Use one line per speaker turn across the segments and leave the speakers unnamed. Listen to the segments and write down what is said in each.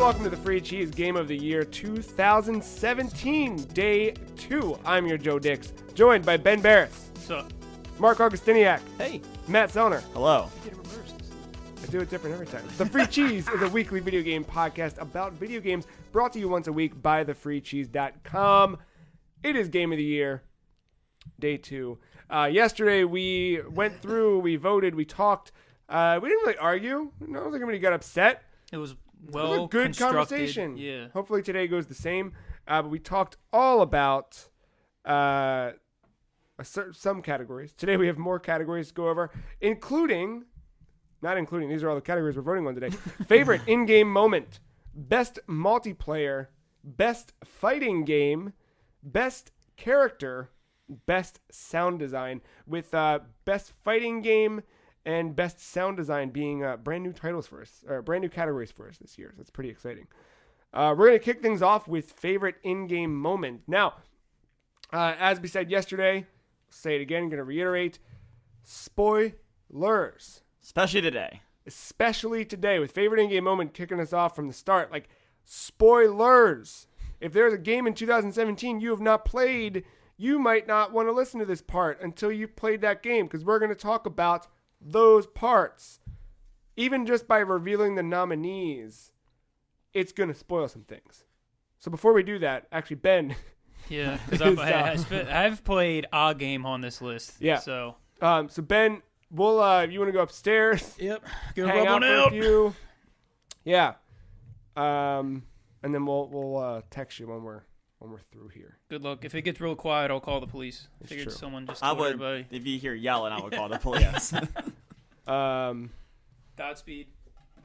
welcome to the Free Cheese Game of the Year 2017, Day 2. I'm your Joe Dix, joined by Ben Barris.
What's up?
Mark Augustiniak.
Hey.
Matt Sellner.
Hello.
You get it reversed.
I do it different every time. The Free Cheese is a weekly video game podcast about video games brought to you once a week by thefreecheese.com. It is Game of the Year, Day 2. Yesterday, we went through, we voted, we talked. We didn't really argue. I don't think anybody got upset.
It was
It
well
was a good
constructed.
conversation.
Yeah.
Hopefully today goes the same. But we talked all about some categories. Today we have more categories to go over, not including, these are all the categories we're voting on today. Favorite in-game moment, best multiplayer, best fighting game, best character, best sound design, with best fighting game and best sound design being brand new titles for us, or brand new categories for us this year. So that's pretty exciting. We're going to kick things off with favorite in-game moment. Now, as we said yesterday, say it again, going to reiterate, spoilers.
Especially today
With favorite in-game moment kicking us off from the start. Like, spoilers. If there's a game in 2017 you have not played, you might not want to listen to this part until you've played that game, because we're going to talk about those parts. Even just by revealing the nominees, it's going to spoil some things. So before we do that, actually, Ben.
Yeah, because I've played a game on this list.
Yeah.
So
Ben, we'll you want to go upstairs?
Yep. Go
Hang
rub
out
one
for a
out.
few. Yeah. And then we'll text you when we're through here.
Good luck. If it gets real quiet, I'll call the police.
It's
Figured
true.
someone just
I
told
would,
everybody.
if you hear yelling, I would call the police.
Godspeed.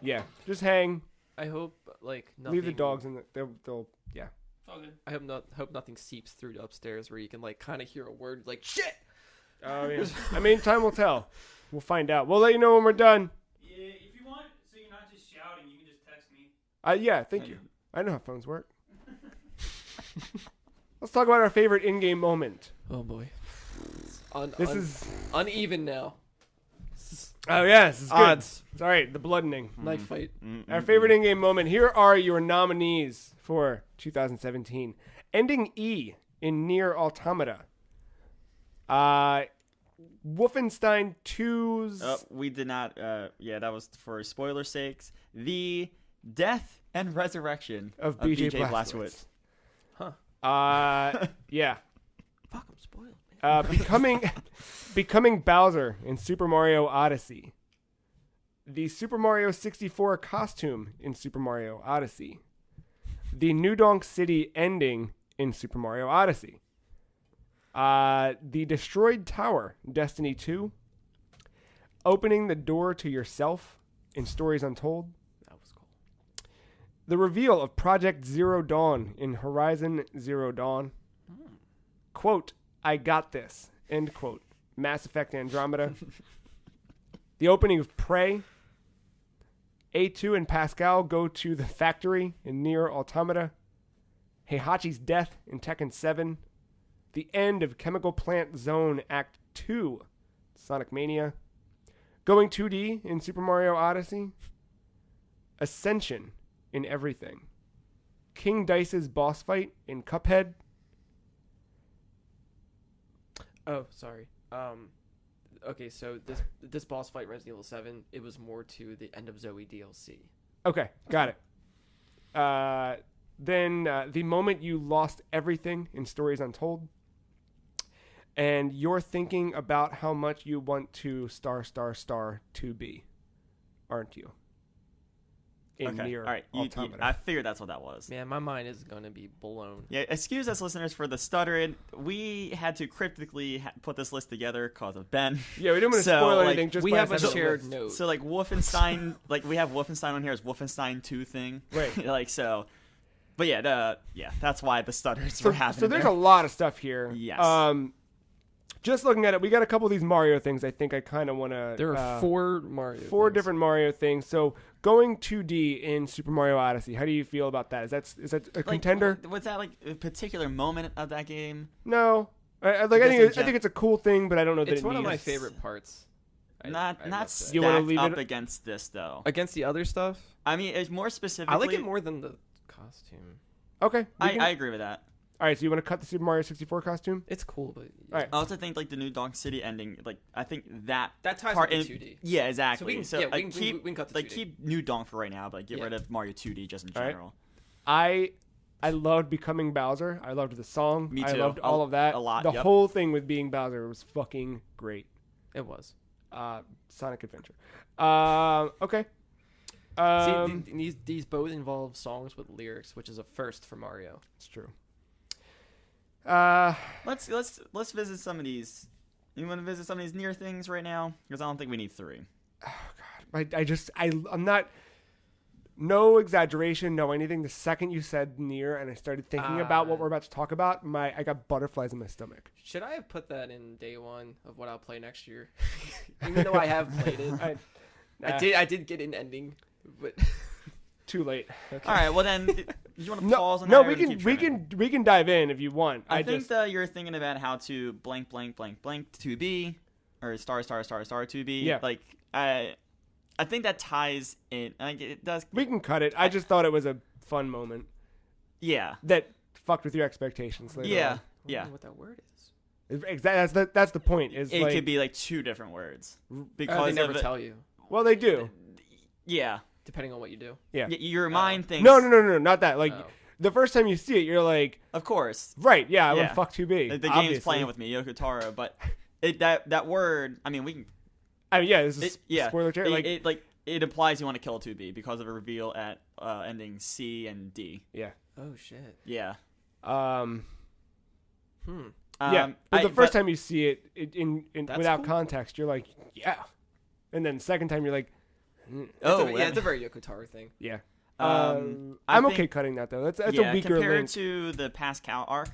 Yeah. Just hang.
I hope nothing.
Leave the dogs in the. They'll. Yeah.
All good.
I hope nothing seeps through to upstairs where you can kind of hear a word like shit.
Oh yeah. I mean, time will tell. We'll find out. We'll let you know when we're done.
Yeah, if you want, so you're not just shouting, you can just text me.
Yeah. Thank you. I know how phones work. Let's talk about our favorite in-game moment.
Oh boy.
This is
uneven now.
Oh yeah, this is good.
Odds.
It's all right. The bloodening.
Knife fight.
Our favorite in-game moment. Here are your nominees for 2017. Ending E in Nier Automata. Wolfenstein 2's.
We did not. That was for spoiler sakes. The death and resurrection
of BJ Blazkowicz.
Huh.
Yeah.
Fuck, I'm spoiled.
Becoming Bowser in Super Mario Odyssey. The Super Mario 64 costume in Super Mario Odyssey. The New Donk City ending in Super Mario Odyssey. The Destroyed Tower in Destiny 2. Opening the door to yourself in Stories Untold.
That was cool.
The reveal of Project Zero Dawn in Horizon Zero Dawn. Quote, I got this. End quote. Mass Effect Andromeda. The opening of Prey. A2 and Pascal go to the factory in Nier Automata. Heihachi's death in Tekken 7. The end of Chemical Plant Zone Act 2. Sonic Mania. Going 2D in Super Mario Odyssey. Ascension in Everything. King Dice's boss fight in Cuphead.
Oh, sorry. Okay, so this boss fight in Resident Evil 7, it was more to the End of Zoe DLC.
Okay, got it. Then the moment you lost everything in Stories Untold. And you're thinking about how much you want to star to be, aren't you? In
Okay.
Nier
All right.
Automata.
I figured that's what that was.
Man, my mind is going to be blown.
Yeah, excuse us, listeners, for the stuttering. We had to cryptically put this list together because of Ben.
Yeah, we didn't want to
So,
spoil
like,
anything. Just
we
by
have a
us having
shared
list.
note.
So, like, Wolfenstein, we have Wolfenstein on here as Wolfenstein 2 thing.
Right.
So. But yeah, that's why the stutters
So,
were happening.
so there's
there.
a lot of stuff here.
Yes.
Just looking at it, we got a couple of these Mario things. I think I kind of want to.
There are four Mario.
Four
things.
different Mario things. So going 2D in Super Mario Odyssey, how do you feel about that? Is that a contender?
Was that like a particular moment of that game?
No. I
Because
think it's a cool thing, but I don't know that
It's
it
one of my
needs-
favorite parts.
not
love that.
stacked
You wanna leave
up
it-
against this though.
Against the other stuff,
I mean, it's more specifically.
I like it more than the costume.
Okay.
I agree with that.
All right. So you want to cut the Super Mario 64 costume?
It's cool, but
All right.
I also think like the New Donk City ending, like I think that
that ties
part
with the
in
2D.
yeah, exactly.
So we can,
So,
yeah,
like,
we
keep
can cut the
like
2D.
keep New Donk for right now, but get
Yeah.
rid of Mario 2D just in
All right.
general.
I loved becoming Bowser. I loved the song.
Me
I
too.
loved all of that.
A lot,
The
yep.
whole thing with being Bowser was fucking great.
It was.
Sonic Adventure. Okay.
See, these both involve songs with lyrics, which is a first for Mario.
It's true.
Let's visit some of these. You want to visit some of these near things right now? Because I don't think we need 3.
I'm not. No exaggeration, no anything. The second you said near, and I started thinking about what we're about to talk about, I got butterflies in my stomach.
Should I have put that in day one of what I'll play next year? Even though I have played it, I did get an ending, but
Too late.
All right. Well then, you want to
No,
pause on
no,
that?
we can dive in if you want.
I think that you're thinking about how to blank blank blank blank to be, or star star star star to be.
Yeah.
Like I think that ties in. Like it does.
we can cut it. I just thought it was a fun moment
Yeah.
that fucked with your expectations later
Yeah.
I don't
Yeah.
know what that word is.
on. That's the point. Is
It
like,
could be like 2 different words
They
because
never
of
tell you,
well, they do.
Yeah.
depending on what you do.
Yeah.
Your mind thinks.
No, not that. Like
Oh.
the first time you see it, you're like,
Of course.
right, yeah, I
Yeah.
would fuck 2B.
The game's
obviously.
playing with me, Yoko Taro, but that word. I mean, we can.
I mean, yeah, this is
Yeah.
spoiler territory.
It implies you want to kill a 2B because of a reveal at ending C and D.
yeah.
Oh shit.
Yeah.
Yeah.
Hmm.
But the first time you see it in
That's
without
cool.
context, you're like, yeah. And then the second time you're like,
It's a very Yoko Taro thing.
yeah.
I
I'm
think-
okay cutting that though. That's
yeah,
a weaker
compared
link.
to the Pascal arc,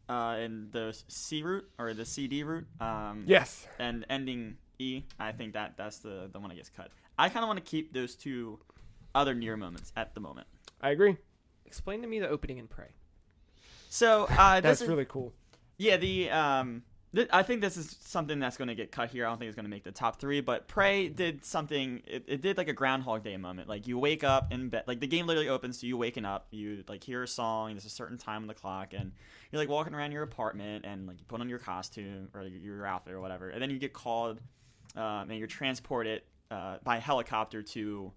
in the C route or the CD route,
Yes.
and ending E, I think that's the one that gets cut. I kind of want to keep those 2 other near moments at the moment.
I agree.
Explain to me the opening in Prey.
So
That's
this is
really cool.
yeah I think this is something that's going to get cut here. I don't think it's going to make the top 3, but Prey did something. It did like a Groundhog Day moment. Like you wake up in bed, like the game literally opens to you waking up. You like hear a song. There's a certain time on the clock, and you're like walking around your apartment, and like you put on your costume or your outfit or whatever, and then you get called, and you're transported by helicopter to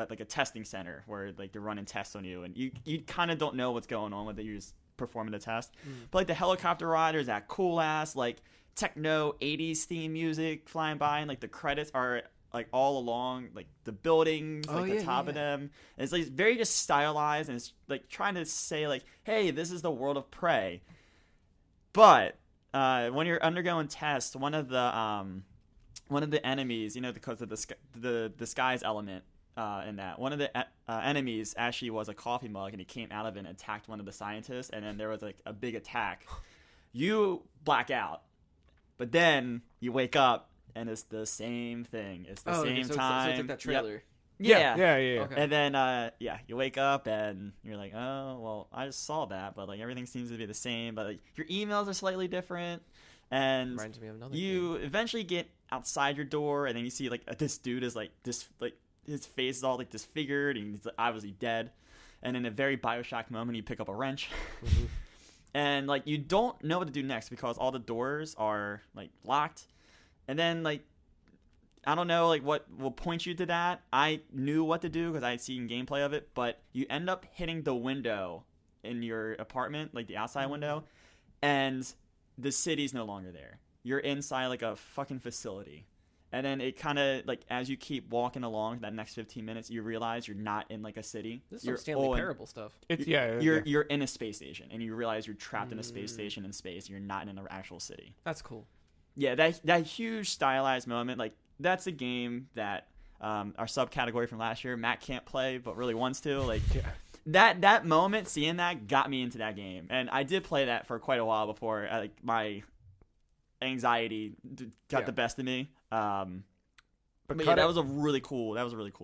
like a testing center where like they're running tests on you, and you kind of don't know what's going on with it. You just performing the test. But like the helicopter ride, there's that cool ass like techno 80s theme music flying by, and like the credits are like all along like the buildings, like the top of them. And it's like very just stylized, and it's like trying to say like, hey, this is the world of Prey. But when you're undergoing tests, one of the enemies, because of the disguise element in that, one of the enemies actually was a coffee mug, and he came out of it and attacked one of the scientists, and then there was like a big attack. You black out, but then you wake up and it's the same thing. It's the same time.
So it's like that trailer.
Yeah.
Yeah.
Okay.
And then you wake up and you're like, oh well, I just saw that, but like everything seems to be the same, but like your emails are slightly different, and
Reminds me of another
you eventually get outside your door, and then you see like this dude is like this, like his face is all like disfigured, and he's obviously dead. And in a very Bioshock moment, you pick up a wrench, and like you don't know what to do next because all the doors are like locked. And then like I don't know like what will point you to that. I knew what to do because I had seen gameplay of it, but you end up hitting the window in your apartment, like the outside window, and the city's no longer there. You're inside like a fucking facility. And then it kind of like as you keep walking along that next 15 minutes, you realize you're not in like a city.
This is
You're
some Stanley
all in-
Parable stuff.
It's
You're in a space station, and you realize you're trapped in a space station in space. You're not in an actual city.
That's cool.
Yeah, that huge stylized moment, like that's a game that our subcategory from last year, Matt can't play but really wants to. Like that moment, seeing that got me into that game, and I did play that for quite a while before like my anxiety got the best of me. But yeah, that was a really cool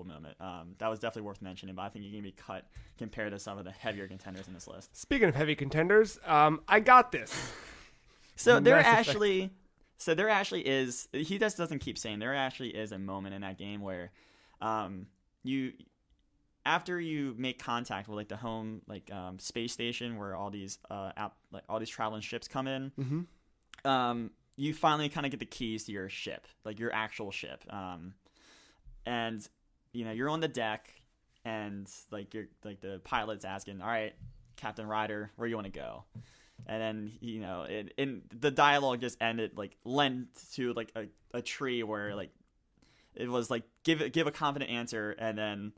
moment. That was definitely worth mentioning, but I think it can be cut compared to some of the heavier contenders in this list.
Speaking of heavy contenders, I got this.
So there
Mass Effect.
actually, So there actually is. He just doesn't keep saying there actually is a moment in that game where, you, after you make contact with like the home space station where all these all these traveling ships come in, you finally kind of get the keys to your ship, like your actual ship, and you're on the deck, and like you're like the pilot's asking, all right, Captain Ryder, where you want to go? And then the dialogue just ended like lent to like a tree where like it was like give a confident answer, and then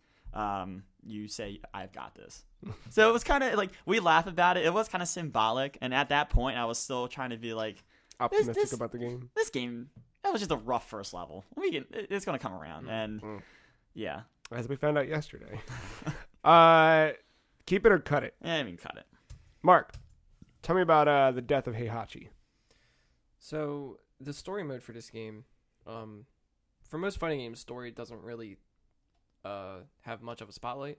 you say, I've got this. So it was kind of like, we laugh about it. It was kind of symbolic, and at that point I was still trying to be like
Optimistic about the game.
This game, that was just a rough first level. It's gonna come around, and yeah,
as we found out yesterday. Keep it or cut it.
I mean, cut it.
Mark, tell me about the death of Heihachi.
So the story mode for this game, for most fighting games, story doesn't really have much of a spotlight,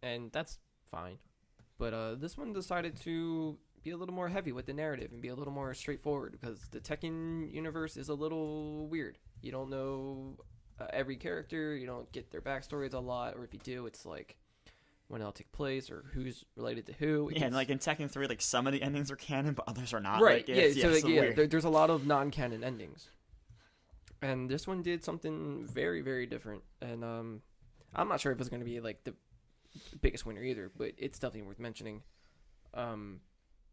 and that's fine. But this one decided to be a little more heavy with the narrative and be a little more straightforward, because the Tekken universe is a little weird. You don't know every character, you don't get their backstories a lot, or if you do, it's like when it'll take place or who's related to who.
Yeah, and like in Tekken 3, like some of the endings are canon, but others are not.
Right,
Like,
there's a lot of non-canon endings. And this one did something very, very different. And I'm not sure if it's going to be like the biggest winner either, but it's definitely worth mentioning.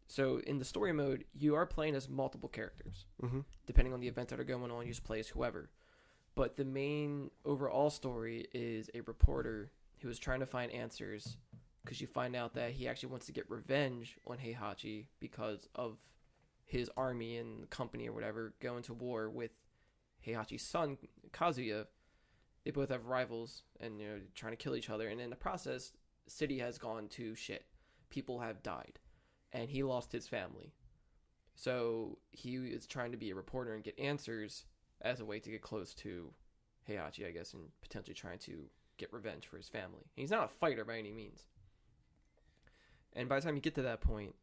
So in the story mode, you are playing as multiple characters. Depending on the events that are going on, you just play as whoever. But the main overall story is a reporter who is trying to find answers, because you find out that he actually wants to get revenge on Heihachi because of his army and company or whatever going to war with Heihachi's son, Kazuya. They both have rivals and trying to kill each other, and in the process, the city has gone to shit. People have died, and he lost his family. So he is trying to be a reporter and get answers as a way to get close to Heihachi, I guess, and potentially trying to get revenge for his family. And he's not a fighter by any means. And by the time you get to that point,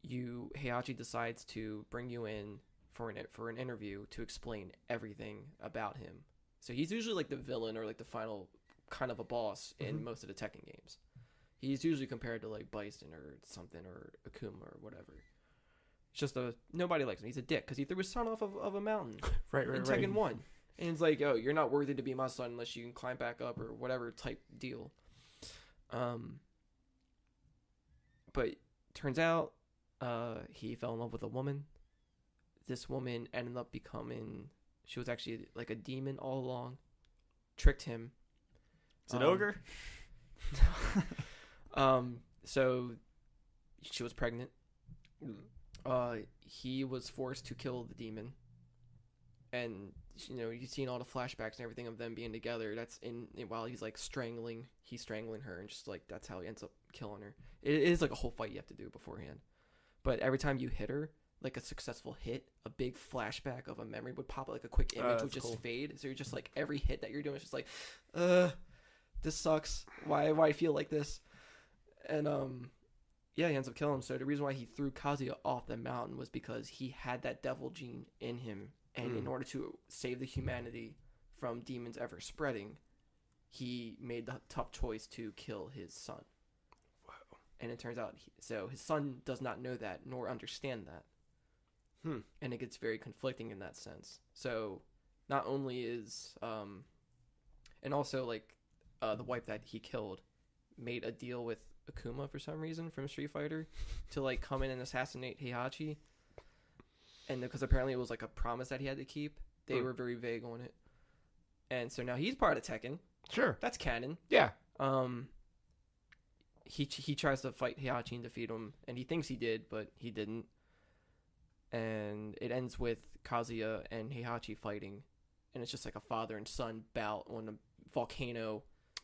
Heihachi decides to bring you in for an interview to explain everything about him. So he's usually like the villain or like the final kind of a boss in most of the Tekken games. He's usually compared to like Bison or something, or Akuma or whatever. It's just nobody likes him. He's a dick because he threw his son off of a mountain
Right.
in Tekken 1. And it's like, oh, you're not worthy to be my son unless you can climb back up or whatever type deal. But turns out he fell in love with a woman. This woman ended up she was actually like a demon all along. Tricked him.
Is it ogre?
So she was pregnant. He was forced to kill the demon. And you've seen all the flashbacks and everything of them being together. That's while he's like strangling her, and just like that's how he ends up killing her. It is like a whole fight you have to do beforehand. But every time you hit her, like a successful hit, a big flashback of a memory would pop up, like a quick image would just fade. So you're just like, every hit that you're doing is just like, this sucks. Why I feel like this? And he ends up killing him. So the reason why he threw Kazuya off the mountain was because he had that devil gene in him. And in order to save the humanity from demons ever spreading, he made the tough choice to kill his son. Wow. And it turns out, so his son does not know that nor understand that. And it gets very conflicting in that sense. So not only is, and also like the wife that he killed made a deal with Akuma for some reason from Street Fighter to like come in and assassinate Heihachi. And because apparently it was like a promise that he had to keep, they were very vague on it. And so now he's part of Tekken.
Sure.
That's canon.
Yeah.
He tries to fight Heihachi and defeat him, and he thinks he did, but he didn't. And it ends with Kazuya and Heihachi fighting, and it's just like a father and son bout on a volcano.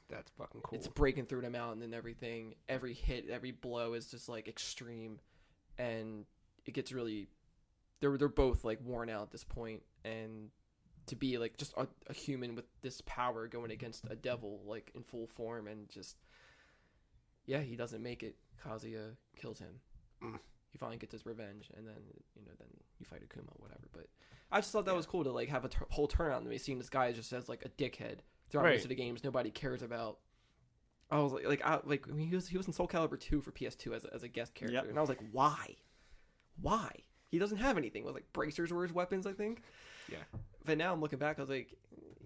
That's fucking cool.
It's breaking through the mountain and everything. Every hit, every blow is just like extreme, and it gets really. They're both like worn out at this point, and to be like just a human with this power going against a devil like in full form, and just he doesn't make it. Kazuya kills him. he finally gets his revenge, and then then you fight Akuma, whatever. But I just thought that was cool to like have a whole turnaround to me, seeing this guy just as like a dickhead throughout most of the games nobody cares about. I was like I mean, he was in Soul Calibur 2 for PS2 as a guest character, and I was like, why? He doesn't have anything. With like bracers were his weapons, I think.
Yeah.
But now I'm looking back, I was like,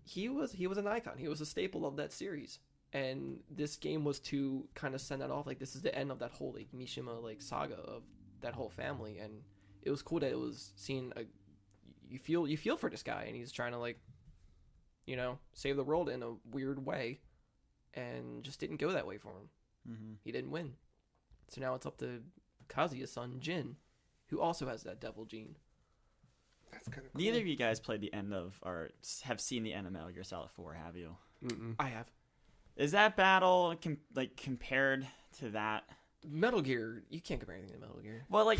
he was an icon. He was a staple of that series. And this game was to kind of send that off. Like, this is the end of that whole like Mishima like saga of that whole family. And it was cool that it was seeing you feel for this guy, and he's trying to like, save the world in a weird way, and just didn't go that way for him.
Mm-hmm.
He didn't win. So now it's up to Kazuya's son Jin, who also has that devil gene.
That's kind of cool.
Neither of you guys played the end of or have seen the end of Metal Gear Solid 4, have you?
Mm-mm.
I have.
Is that battle compared to that?
Metal Gear, you can't compare anything to Metal Gear.
Well,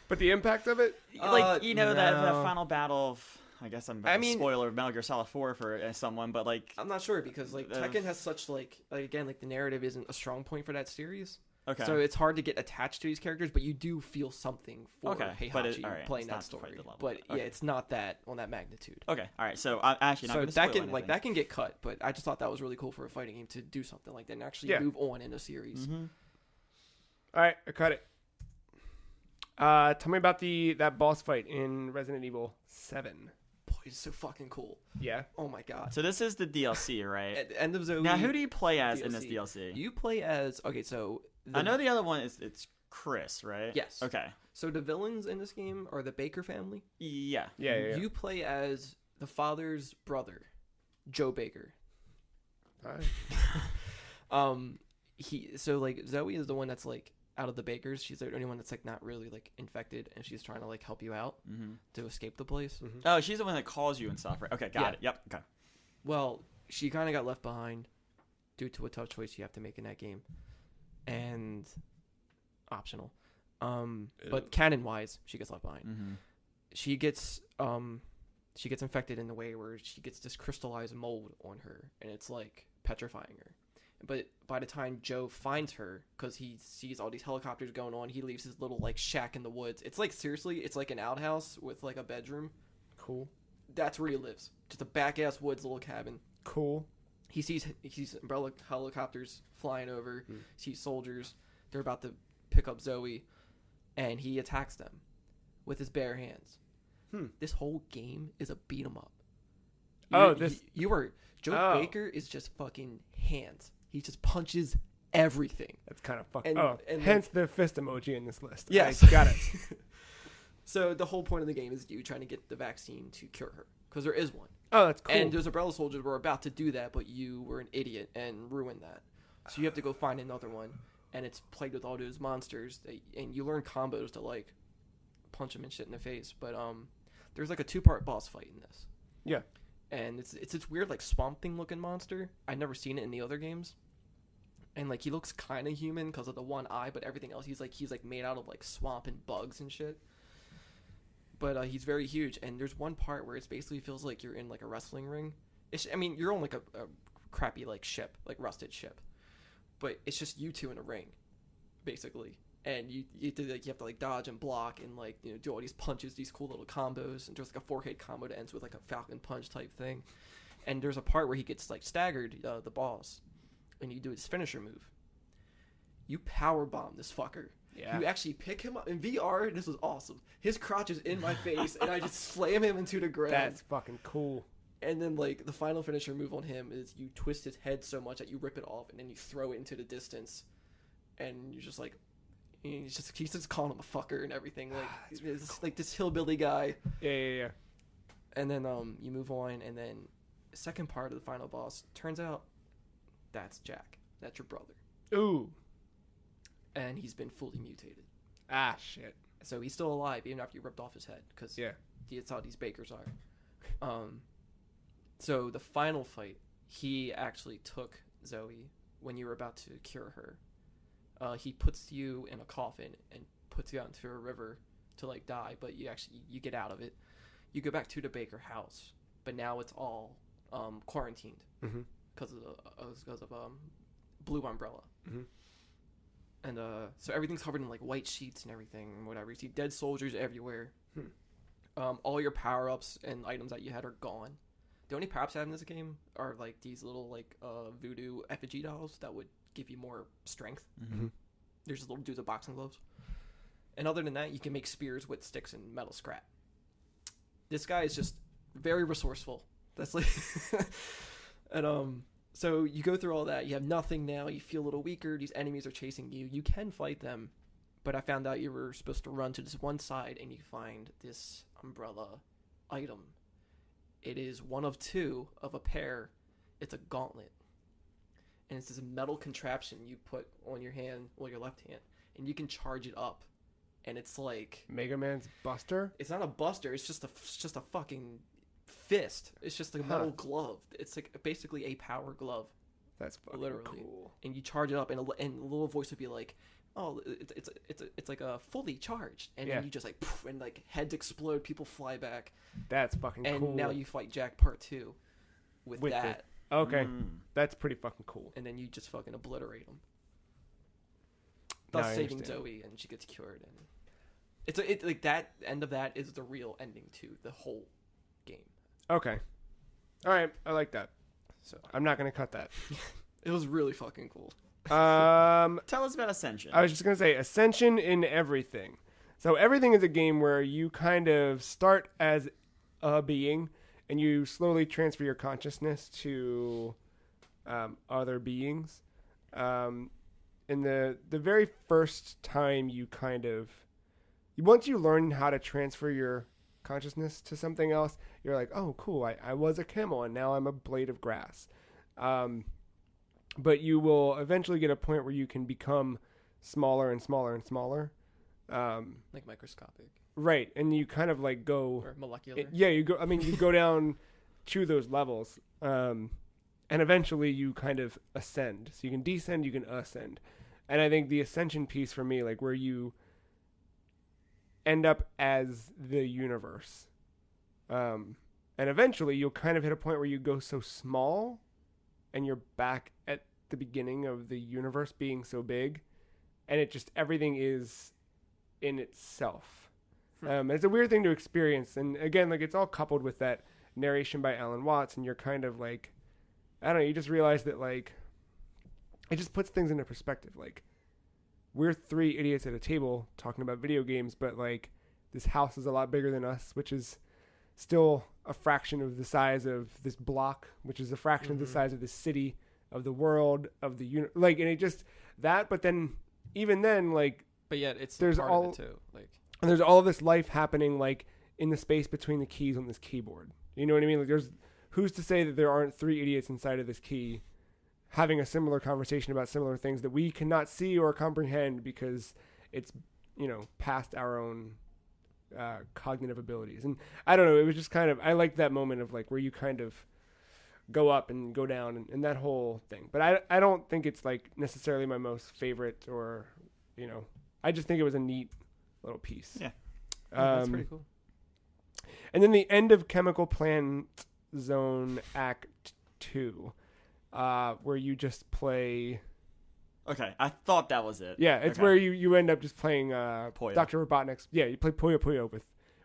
But the impact of it?
that
no.
final battle of, I guess I'm about to spoiler of Metal Gear Solid 4 for someone, but like
I'm not sure because like Tekken has such like again like the narrative isn't a strong point for that series.
okay.
So it's hard to get attached to these characters, but you do feel something for Heihachi
alright,
playing
it's
that
not
story.
quite the level.
But
Okay.
yeah, it's not that on that magnitude.
Okay, all right. So I'm actually not
So
going to
that
spoil
can like
anything.
that can get cut, but I just thought that was really cool for a fighting game to do something like that and actually move on in a series.
Mm-hmm.
All right, I cut it. Tell me about that boss fight in Resident Evil 7.
Boy, it's so fucking cool.
Yeah.
Oh my god.
So this is the DLC, right?
At the end of Zoe.
Now, who do you play as
DLC.
in this DLC?
You play as so
I know the other one it's Chris, right?
Yes.
Okay.
So the villains in this game are the Baker family.
Yeah.
Yeah.
You play as the father's brother, Joe Baker.
All right.
Zoe is the one that's like out of the Bakers. She's the only one that's like not really like infected, and she's trying to like help you out
Mm-hmm.
to escape the place.
Mm-hmm.
Oh, she's the one that calls you and stuff, right? Okay, got
Yeah.
it. Yep. Okay.
Well, she kind of got left behind due to a tough choice you have to make in that game, and optional. But canon wise, she gets left behind.
Mm-hmm.
She gets infected in the way where she gets this crystallized mold on her, and it's like petrifying her. But by the time Joe finds her, because he sees all these helicopters going on, he leaves his little like shack in the woods. It's like seriously, it's like an outhouse with like a bedroom.
Cool.
That's where he lives. Just a back ass woods little cabin.
Cool.
He sees umbrella helicopters flying over. Sees soldiers. They're about to pick up Zoe, and he attacks them with his bare hands. This whole game is a beat 'em up. Joe Baker is just fucking hands. He just punches everything.
That's kind of fucking.
And
hence the fist emoji in this list.
Yes.
I got it.
So the whole point of the game is you trying to get the vaccine to cure her, because there is one.
Oh, that's cool.
And those umbrella soldiers were about to do that, but you were an idiot and ruined that. So you have to go find another one, and it's plagued with all those monsters. And you learn combos to like punch them and shit in the face. But there's like a 2-part boss fight in this.
Yeah.
And it's this weird like swamp thing looking monster. I'd never seen it in the other games. And like he looks kind of human because of the one eye, but everything else he's like made out of like swamp and bugs and shit. But he's very huge, and there's one part where it basically feels like you're in like a wrestling ring. You're on like a crappy like ship, like rusted ship, but it's just you two in a ring, basically. And you have to like dodge and block and like do all these punches, these cool little combos, and there's like a 4K combo that ends with like a Falcon Punch type thing. And there's a part where he gets like staggered, the boss, and you do his finisher move. You power bomb this fucker.
Yeah.
You actually pick him up in VR. This was awesome. His crotch is in my face, and I just slam him into the ground.
That's fucking cool.
And then like the final finisher move on him is you twist his head so much that you rip it off, and then you throw it into the distance, and you're just like. He's just calling him a fucker and everything, like this hillbilly guy.
Yeah.
And then you move on, and then the second part of the final boss turns out that's Jack. That's your brother,
Ooh.
and he's been fully mutated.
Ah, shit.
So he's still alive even after you ripped off his head, because that's how these Bakers are. So the final fight, he actually took Zoe when you were about to cure her. He puts you in a coffin and puts you out into a river to like die, but you get out of it. You go back to the Baker house, but now it's all quarantined because of Blue Umbrella. And so everything's covered in like white sheets and everything and whatever. You see dead soldiers everywhere. All your power ups and items that you had are gone. The only power ups I have in this game are like these little like voodoo effigy dolls that would give you more strength.
Mm-hmm.
There's just little dudes with boxing gloves. And other than that, you can make spears with sticks and metal scrap. This guy is just very resourceful. That's like, and so you go through all that. You have nothing now. You feel a little weaker. These enemies are chasing you. You can fight them, but I found out you were supposed to run to this one side and you find this umbrella item. It is one of two of a pair. It's a gauntlet, and it's this metal contraption you put on your hand, well, your left hand, and you can charge it up. And it's like
Mega Man's Buster.
it's not a buster. It's just a fucking fist. It's just like a metal glove. It's like basically a power glove,
That's fucking
literally.
cool.
and you charge it up, and a little voice would be like, "Oh, it's like a fully charged," and
Yeah.
then you just like poof, and like heads explode, people fly back,
That's fucking
and
cool.
now you fight Jack Part 2 with
With
that,
it. Okay,
Mm.
that's pretty fucking cool.
and then you just fucking obliterate them.
Now
Thus
I
saving
understand.
Zoe, and she gets cured, and like that end of that is the real ending to the whole game.
Okay, all right, I like that.
So
I'm not gonna cut that.
it was really fucking cool.
Tell us about Ascension.
I was just gonna say Ascension in everything. So everything is a game where you kind of start as a being, and you slowly transfer your consciousness to other beings. In the very first time you kind of once you learn how to transfer your consciousness to something else, you're like, oh cool, I was a camel and now I'm a blade of grass. But you will eventually get a point where you can become smaller and smaller and smaller.
Like microscopic
Right, and you kind of like go
or molecular.
you go. I mean, you go down to those levels, and eventually you kind of ascend. So you can descend, you can ascend, and I think the ascension piece for me, like where you end up as the universe, and eventually you'll kind of hit a point where you go so small, and you're back at the beginning of the universe being so big, and it just everything is in itself. It's a weird thing to experience, and again, like it's all coupled with that narration by Alan Watts, and you're kind of like, I don't know, you just realize that like it just puts things into perspective. Like we're three idiots at a table talking about video games, but like this house is a lot bigger than us, which is still a fraction of the size of this block, which is a fraction of the size of the city, of the world, of the like, and it just that. But then even then, like.
But yet it's
There's
part
all-
of it too. Like
And there's all of this life happening like in the space between the keys on this keyboard. You know what I mean? Like there's who's to say that there aren't three idiots inside of this key having a similar conversation about similar things that we cannot see or comprehend because it's, you know, past our own cognitive abilities. And I don't know, it was just kind of, I liked that moment of like where you kind of go up and go down and that whole thing. But I don't think it's like necessarily my most favorite or, you know, I just think it was a neat little piece.
Yeah.
that's pretty cool.
And then the end of Chemical Plant Zone Act 2, where you just play...
Okay, I thought that was it.
Yeah, it's
Okay.
where you end up just playing
Puyo.
Dr. Robotnik's... Yeah, you play Puyo Puyo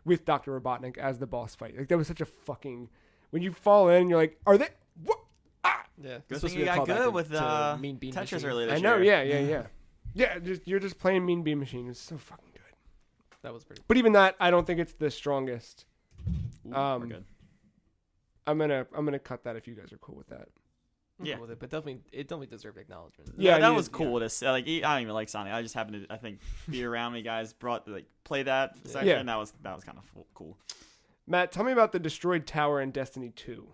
with Dr. Robotnik as the boss fight. Like, that was such a fucking... When you fall in, you're like, are they... What? Ah!
Yeah,
Good
it's supposed
thing
to
you
be a
got
callback
good with
to Mean Bean
Tetris
Machine.
earlier this
I know,
year.
yeah. Yeah, you're just playing Mean Bean Machine. It's so fucking good.
That was pretty.
But even that, I don't think it's the strongest.
Ooh,
Um,
we're good.
I'm gonna cut that if you guys are cool with that.
I'm
Yeah.
cool with it, but it definitely deserved acknowledgement.
Yeah,
Yeah, that
it
was
is,
cool.
yeah.
To see. Like, I don't even like Sonic. I just happened to, I think, be around me guys play that section.
Yeah.
And that was kind of cool.
Matt, tell me about the destroyed tower in Destiny 2.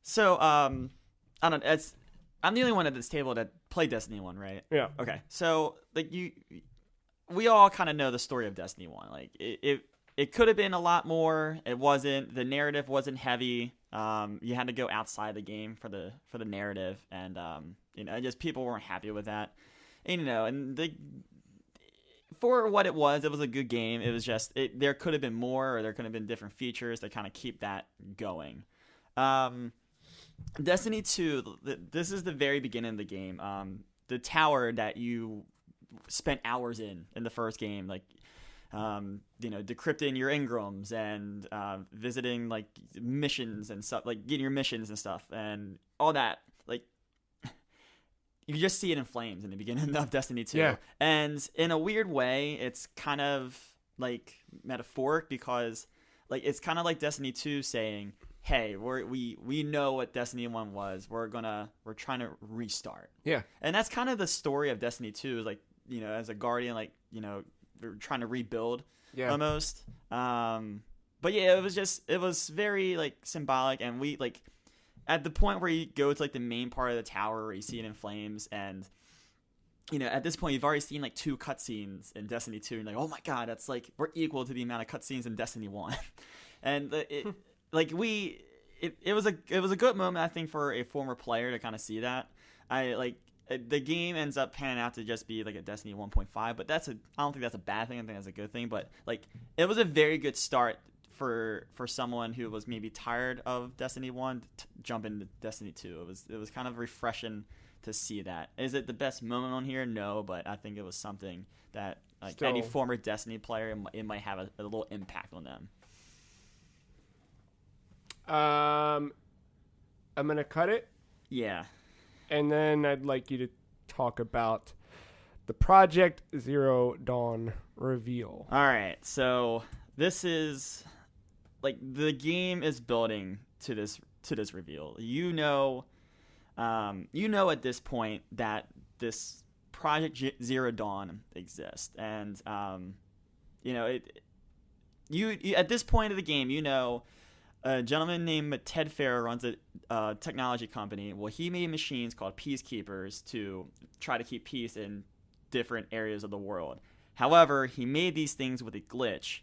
So, I don't. I'm the only one at this table that played Destiny 1, right?
Yeah.
Okay, so like we all kind of know the story of Destiny 1. Like it could have been a lot more. It wasn't. The narrative wasn't heavy. You had to go outside the game for the narrative, and just people weren't happy with that. And, for what it was a good game. It was just there could have been more, or there could have been different features to kind of keep that going. Destiny 2, this is the very beginning of the game. The tower that you spent hours in the first game, like decrypting your engrams and visiting like missions and stuff, like getting your missions and stuff and all that. Like you just see it in flames in the beginning of Destiny 2.
Yeah.
And in a weird way, it's kind of like metaphoric because like it's kind of like Destiny 2 saying, hey, we know what Destiny 1 was. We're trying to restart.
Yeah.
And that's kind of the story of Destiny 2 is like, as a guardian, like, we're trying to rebuild almost. But yeah, it was very like symbolic, and we like at the point where you go to like the main part of the tower where you see it in flames, and at this point you've already seen like 2 cutscenes in Destiny 2, and like, oh my god, that's like we're equal to the amount of cutscenes in Destiny 1. And it was a good moment, I think, for a former player to kind of see that. The game ends up panning out to just be like a Destiny 1.5, but I don't think that's a bad thing. I think that's a good thing. But like, it was a very good start for someone who was maybe tired of Destiny 1 to jump into Destiny 2. It was kind of refreshing to see that. Is it the best moment on here? No, but I think it was something that like any former Destiny player, it might have a little impact on them.
I'm gonna cut it.
Yeah.
And then I'd like you to talk about the Project Zero Dawn reveal.
All right. So this is like the game is building to this reveal. At this point that this Project Zero Dawn exists, and at this point of the game, a gentleman named Ted Fair runs a technology company. Well, he made machines called Peacekeepers to try to keep peace in different areas of the world. However, he made these things with a glitch.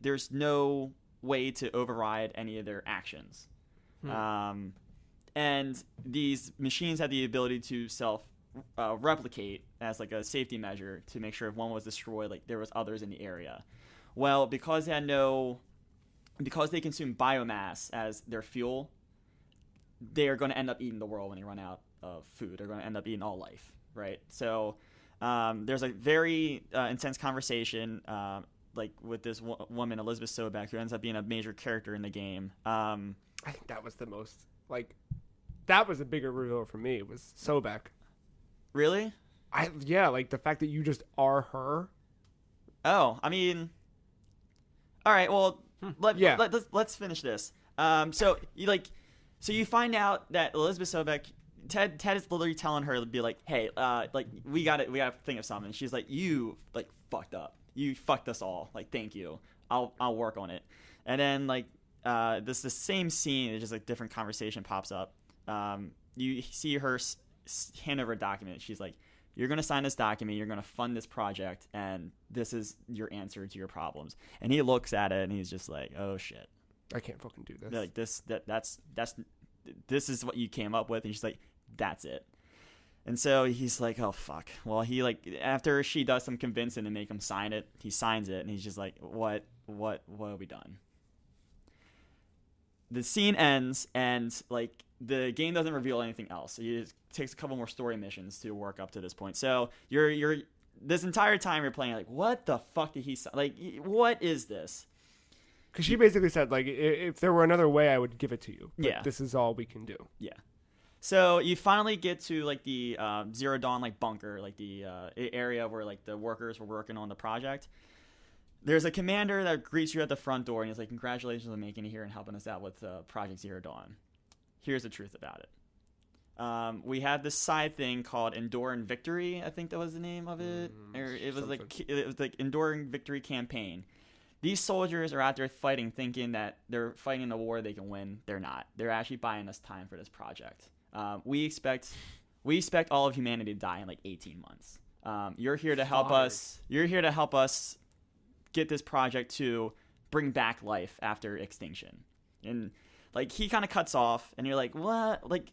There's no way to override any of their actions. And these machines had the ability to replicate as like a safety measure to make sure if one was destroyed, like there was others in the area. Well, because they consume biomass as their fuel, they are going to end up eating the world when they run out of food. They're going to end up eating all life, right? So there's a very intense conversation like with this woman, Elizabeth Sobek, who ends up being a major character in the game.
I think that was the most, like, that was a bigger reveal for me. It was Sobek.
Really?
Like the fact that you just are her.
Oh, I mean, all right, well, let's finish this. So you find out that Elizabeth Sobek, Ted is literally telling her to be like, hey, we got to think of something. She's like, you like fucked up. You fucked us all. Like, thank you. I'll work on it. And then like the same scene, it's just like different conversation pops up. You see her hand over a document. She's like, you're going to sign this document, you're going to fund this project, and this is your answer to your problems. And he looks at it and he's just like, oh shit,
I can't fucking do this.
Like this is what you came up with. And she's like, that's it. And so he's like, oh fuck. Well, he like, after she does some convincing to make him sign it, he signs it, and he's just like, what have we done? The scene ends, and like the game doesn't reveal anything else. It takes a couple more story missions to work up to this point. So you're this entire time you're playing like, what the fuck did he say? Like, what is this?
Because she basically said, like, if there were another way, I would give it to you. But this is all we can do.
Yeah. So you finally get to like the Zero Dawn like bunker, like the area where like the workers were working on the project. There's a commander that greets you at the front door, and he's like, congratulations on making it here and helping us out with Project Zero Dawn. Here's the truth about it. We had this side thing called Enduring Victory, I think that was the name of it. It was like Enduring Victory Campaign. These soldiers are out there fighting, thinking that they're fighting a war they can win. They're not. They're actually buying us time for this project. We expect all of humanity to die in like 18 months. You're here to help us. You're here to help us get this project to bring back life after extinction. And like, he kind of cuts off, and you're like, what? Like,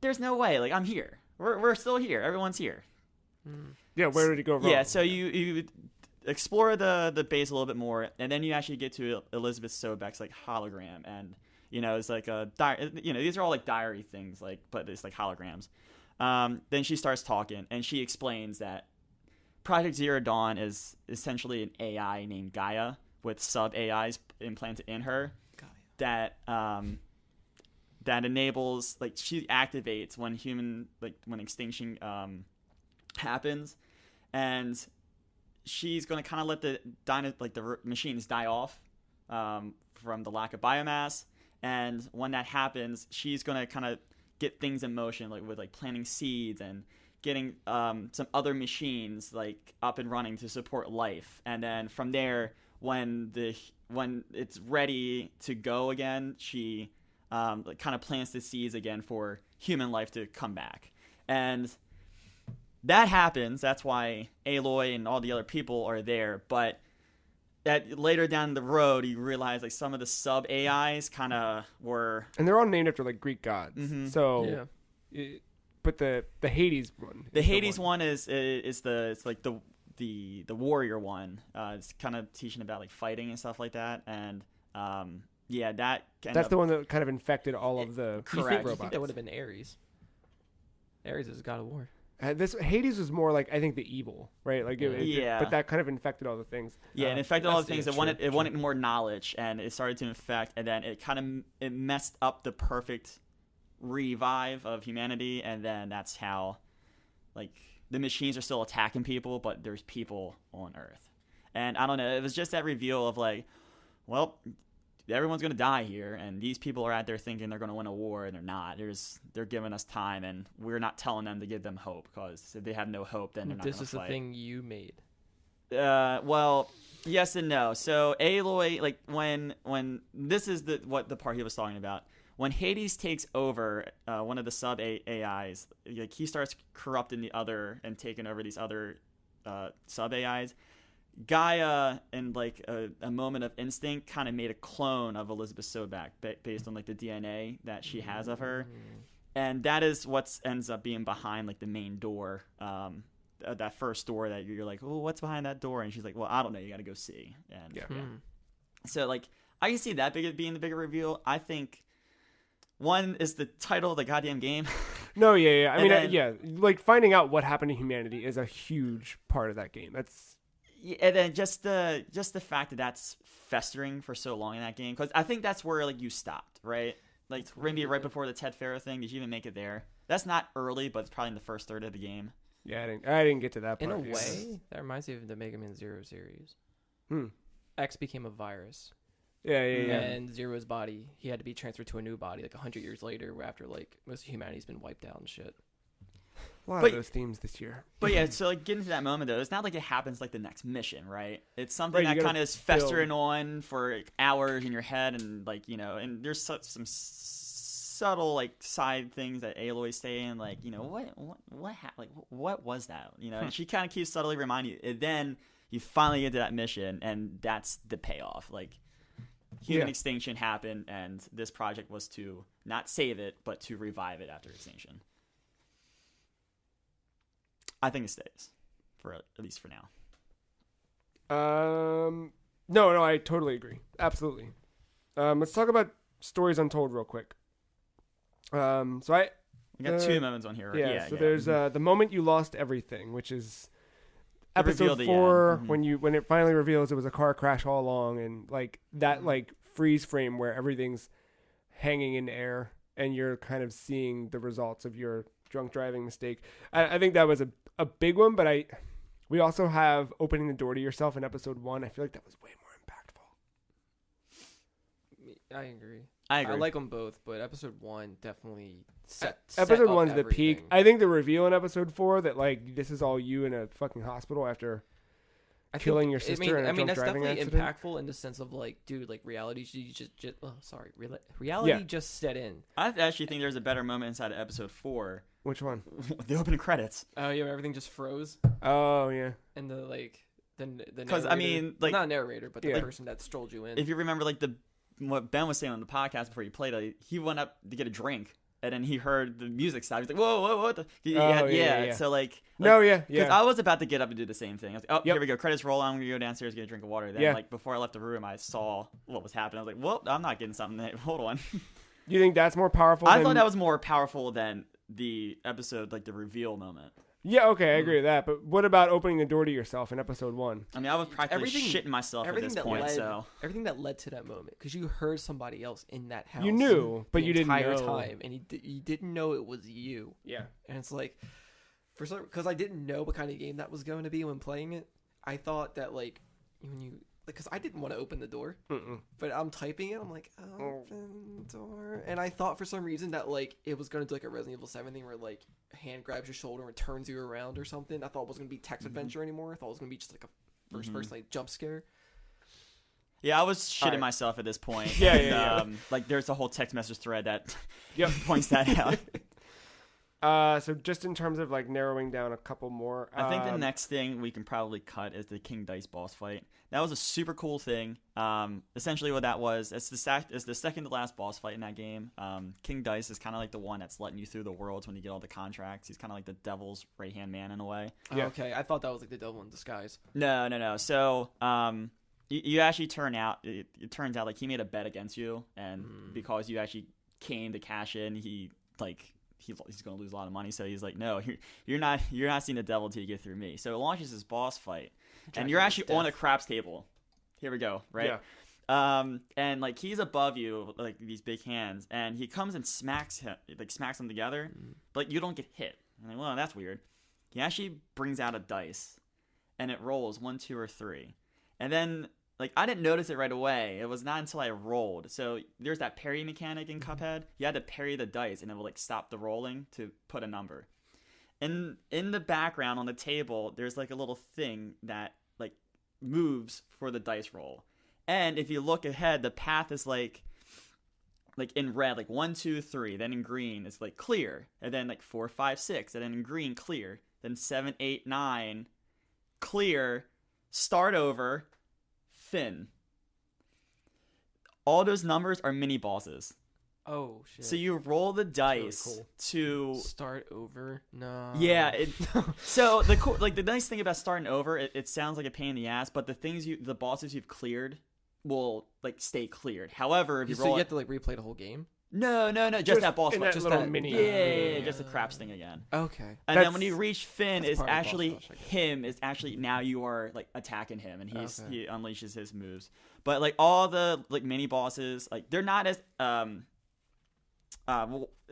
there's no way. Like, I'm here. We're still here. Everyone's here.
Yeah, where did it go wrong?
Yeah, so you explore the base a little bit more, and then you actually get to Elizabeth Sobek's like hologram, and it's like a these are all like diary things, like, but it's like holograms. then she starts talking, and she explains that Project Zero Dawn is essentially an AI named Gaia with sub AIs implanted in her that enables, like, she activates when when extinction happens, and she's going to kind of let the machines die off from the lack of biomass. And when that happens, she's going to kind of get things in motion, like with planting seeds and getting some other machines like up and running to support life. And then from there, when it's ready to go again, she kind of plants the seeds again for human life to come back. And that happens. That's why Aloy and all the other people are there. But that later down the road, you realize like some of the sub AIs kind of were,
and they're all named after like Greek gods.
Mhm.
So, but the Hades one,
the Hades one is like the warrior one. It's kind of teaching about like fighting and stuff like that. And that's
the one that kind of infected all of the
Correct.
You
robots.
think that would have been Ares? Ares is God of War.
This Hades was more like, I think, the evil, right? Like, but that kind of infected all the things.
Yeah, it infected all the
that's-
things.
yeah,
It
true.
wanted more knowledge, and it started to infect, and then it messed up the perfect revive of humanity, and then that's how, like, the machines are still attacking people, but there's people on Earth. And I don't know, it was just that reveal of like, well, everyone's gonna die here, and these people are out there thinking they're gonna win a war, and they're not. They're giving us time, and we're not telling them to give them hope, because if they have no hope, then they're not
This
gonna
is the
fight.
thing you made.
Well, yes and no. So Aloy, like when this is what the part he was talking about. When Hades takes over one of the sub AIs, like he starts corrupting the other and taking over these other sub AIs. Gaia, in like a moment of instinct, kind of made a clone of Elizabeth Sobek based on like the DNA that she has of her, and that is what ends up being behind like the main door. That first door that you're like, oh, what's behind that door? And she's like, well, I don't know. You got to go see. And
Yeah.
so like I can see that being the bigger reveal. I think one is the title of the goddamn game.
No, yeah. I
And
mean,
then-
like finding out what happened to humanity is a huge part of that game. That's
And then just the fact that that's festering for so long in that game, because I think that's where like you stopped, right? Like maybe right before the Ted Farrow thing. Did you even make it there? That's not early, but it's probably in the first third of the game.
yeah. I didn't get to that part.
In a
yeah.
way, that reminds me of the Mega Man Zero series.
Hmm.
X became a virus,
Yeah.
and Zero's body, he had to be transferred to a new body like 100 years later, after like most of humanity's been wiped out and shit.
A lot
But-
of those themes this year.
But yeah, so like getting to that moment though, it's not like it happens like the next mission, right? It's something
Right, you
that
gotta
kind of is festering on for like, hours in your head, and like and there's some subtle like side things that Aloy's saying, like what was that? And she kind of keeps subtly reminding you, and then you finally get to that mission, and that's the payoff. Like human
Yeah.
extinction happened, and this project was to not save it, but to revive it after extinction. I think it stays, for at least for now.
No, I totally agree. Absolutely. Let's talk about Stories Untold real quick.
We got two
Uh,
moments on here. Right?
Yeah, so there's the moment you lost everything, which is
The reveal
episode
at the
4
end.
when it finally reveals it was a car crash all along, and like that like freeze frame where everything's hanging in air and you're kind of seeing the results of your drunk driving mistake. I think that was a big one, but we also have opening the door to yourself in episode 1. I feel like that was way more impactful.
I agree.
I agree.
I like them both, but episode 1 definitely set
Episode
up
1's the peak.
everything.
I think the reveal in episode 4 that like this is all you in a fucking hospital after
I think-
killing your sister in a drunk
that's
driving
definitely
accident.
impactful in the sense of like, dude, like reality reality
Yeah.
just set in.
I actually think there's a better moment inside of episode 4,
Which one?
the opening credits.
Oh yeah, everything just froze,
Oh yeah.
and the like the
'Cause, I
narrator-
mean, like-
not narrator, but the
Yeah.
person that strolled you in.
If you remember, like what Ben was saying on the podcast before you played it, he went up to get a drink, and then he heard the music stop. He's like, "Whoa, what the?"
yeah.
So like,
No, yeah,
Because
yeah.
I was about to get up and do the same thing. I was like, oh,
Yep.
here we go. Credits roll. I'm going to go downstairs, get a drink of water. Then,
Yeah.
like, before I left the room, I saw what was happening. I was like, well, I'm not getting something. Hold on.
You think that's more powerful?
I
than,
thought that was more powerful than the episode, like the reveal moment.
Yeah, okay, I agree with that. But what about opening the door to yourself in episode 1?
I mean, I was practically
Everything-
shitting myself at
everything
this
that
point.
led-
So
Everything that led to that moment, because you heard somebody else in that house.
You knew, but
the
you didn't
entire
know.
time, and you didn't know it was you.
Yeah.
And it's like, because I didn't know what kind of game that was going to be when playing it. I thought that like when you because I didn't want to open the door, but I'm typing it. I'm like, open door, and I thought for some reason that like it was going to do like a Resident Evil 7 thing where like a hand grabs your shoulder and turns you around or something. I thought it wasn't going to be text adventure anymore. I thought it was going to be just like a first person like jump scare.
yeah, I was shitting
Alright.
myself at this point.
Yeah,
and,
yeah.
Like there's a whole text message thread that
Yep.
points that out.
So just in terms of like narrowing down a couple more,
I think the next thing we can probably cut is the King Dice boss fight. That was a super cool thing. Essentially, what that was, it's the second to last boss fight in that game. King Dice is kind of like the one that's letting you through the worlds when you get all the contracts. He's kind of like the devil's right hand man in a way.
Yeah.
Okay, I thought that was like the devil in disguise.
No. So, you actually it turns out like he made a bet against you, and because you actually came to cash in, he's going to lose a lot of money. So he's like, no, you're not seeing the devil till you get through me. So it launches this boss fight, and you're actually on a craps table. Here we go, right?
Yeah.
And like he's above you, like these big hands, and he comes and smacks them together, but you don't get hit. I'm like, well, that's weird. He actually brings out a dice, and it rolls 1, 2, or 3, and then. Like, I didn't notice it right away. It was not until I rolled. So, there's that parry mechanic in Cuphead. You had to parry the dice, and it will, like, stop the rolling to put a number. In the background on the table, there's, like, a little thing that, like, moves for the dice roll. And if you look ahead, the path is, like in red, like 1, 2, 3. Then in green, it's, like, clear. And then, like, 4, 5, 6. And then in green, clear. Then 7, 8, 9, clear. Start over. Fin. All those numbers are mini bosses.
Oh shit!
So you roll the dice
cool.
to
start over. No.
yeah. So the nice thing about starting over, it sounds like a pain in the ass, but the bosses you've cleared will like stay cleared. However, if you
so
roll
you have to like replay the whole game.
no, just that boss
in
fight.
that
just
little
that-
mini.
Yeah, just the craps thing again.
Okay.
And
That's-
then when you reach Finn,
that's
it's
part of the boss
actually
rush, I guess.
him. It's actually now you are like attacking him, and
Okay.
he unleashes his moves. But like all the like mini bosses, like they're not as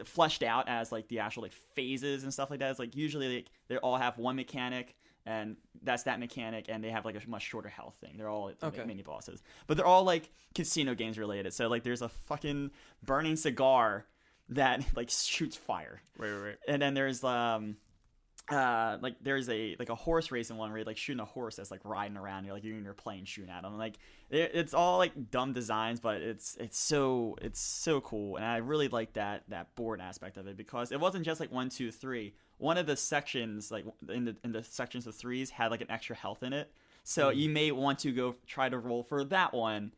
fleshed out as like the actual like phases and stuff like that. It's like usually like they all have one mechanic, and that's that mechanic, and they have like a much shorter health thing. They're all
Okay.
mini bosses, but they're all like casino games related. So like there's a fucking burning cigar that like shoots fire.
Right.
And then there's like there's a horse racing one where you're like shooting a horse that's like riding around. You're like you're in your plane shooting at them. Like it's all like dumb designs, but it's so cool. And I really like that board aspect of it because it wasn't just like 1, 2, 3. One of the sections like in the sections of threes had like an extra health in it. So you may want to go try to roll for that one.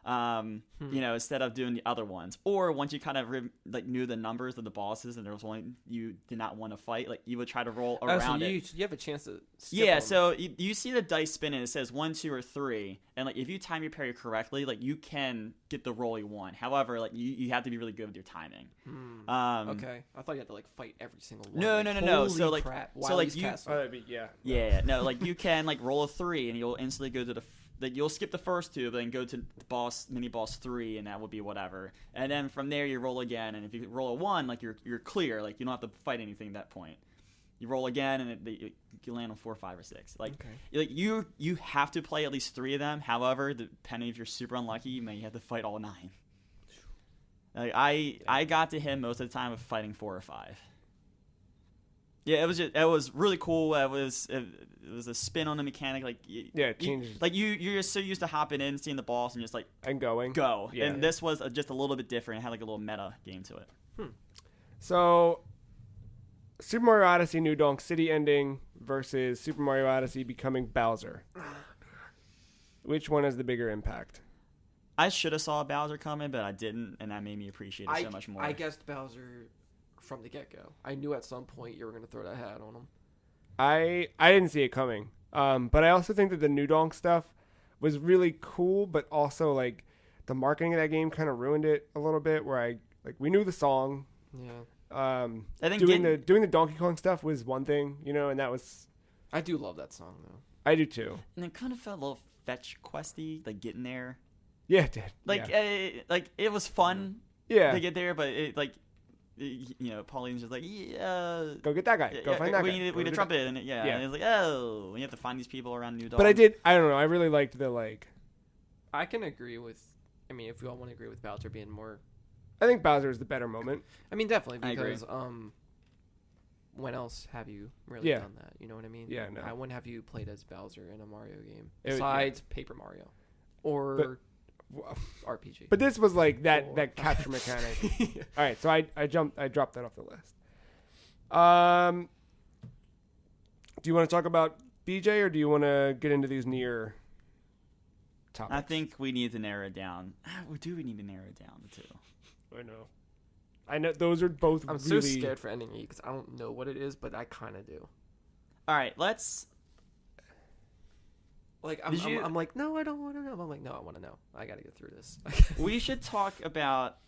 Instead of doing the other ones, or once you kind of knew the numbers of the bosses and there was one you did not want to fight, like you would try to roll around
so
it.
you have a chance to skip
Yeah,
them.
so you see the dice spin and it says 1, 2, or 3, and like if you time your parry correctly, like you can get the roll you want. However, like you have to be really good with your timing.
Okay, I thought you had to like fight every single one.
No,
Like,
no.
holy
So, like-
crap.
so, like,
Wily's
you-
Castle.
Oh, that'd be, yeah.
Yeah, no, like you can like roll a 3 and you'll instantly go to you'll skip the first 2, but then go to mini boss 3, and that would be whatever. And then from there you roll again, and if you roll a 1, like you're clear, like you don't have to fight anything at that point. You roll again, and you land on 4, 5, or 6. Like,
Okay.
like you have to play at least 3 of them. However, depending if you're super unlucky, you may have to fight all 9. Like I got to him most of the time with fighting 4 or 5. Yeah, it was really cool. It was a spin on the mechanic. Like
Yeah, it changes.
like you're just so used to hopping in, seeing the boss, and just like
And going.
go.
Yeah.
And this was just a little bit different. It had like a little meta game to it.
So, Super Mario Odyssey New Donk City ending versus Super Mario Odyssey becoming Bowser. Which one has the bigger impact?
I should have saw Bowser coming, but I didn't, and that made me appreciate it so much more.
I guessed Bowser from the get-go. I knew at some point you were going to throw that hat on him.
I didn't see it coming. But I also think that the New Donk stuff was really cool, but also like the marketing of that game kind of ruined it a little bit. Where we knew the song.
Yeah.
I think
doing the Donkey Kong stuff was one thing, and that was
I do love that song though.
I do too.
and it kind of felt a little fetch questy, like getting there.
Yeah, it did.
Like,
yeah.
it was fun
Yeah.
to get there, but Pauline's just like,
Go get that guy. Go find that
we
guy.
need
Go
a
get
trumpet, and
Yeah.
and it's like, oh, you have to find these people around New Dawn.
But I don't know. I really liked the like.
I can agree with. I mean, if we all want to agree with Bowser being more.
I think Bowser is the better moment.
I mean, definitely
I agree.
because when else have you really
Yeah.
done that? You know what I mean?
Yeah, no.
When have you played as Bowser in a Mario game
It was-
besides Paper Mario or RPG?
But this was like
Or-
that capture mechanic. All right, so I dropped that off the list. Do you want to talk about BJ or do you want to get into these near topics?
I think we need to narrow it down. Do we need to narrow it down to two?
I know those are both.
I'm
really...
so scared for ending E because I don't know what it is, but I kind of do.
All right, let's.
Like I'm like, no, I don't want to know. I'm like, no, I want to know. I got to get through this.
We should talk about.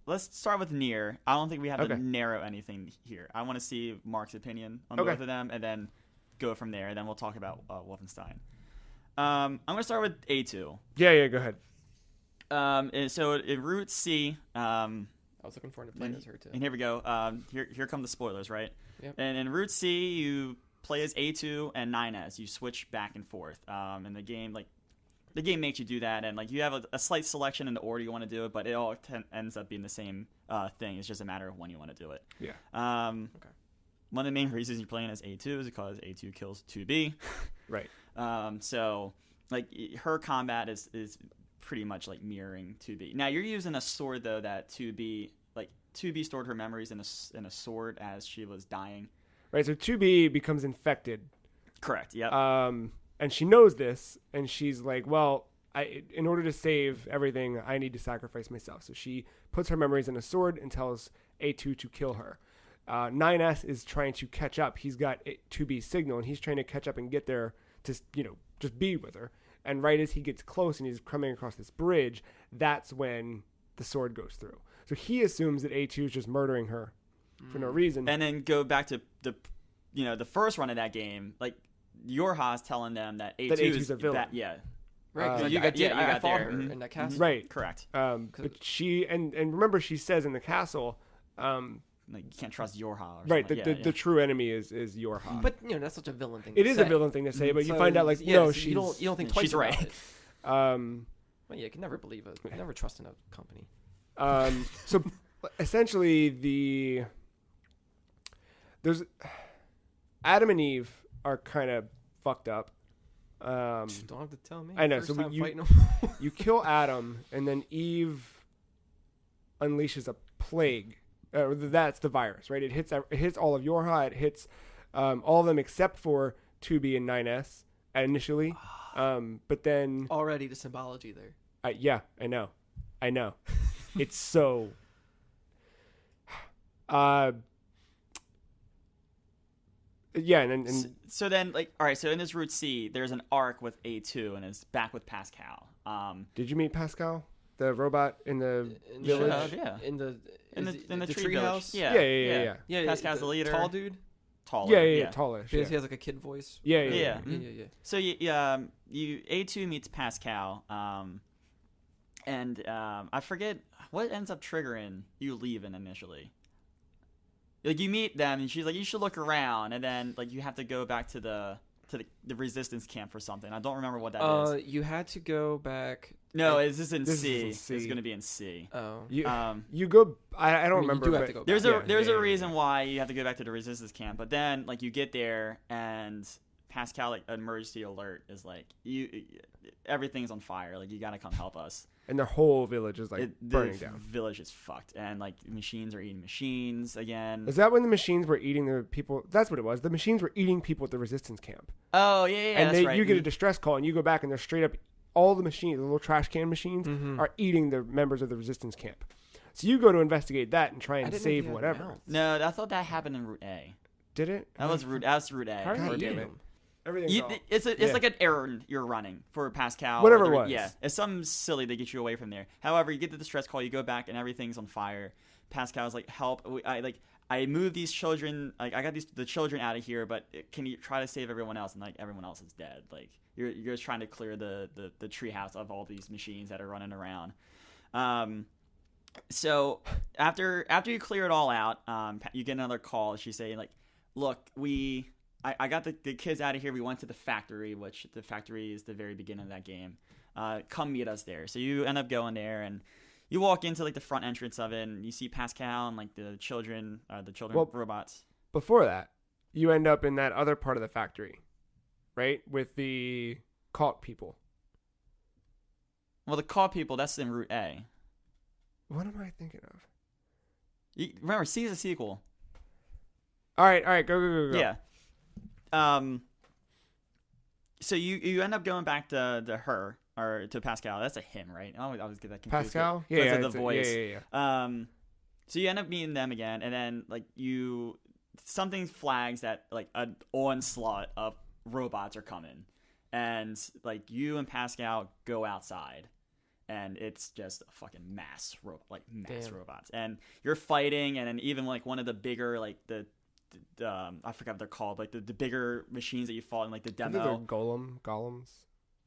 Let's start with Nier. I don't think we have
Okay.
to narrow anything here. I want to see Mark's opinion on
Okay.
both of them, and then go from there. And then we'll talk about Wolfenstein. I'm gonna start with A2.
Yeah, go ahead.
And so in Route C.
I was looking forward to playing as her too.
And here we go. Here come the spoilers, right?
Yep.
And in Route C, you play as A2 and 9S. You switch back and forth. And the game makes you do that, and like you have a slight selection in the order you want to do it, but it all ends up being the same thing. It's just a matter of when you want to do it.
Yeah.
Okay. One of the main reasons you're playing as A2 is because A2 kills 2B.
Right.
So like her combat is pretty much like mirroring 2B. Now you're using a sword though that 2B stored her memories in a sword as she was dying.
Right. So 2B becomes infected.
Correct. Yep.
And she knows this, and she's like, well, in order to save everything, I need to sacrifice myself. So she puts her memories in a sword and tells A2 to kill her. 9S is trying to catch up. He's got 2B's signal, and he's trying to catch up and get there to, just be with her. And right as he gets close and he's coming across this bridge, that's when the sword goes through. So he assumes that A2 is just murdering her for no reason.
And then go back to the first run of that game, like Yorha's telling them that A2
A2's a villain.
Yeah.
Right, 'cause
you got
I fought
there.
her
Mhm.
in that castle.
Right.
Correct.
But she, and remember she says in the castle,
Like you can't trust Yorha. Or
right,
something.
the true enemy is Yorha.
But that's such a villain thing.
It
to
is
say.
a villain thing to say, but you
So,
find out like
yeah,
no,
so
she's
you don't think twice
she's
about
right.
it.
um
Well, yeah, you can never believe it. Never trust in a company.
so essentially there's Adam and Eve are kind of fucked up.
Don't have to tell me.
I know,
First
so
time
you-
fighting 'em.
You kill Adam, and then Eve unleashes a plague. That's the virus, right? It hits all of Yorha. It hits all of them except for 2B and 9S initially. But then,
Already the symbology there.
yeah, I know. It's so. Yeah, and
So then, like, all right. So in this Route C, there's an arc with A2, and it's back with Pascal.
did you meet Pascal, the robot in the
In
village?
the-
Yeah.
In the
In
is
the
it
tree
tree
village.
house.
Yeah.
Yeah.
Pascal's the leader.
Tall dude.
Taller.
Yeah, tallish.
He
Yeah,
has like a kid voice.
yeah.
Yeah.
Yeah.
So you A2 meets Pascal, and I forget what ends up triggering you leaving initially. Like you meet them, and she's like, "You should look around," and then like you have to go back to the resistance camp for something. I don't remember what that is.
You had to go back.
No, is this in
This is
C?
in C.
It's going to be in C.
Oh.
You go. I don't
I mean, you
remember.
do have
but
to go back.
There's
yeah,
a
yeah.
reason why you have to go back to the resistance camp, but then like you get there and Pascal like emergency alert is like everything's on fire. Like you got to come help us.
And their whole village is like
The
burning down.
village is fucked, and like machines are eating machines again.
Is that when the machines were eating the people? That's what it was. The machines were eating people at the resistance camp.
Oh yeah,
and
that's right.
you get a distress call, and you go back, and they're straight up. All the machines, the little trash can machines, are eating the members of the resistance camp. So you go to investigate that and try
I
and
didn't know
save
he had
whatever.
mouths.
No, I thought that happened in Route A.
Did it?
That was Route A.
How are
God
they
damn
eating
it.
them?
Everything's all-
It's
Yeah.
like an errand you're running for Pascal.
Whatever
or
it was.
Yeah, it's something silly to get you away from there. However, you get the distress call, you go back, and everything's on fire. Pascal's like, help. I moved these children. Like I got the children out of here, but can you try to save everyone else? And like everyone else is dead. Like you're just trying to clear the treehouse of all these machines that are running around. So after you clear it all out, you get another call. She's saying like, look, I got the kids out of here. We went to the factory, which the factory is the very beginning of that game. Come meet us there. So you end up going there, and you walk into like the front entrance of it, and you see Pascal and like the children robots.
Before that, you end up in that other part of the factory, right? With the cult people.
Well, the call people, that's in Route A.
What am I thinking of?
Remember, C is a sequel.
All right, go.
Yeah. So you end up going back to her or to Pascal. That's a him, right? I always get that confused.
Pascal?
Because
Yeah,
of the voice.
Yeah.
So you end up meeting them again, and then like something flags that like an onslaught of robots are coming, and like you and Pascal go outside. And it's just a fucking mass robots, and you're fighting, and then even like one of the bigger like the I forgot what they're called, like the bigger machines that you fought in like the demo.
They're golems.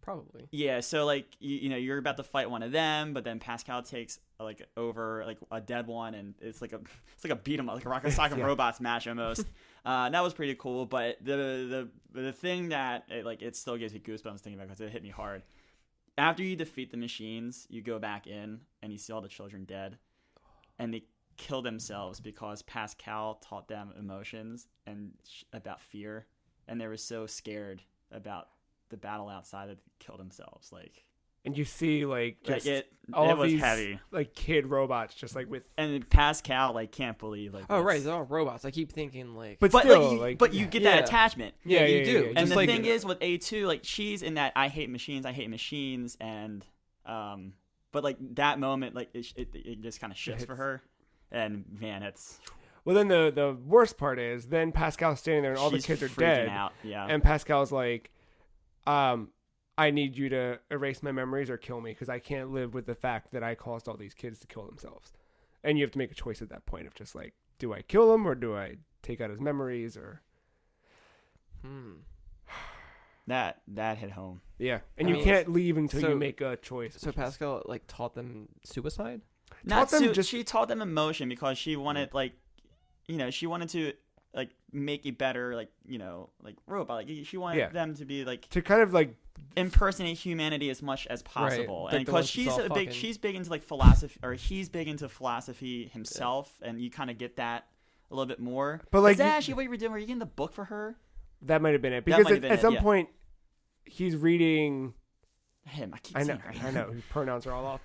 Probably.
Yeah, so like you're about to fight one of them, but then Pascal takes like over like a dead one, and it's like a beat 'em up, like a Rocket Sock Robots match almost. That was pretty cool, but the thing that it still gives me goosebumps thinking about because it hit me hard. After you defeat the machines, you go back in and you see all the children dead, and they kill themselves because Pascal taught them emotions and about fear, and they were so scared about the battle outside that they killed themselves.
And you see just
it
all
was
these
heavy,
like kid robots, just like with.
And Pascal can't believe
Oh right, they're all robots. I keep thinking
but
still,
but
you get that attachment.
Yeah, you do.
Yeah.
And
Just
the
like
thing is with A2, like she's in that I hate machines, and but like that moment, like it just kind of shifts for her, and man, it's.
Well, then the worst part is then Pascal's standing there and all the kids are dead.
Out. Yeah.
And Pascal's like, I need you to erase my memories or kill me because I can't live with the fact that I caused all these kids to kill themselves. And you have to make a choice at that point of just like, do I kill him or do I take out his memories or?
That hit home.
Yeah, and you can't leave until
so-
you make a choice.
So Pascal like taught them suicide.
She taught them emotion because she wanted she wanted to like make a better like robot. Like she wanted them to be like
to kind of like
impersonate humanity as much as possible.
Right.
And
Like the
because
ones that's all
she's big into like philosophy, or he's big into philosophy himself, and you kind of get that a little bit more.
But like
is that actually what you were doing? Were you getting the book for her?
That might have been it because at some point he's reading
him.
I know his pronouns are all off.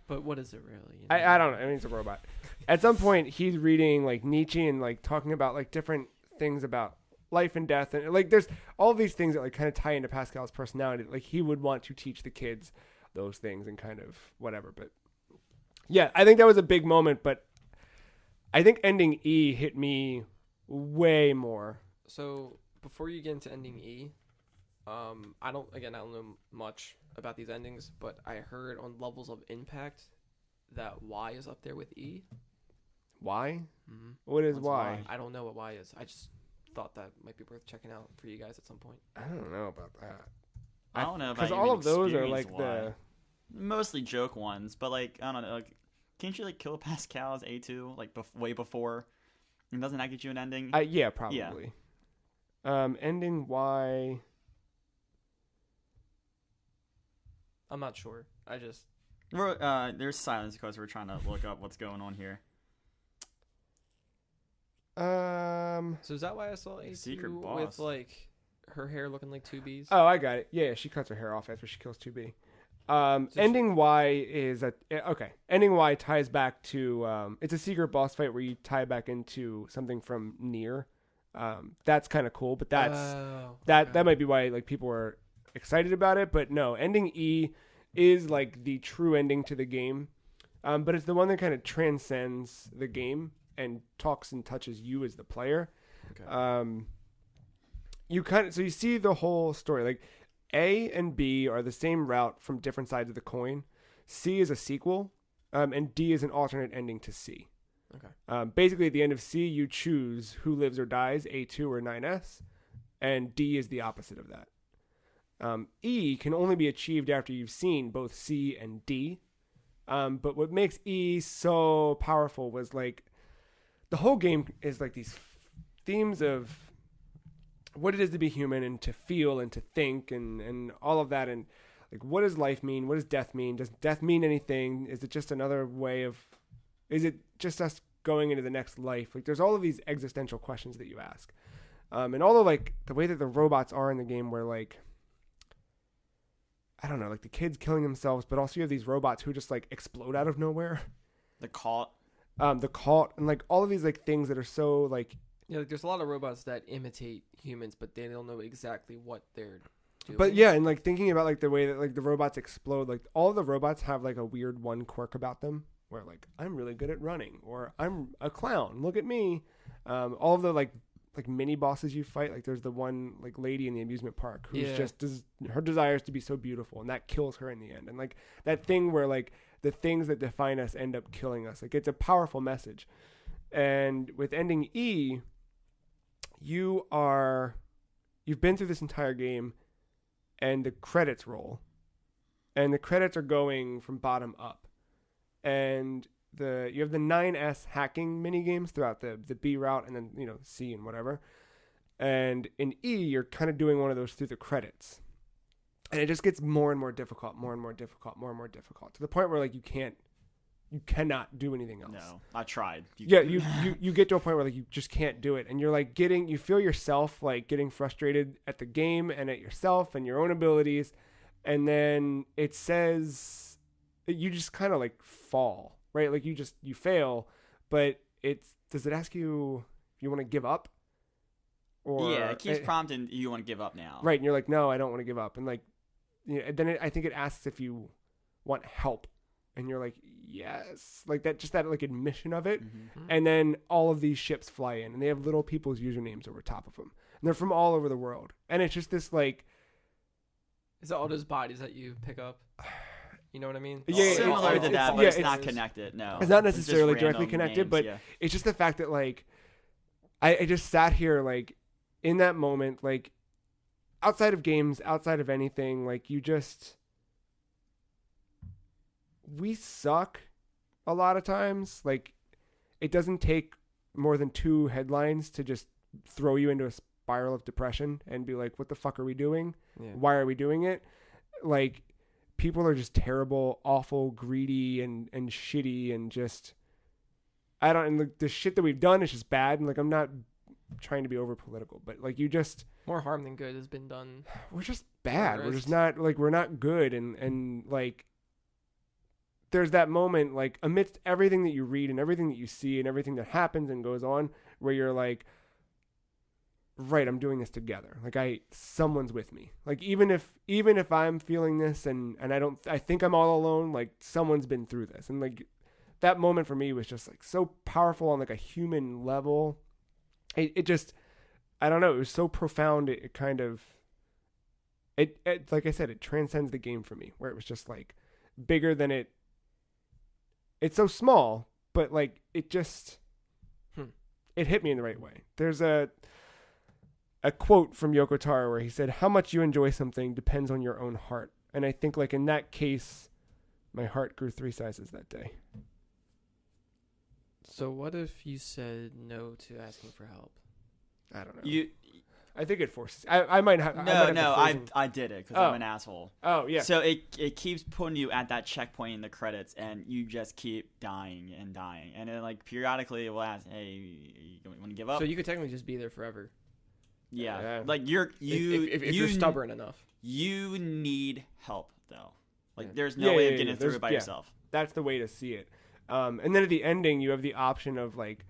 But what is it really?
I don't know. I mean, it's a robot. At some point, he's reading like Nietzsche and like talking about like different things about life and death, and like there's all these things that like kind of tie into Pascal's personality. Like he would want to teach the kids those things and kind of whatever. But yeah, I think that was a big moment. But I think ending E hit me way more.
So before you get into ending E, I don't know much about these endings, but I heard on levels of impact that Y is up there with E.
Why?
Mm-hmm.
What is
What's
Y?
I don't know what Y is. I just thought that might be worth checking out for you guys at some point.
I don't know about that.
I don't know
because
about
all
even
of those are
experience
like
why. Mostly joke ones, but like I don't know. Like, can't you like kill Pascal as A2 like way before? And doesn't that get you an ending?
Yeah, probably. Ending Y.
I'm not sure.
There's silence because we're trying to look up what's going on here.
So is that why I saw A2
Secret boss.
with like her hair looking like 2B's?
Oh, I got it. Yeah, she cuts her hair off after she kills 2B. Ending Y is okay. Ending Y ties back to it's a secret boss fight where you tie back into something from Nier. That's kind of cool, but that might be why like people were excited about it. But no, ending E is like the true ending to the game, but it's the one that kind of transcends the game and talks and touches you as the player.
Okay.
You see the whole story. Like A and B are the same route from different sides of the coin. C is a sequel, and D is an alternate ending to C.
Okay.
Basically, at the end of C, you choose who lives or dies, A2 or 9S, and D is the opposite of that. E can only be achieved after you've seen both C and D. But what makes E so powerful was like the whole game is like these themes of what it is to be human and to feel and to think and all of that. And like, what does life mean? What does death mean? Does death mean anything? Is it just another way of, is it just us going into the next life? Like there's all of these existential questions that you ask. And although like the way that the robots are in the game where like, I don't know, like the kids killing themselves, but also you have these robots who just like explode out of nowhere.
The cult.
The cult and like all of these like things that are so like,
Yeah, like there's a lot of robots that imitate humans, but they don't know exactly what they're doing.
but yeah, and like thinking about like the way that like the robots explode, like all of the robots have like a weird one quirk about them where like I'm really good at running or I'm a clown, look at me. All of the like mini bosses you fight, like there's the one like lady in the amusement park who's
Yeah.
just her desire is to be so beautiful and that kills her in the end. And like that thing where like the things that define us end up killing us. Like it's a powerful message. And with ending E, you've been through this entire game and the credits roll. And the credits are going from bottom up. And you have the 9S hacking mini games throughout the B route and then, you know, C and whatever. And in E, you're kind of doing one of those through the credits. And it just gets more and more difficult, more and more difficult, more and more difficult to the point where like you cannot do anything else.
No, I tried.
You get to a point where like you just can't do it and you're like you feel yourself like getting frustrated at the game and at yourself and your own abilities. And then it says you just kind of like fall, right? Like you fail, but does it ask you if you want to give up? Or
Yeah, it keeps prompting you want to give up now.
right. And you're like, no, I don't want to give up. And like, you know, then I think it asks if you want help. And you're like, yes, like that, just that like admission of it.
Mm-hmm.
And then all of these ships fly in and they have little people's usernames over top of them. And they're from all over the world. And it's just this like,
Is it all those bodies that you pick up? You know what I mean?
Yeah,
Similar to that, but
yeah,
it's not
it's-
connected. No,
it's not
just
necessarily directly
random
connected,
names,
but
yeah.
it's just the fact that like, I just sat here like in that moment, like outside of games, outside of anything, like we suck a lot of times. Like it doesn't take more than 2 headlines to just throw you into a spiral of depression and be like, what the fuck are we doing?
Yeah.
Why are we doing it? Like people are just terrible, awful, greedy and shitty and just, and the shit that we've done is just bad. And like, I'm not trying to be over political, but like
More harm than good has been done.
we're just bad. We're
Terrorist.
just not like, we're not good. And like, there's that moment, like amidst everything that you read and everything that you see and everything that happens and goes on where you're like, right, I'm doing this together. Like someone's with me. Like even if I'm feeling this and I think I'm all alone, like someone's been through this. And like that moment for me was just like so powerful on like a human level. It just, I don't know. It was so profound. It kind of, it like I said, it transcends the game for me where it was just like bigger than it's so small, but like it just, it hit me in the right way. There's a quote from Yoko Taro where he said, how much you enjoy something depends on your own heart. And I think like in that case, my heart grew 3 sizes that day.
So what if you said no to asking for help?
I don't know.
You
I think it forces. I might have.
I did it because
Oh.
I'm an asshole.
Oh yeah.
So it keeps putting you at that checkpoint in the credits, and you just keep dying and dying, and then like periodically it will ask, "Hey, you want to give up?"
So you could technically just be there forever
yeah,
Yeah.
like
if you're stubborn enough.
You need help though. Like
Yeah.
there's no way of getting through
There's-
it by
yeah.
yourself.
That's the way to see it. And then at the ending, you have the option of like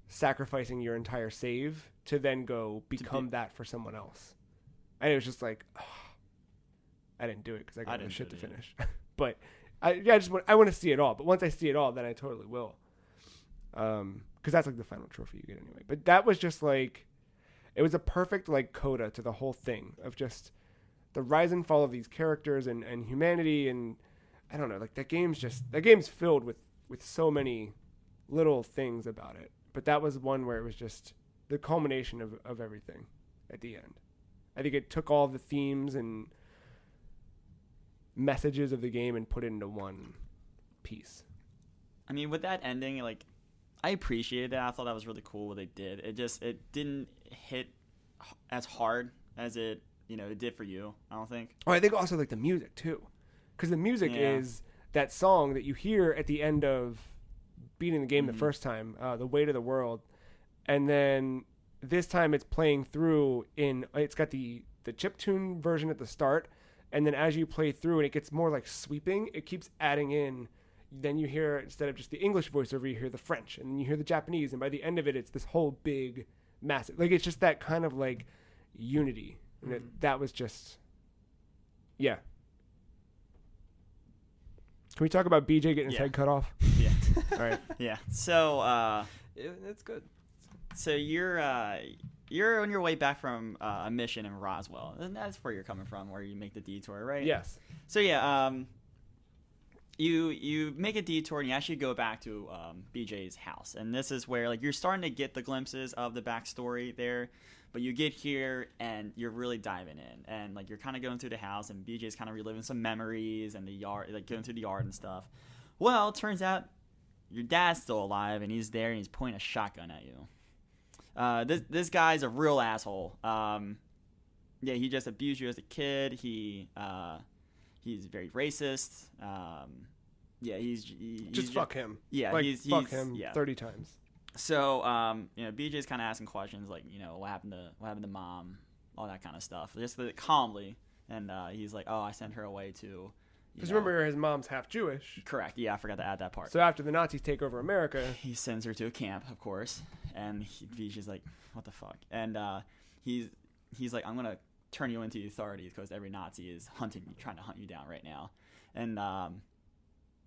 sacrificing your entire save to then go become that for someone else. And it was just like, I didn't do it because I got
didn't
the shit to
do it
finish. But I want to see it all. But once I see it all, then I totally will. Because that's like the final trophy you get anyway. But that was just like, it was a perfect like coda to the whole thing of just the rise and fall of these characters and humanity and I don't know, like that game's filled with so many little things about it. But that was one where it was just the culmination of everything at the end. I think it took all the themes and messages of the game and put it into one piece.
I mean, with that ending, like, I appreciated it. I thought that was really cool what they did. It didn't hit as hard as it did for you, I don't think.
Oh, I think also like the music too, because the music is that song that you hear at the end of beating the game the first time, "The Weight of the World," and then this time it's playing through it's got the chiptune version at the start, and then as you play through and it gets more like sweeping, it keeps adding in. Then you hear, instead of just the English voiceover, you hear the French, and then you hear the Japanese, and by the end of it, it's this whole big, massive, like it's just that kind of like unity. And that was just, yeah. Can we talk about BJ getting his head cut off?
Yeah.
All right.
Yeah. So,
It's good.
So you're on your way back from a mission in Roswell, and that's where you're coming from, where you make the detour, right?
Yes.
So yeah, you make a detour and you actually go back to BJ's house, and this is where like you're starting to get the glimpses of the backstory there, but you get here and you're really diving in, and like you're kind of going through the house, and BJ's kind of reliving some memories and the yard, like going through the yard and stuff. Well, it turns out your dad's still alive, and he's there and he's pointing a shotgun at you. This guy's a real asshole. Yeah, he just abused you as a kid. He's very racist. Yeah, he's
Just fuck him.
Yeah,
like,
he's
fuck him
yeah.
30 times.
So, BJ's kind of asking questions like, what happened to mom, all that kind of stuff, just calmly, and he's like, oh, I sent her away to.
Because remember, his mom's half Jewish.
Correct. Yeah, I forgot to add that part.
So after the Nazis take over America,
he sends her to a camp, of course, and BJ's like, what the fuck? And he's like, I'm gonna turn you into the authorities because every Nazi is trying to hunt you down right now. And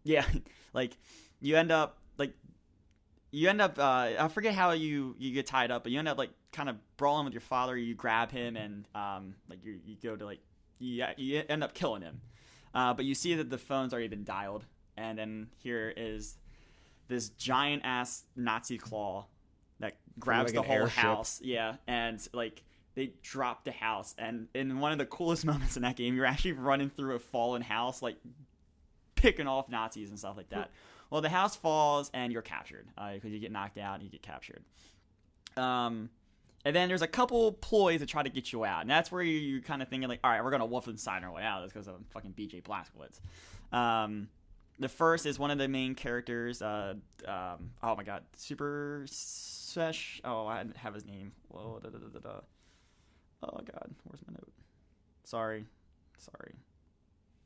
yeah, like you end up I forget how you get tied up, but you end up like kind of brawling with your father. You grab him and like you go to like you end up killing him. But you see that the phone's already been dialed, and then here is this giant ass Nazi claw that grabs
like
the whole
airship.
house. Yeah, and like they drop the house, and in one of the coolest moments in that game, you're actually running through a fallen house, like picking off Nazis and stuff like that. Well, the house falls and you're captured because you get knocked out and you get captured. And then there's a couple ploys to try to get you out, and that's where you're kind of thinking like, all right, we're gonna Wolfenstein our way out of this because of fucking BJ Blazkowicz. The first is one of the main characters. Oh my god, Super Sesh. Oh, I didn't have his name. Whoa, Oh god, where's my note? Sorry.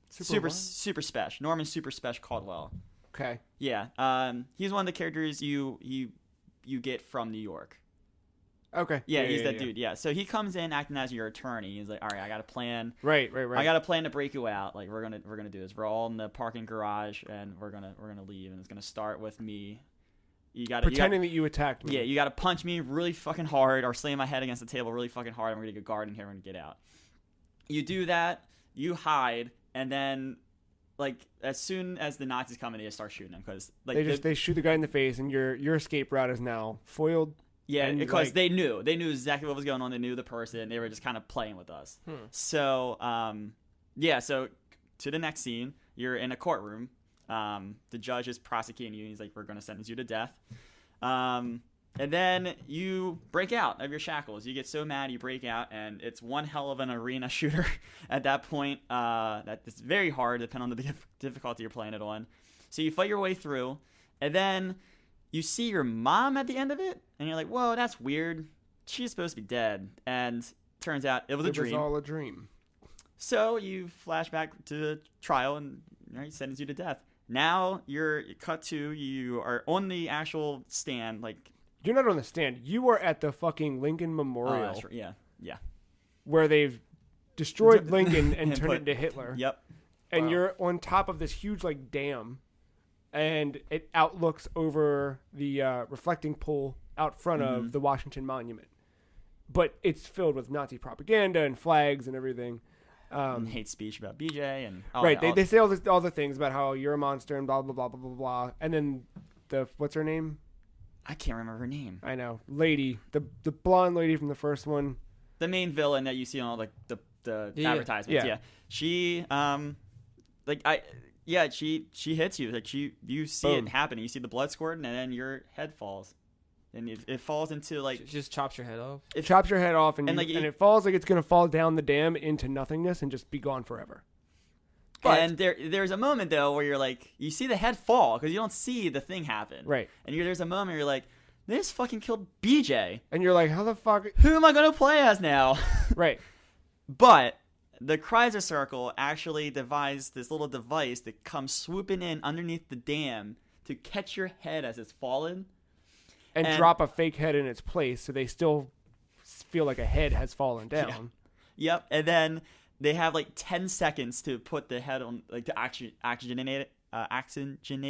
Super Spesh. Norman Super Spesh Caldwell.
okay.
Yeah. He's one of the characters you get from New York.
Okay.
Yeah, he's that dude. Yeah. So he comes in acting as your attorney. He's like, all right, I got a plan.
Right.
I got a plan to break you out. Like we're gonna do this. We're all in the parking garage and we're gonna leave, and it's gonna start with me.
Pretending that you attacked me.
Yeah, you gotta punch me really fucking hard or slam my head against the table really fucking hard. And we're gonna get a guard in here and get out. You do that. You hide, and then like as soon as the Nazis come in, they just start shooting them because like
they shoot the guy in the face, and your escape route is now foiled.
Yeah,
and,
because
like,
they knew exactly what was going on. They knew the person. They were just kind of playing with us. So, so to the next scene, you're in a courtroom. The judge is prosecuting you. He's like, we're going to sentence you to death. And then you break out of your shackles. You get so mad, you break out, and it's one hell of an arena shooter at that point. That it's very hard, depending on the difficulty you're playing it on. So you fight your way through, and then you see your mom at the end of it, and you're like, whoa, that's weird. She's supposed to be dead. And turns out it was a dream.
It was all a dream.
So you flash back to the trial, and he sentences you to death. Now you're cut to, you are on the actual stand. Like
You're not on the stand. You are at the fucking Lincoln Memorial.
that's right. Yeah.
Where they've destroyed Lincoln and turned it into Hitler.
Yep.
And
Wow.
you're on top of this huge like dam, and it outlooks over the reflecting pool out front of the Washington Monument. But it's filled with Nazi propaganda and flags and everything.
And hate speech about BJ and
right. They say all the things about how you're a monster and blah blah blah blah blah blah. And then what's her name?
I can't remember her name.
I know, lady, the blonde lady from the first one.
The main villain that you see on all like the advertisements. Yeah. She she hits you. Like you see
Boom.
it happen. You see the blood squirting, and then your head falls, and it falls into like
She just chops your head off.
It chops your head off, and
like,
it falls like it's gonna fall down the dam into nothingness and just be gone forever. But,
and there's a moment though where you're like, you see the head fall because you don't see the thing happen.
Right.
And there's a moment where you're like, they just fucking killed BJ.
And you're like, how the fuck?
Who am I gonna play as now?
Right.
But the Chrysler Circle actually devised this little device that comes swooping in underneath the dam to catch your head as it's fallen.
And drop a fake head in its place, so they still feel like a head has fallen down.
Yeah. Yep. And then they have like 10 seconds to put the head on, like to oxygenate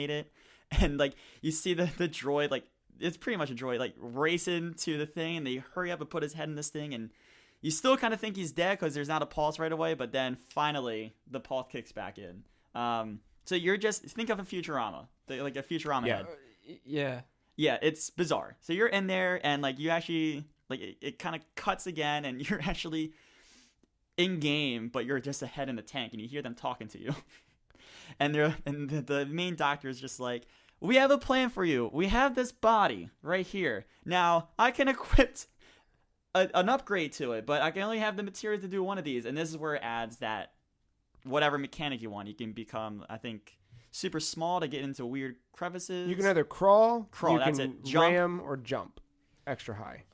it. And like you see the droid, like it's pretty much a droid, like racing to the thing, and they hurry up and put his head in this thing, and you still kind of think he's dead because there's not a pulse right away, but then finally the pulse kicks back in. So you're just think of a Futurama, like a Futurama head.
Yeah.
Yeah, it's bizarre. So you're in there, and like you actually like it kind of cuts again, and you're actually in game, but you're just a head in a tank, and you hear them talking to you. And the main doctor is just like, we have a plan for you. We have this body right here. Now I can equip an upgrade to it, but I can only have the materials to do one of these. And this is where it adds that whatever mechanic you want. You can become, I think, super small to get into weird crevices.
You can either crawl,
that's
can
it. Jump.
ram, or jump extra high.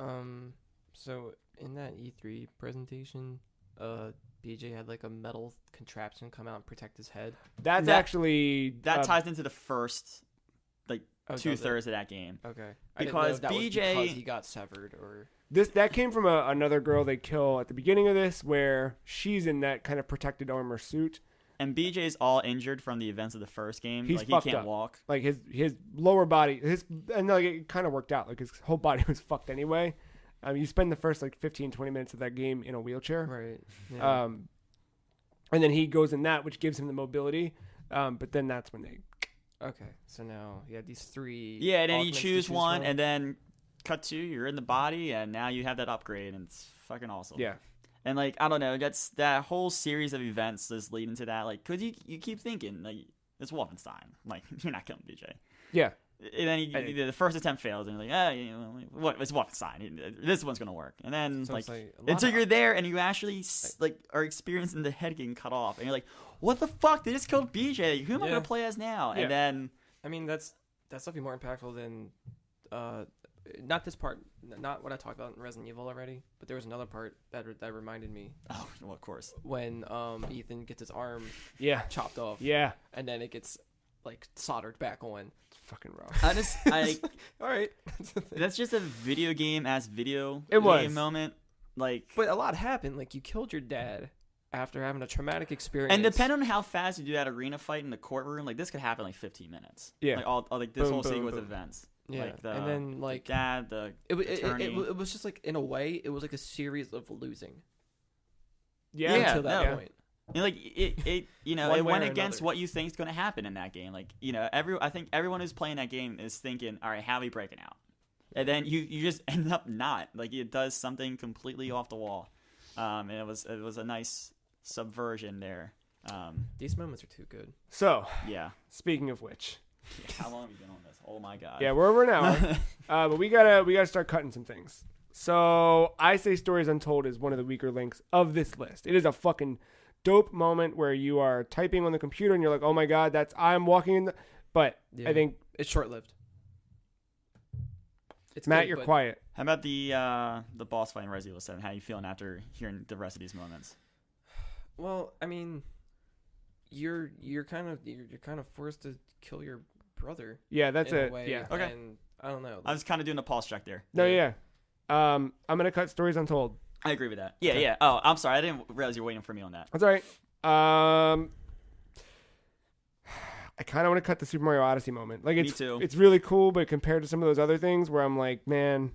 So in that E3 presentation, BJ had like a metal contraption come out and protect his head.
That's actually
that ties into the first like
Oh,
2/3 of that game.
Okay.
Because
that was
BJ
because he got severed or
that came from another girl they kill at the beginning of this, where she's in that kind of protected armor suit.
And BJ's all injured from the events of the first game.
He's
like he
fucked
can't
up.
walk.
Like his lower body, and like it kind of worked out. Like his whole body was fucked anyway. You spend the first like 15-20 minutes of that game in a wheelchair.
right. Yeah.
And then he goes in that, which gives him the mobility. But then that's when they.
Okay. So now you have these three.
Yeah, and then you
augments to
choose one,
from.
and then cut to you're in the body, and now you have that upgrade, and it's fucking awesome.
Yeah.
And like I don't know, that's that whole series of events that's leading to that. Like, cause you keep thinking like it's Wolfenstein, like you're not killing BJ.
Yeah.
And then the first attempt fails, and you're like, what? It's Wolfenstein. This one's gonna work. And then
So
like
it's like a lot
until
of-
you're there, and you actually like are experiencing the head getting cut off, and you're like, what the fuck? They just killed BJ. Who am I
Yeah.
gonna play as now?
Yeah.
And then
I mean, that's definitely more impactful than, not this part, not what I talked about in Resident Evil already, but there was another part that reminded me
oh, well, of course.
when Ethan gets his arm
Yeah.
chopped off,
Yeah.
and then it gets like soldered back on.
It's fucking rough.
All right,
That's just a video game as video
It was.
game moment. Like,
but a lot happened. Like you killed your dad after having a traumatic experience,
and depending on how fast you do that arena fight in the courtroom, like this could happen like 15 minutes.
Yeah.
Like all like this
Boom,
whole
boom,
sequence
boom.
of events.
Yeah,
Like the,
and then
the
like
dad, the
it
attorney.
was just like in a way it was like a series of losing
Yeah.
until that
no.
point.
And like it you know,
One
it
way
went
or
against
another.
what you think is going to happen in that game. Like, you know, I think everyone who's playing that game is thinking, all right, how are we breaking out? And then you just end up not. Like, it does something completely off the wall. And it was a nice subversion there.
These moments are too good.
So,
Yeah.
speaking of which,
How long have we been on this? Oh my god.
yeah, we're over an hour, but we gotta start cutting some things. So I say Stories Untold is one of the weaker links of this list. It is a fucking dope moment where you are typing on the computer and you're like, oh my god, I'm walking in the. But
Yeah.
I think
It's short lived. It's
Matt,
good,
you're
but-
quiet.
How about the boss fight in Resident Evil 7? How you feeling after hearing the rest of these moments?
Well, I mean, you're kind of forced to kill your brother.
Yeah, that's
in a
it.
way,
Yeah.
Okay.
And I don't know.
I was kind of doing a pulse check there.
No, yeah. I'm gonna cut Stories Untold.
I agree with that. Yeah,
Okay.
yeah. Oh, I'm sorry. I didn't realize you were waiting for me on that.
That's all right. I kind of want to cut the Super Mario Odyssey moment. Like
Me too.
It's really cool, but compared to some of those other things, where I'm like, man,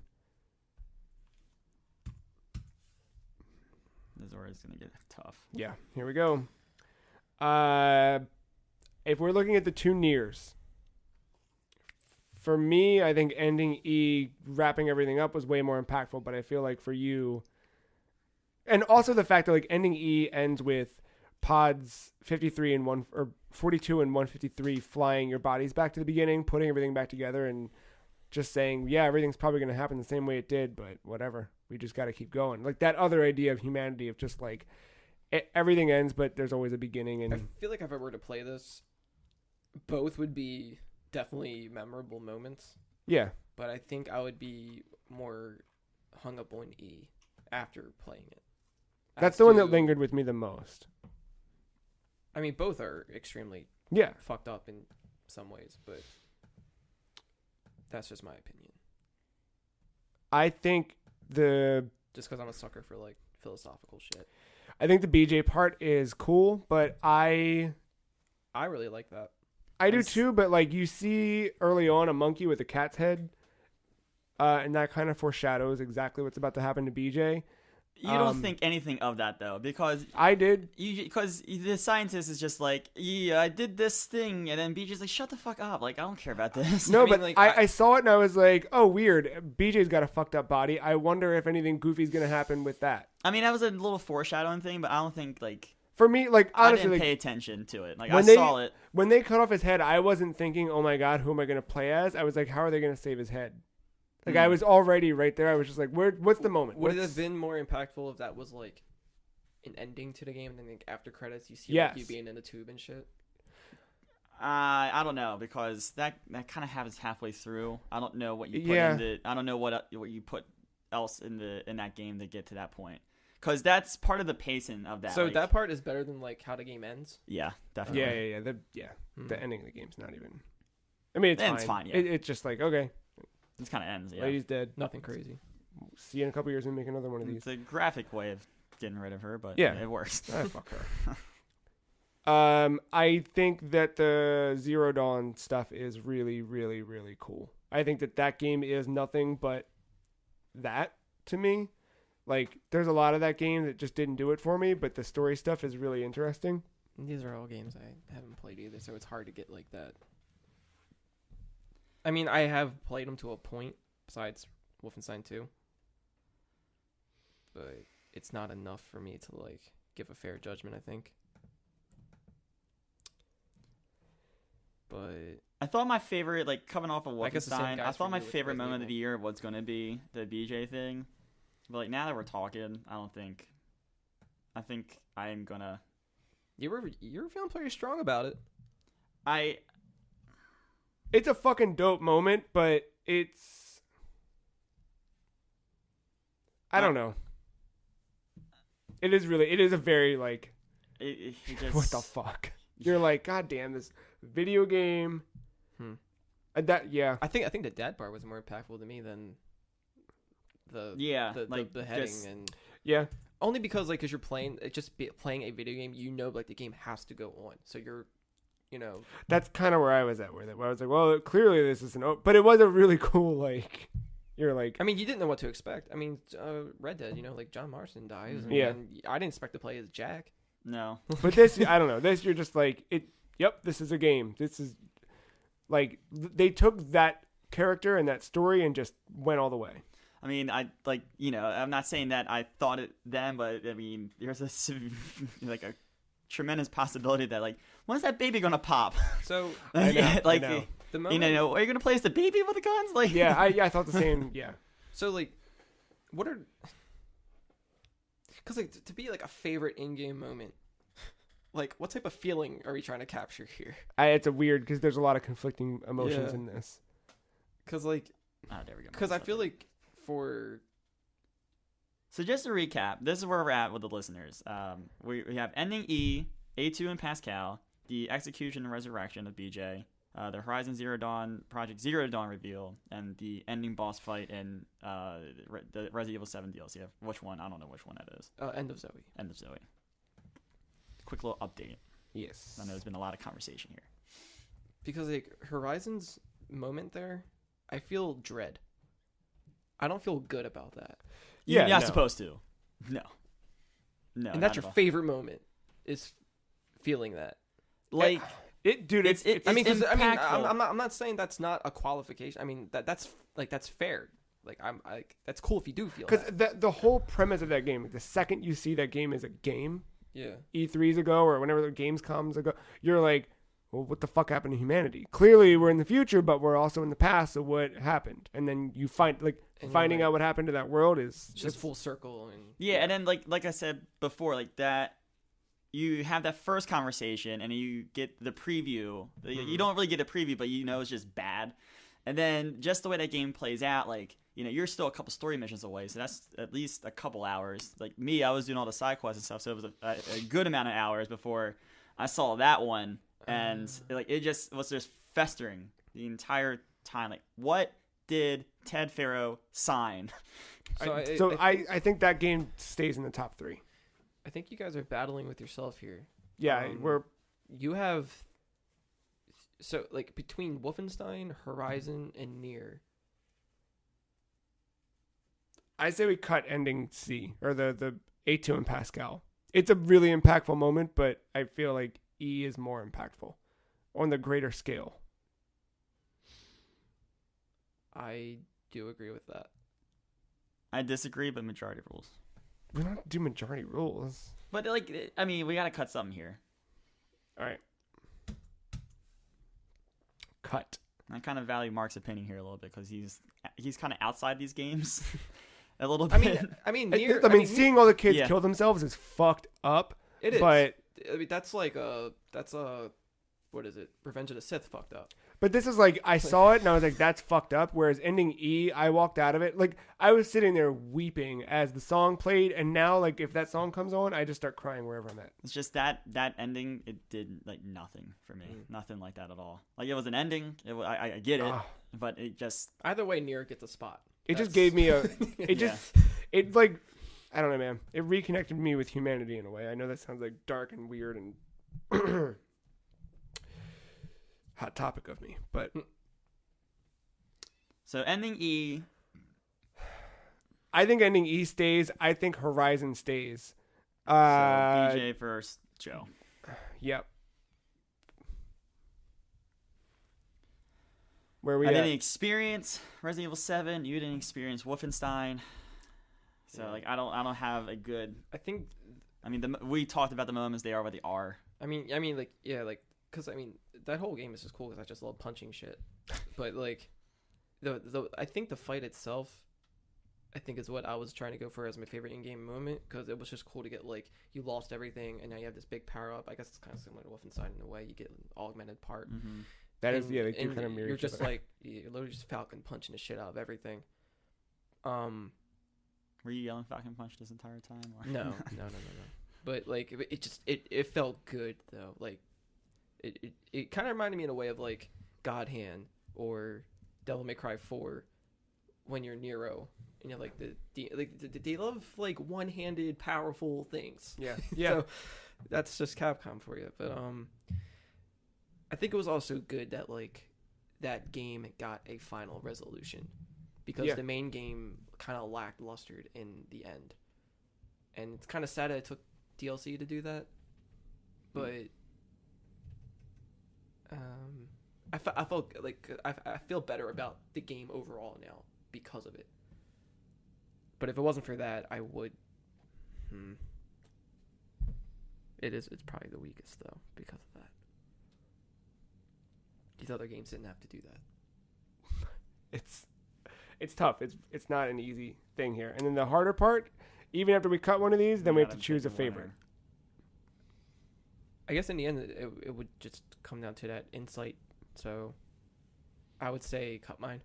is, or it's gonna get tough.
Yeah, here we go. If we're looking at the two Niers, for me, I think ending E, wrapping everything up was way more impactful. But I feel like for you, and also the fact that like ending E ends with pods 53 and 42 and 153 flying your bodies back to the beginning, putting everything back together, and just saying, yeah, everything's probably going to happen the same way it did, but whatever. We just got to keep going. Like that other idea of humanity of just like everything ends, but there's always a beginning. And
I feel like if I were to play this, both would be definitely memorable moments,
yeah,
but I think I would be more hung up on E after playing it.
that's
As
the one that
to-
lingered with me the most.
I mean, both are extremely
Yeah.
fucked up in some ways, but that's just my opinion.
I think the
Just because I'm a sucker for like philosophical shit.
the BJ part is cool, but I
I really like that.
do
That's-
too, but like you see early on a monkey with a cat's head, and that kind of foreshadows exactly what's about to happen to BJ.
You don't think anything of that though, because
I did.
because the scientist is just like, yeah, I did this thing, and then BJ's like, shut the fuck up, like I don't care about this.
No,
I mean,
but
like,
I saw it and I was like, oh, weird. BJ's got a fucked up body. I wonder if anything goofy's going to happen with that.
I mean, that was a little foreshadowing thing, but I don't think like
For me, like,
I
honestly,
didn't
like,
pay attention to it. Like
when
I
they-
saw it.
when they cut off his head, I wasn't thinking, oh my God, who am I going to play as? I was like, how are they going to save his head? Like, I was already right there. I was just like, what's the moment?
Would it
What's-
have been more impactful if that was like an ending to the game, and then like after credits you see
Yes.
like, you being in the tube and shit?
I don't know, because that kind of happens halfway through. I don't know what you put
Yeah.
in I don't know what you put else in that game to get to that point, because that's part of the pacing of that.
So
like-
that part is better than like how the game ends.
yeah, definitely.
Yeah.
Hmm.
The ending of the game's not even. I mean, it's
It's
fine.
fine, yeah.
It's just like, okay,
It kind of ends. Yeah,
lady's dead.
Nothing crazy.
See you in a couple years and make another one of these.
it's a graphic way of getting rid of her, but
Yeah.
it works.
Ah, fuck her. I think that the Zero Dawn stuff is really, really, really cool. I think that game is nothing but that to me. Like, there's a lot of that game that just didn't do it for me, but the story stuff is really interesting.
These are all games I haven't played either, so it's hard to get like that. I mean, I have played them to a point, besides Wolfenstein 2, but it's not enough for me to like give a fair judgment, I think. But
I thought my favorite, like coming off of
I guess the same
Wolfenstein, I
guys
thought
for
my
you with
favorite
Resident
moment of the
Evil.
year was going to be the BJ thing. But like now that we're talking, I think I am gonna.
you were feeling pretty strong about it.
It's a fucking dope moment, but it's... I don't know. It is a very, like,
It just,
what the fuck? You're like, God damn, this video game.
Hmm.
Yeah.
I think the dad part was more impactful to me than the
Yeah,
the
like
beheading
just-
and
Yeah.
only because like because you're playing playing a video game, you know, like the game has to go on, so you're, you know,
That's kind of where I was at with it. Where I was like, well, clearly this is but it was a really cool, like, you're like,
I mean, you didn't know what to expect. I mean, Red Dead, you know, like John Marston dies, and,
Yeah.
and I didn't expect to play as Jack.
no.
but this, I don't know. This, you're just like, yep, this is a game. This is, like, they took that character and that story and just went all the way.
I mean, I'm not saying that I thought it then, but I mean, there's like a tremendous possibility that like, when's that baby gonna pop?
So
I know, I
like,
know.
the
you
moment,
know, are you gonna play as the baby with the guns? Like,
Yeah, I thought the same. Yeah.
so like, what are? Because like to be like a favorite in-game moment, like what type of feeling are we trying to capture here?
It's a weird, because there's a lot of conflicting emotions
Yeah.
in this.
Because like,
there we go.
because I feel like for
So just to recap, this is where we're at with the listeners. We have ending E, A2 and Pascal, the execution and resurrection of BJ, the Horizon Zero Dawn, Project Zero Dawn reveal, and the ending boss fight in the Resident Evil 7 DLC. Which one? I don't know which one that is.
End of Zoe.
End of Zoe. Quick little update.
Yes.
I know there's been a lot of conversation here.
Because like Horizon's moment there, I feel dread. I don't feel good about that.
Yeah,
You're not
no.
supposed to. No. No,
and that's
not
your
at all.
favorite moment is feeling that.
Like
Dude, it's
I mean, 'cause,
impactful.
I'm not saying that's not a qualification. I mean, that's fair. Like that's cool if you do feel
because
that.
the whole premise of that game, the second you see that game is a game,
Yeah.
E3s ago or whenever the Gamescoms ago, you're like, well, what the fuck happened to humanity? Clearly, we're in the future, but we're also in the past. So what happened? And then you find
And you're
finding
like-
out what happened to that world is
It's just full circle and
Yeah, and then like I said before, like that, you have that first conversation and you get the preview. You don't really get a preview, but you know it's just bad. And then just the way that game plays out, like, you know, you're still a couple story missions away, so that's at least a couple hours. Like me, I was doing all the side quests and stuff, so it was a good amount of hours before I saw that one, and like it just was just festering the entire time. Like, what did Ted Faro sign?
I think that game stays in the top 3.
I think you guys are battling with yourself here.
Yeah,
You have so like between Wolfenstein, Horizon, and Nier.
I say we cut ending C or the A2 in Pascal. It's a really impactful moment, but I feel like E is more impactful on the greater scale.
I do agree with that.
I disagree, but majority rules.
We don't do majority rules.
But like, I mean, we gotta cut something here.
All right. Cut.
I kind of value Mark's opinion here a little bit because he's kind of outside these games a little
I
bit.
Nier.
Seeing all the kids
Yeah.
kill themselves is fucked up.
It is.
But
I mean, that's like what is it? Revenge of the Sith fucked up.
But this is like, I saw it and I was like, that's fucked up. Whereas ending E, I walked out of it. Like, I was sitting there weeping as the song played. And now, like, if that song comes on, I just start crying wherever I'm at.
It's just that ending, it did like nothing for me. Nothing like that at all. Like, it was an ending. I get it,
Ah.
but it just
Either way, Nier gets a spot.
It just
That's-
gave me a, it
Yeah.
just, it like, I don't know, man. It reconnected me with humanity in a way. I know that sounds like dark and weird and hot topic of me, but
so ending E.
I think ending E stays. I think Horizon stays.
So BJ versus Joe.
Yep. Where we
I
at?
didn't experience Resident Evil 7. You didn't experience Wolfenstein. So like I don't have a good.
I think.
I mean, we talked about the moments they are what they are.
I mean, like yeah, like because I mean that whole game is just cool because I just love punching shit. But like, I think the fight itself, I think is what I was trying to go for as my favorite in-game moment because it was just cool to get like you lost everything and now you have this big power up. I guess it's kind of similar to Wolfenstein in a way. You get an augmented part.
Mm-hmm.
That is,
And-
yeah, they do
and
kind of mirror
You're
each
just
other.
like you're literally just Falcon punching the shit out of everything.
Were you yelling Falcon Punch this entire time? Or?
No. But like it just it felt good though. Like it kind of reminded me in a way of like God Hand or Devil May Cry 4 when you're Nero and you're like they love like one-handed powerful things.
Yeah, yeah.
So that's just Capcom for you. But I think it was also good that like that game got a final resolution because
Yeah.
the main game kind of lacklustered in the end. And it's kind of sad that it took DLC to do that. But I felt like I feel better about the game overall now because of it. But if it wasn't for that, I would. It's probably the weakest though because of that. These other games didn't have to do that.
It's tough. It's not an easy thing here. And then the harder part, even after we cut one of these, then we have to
Gotta
choose a
pick one.
favorite.
I guess in the end, it would just come down to that insight. So, I would say cut mine.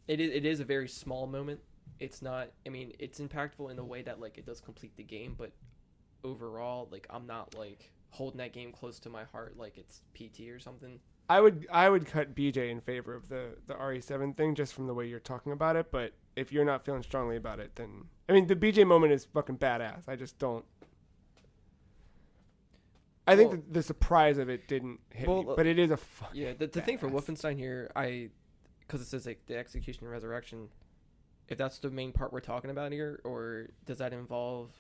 It is a very small moment. It's not. I mean, it's impactful in the way that like it does complete the game, but overall, like I'm not like holding that game close to my heart like it's PT or something.
I would cut BJ in favor of the RE7 thing just from the way you're talking about it. But if you're not feeling strongly about it, then I mean the BJ moment is fucking badass. I just don't. I think
Well-
the surprise of it didn't hit me,
Well,
but it is a fucking
Yeah, the thing for
badass.
Wolfenstein here, because it says like the execution and resurrection, if that's the main part we're talking about here, or does that involve?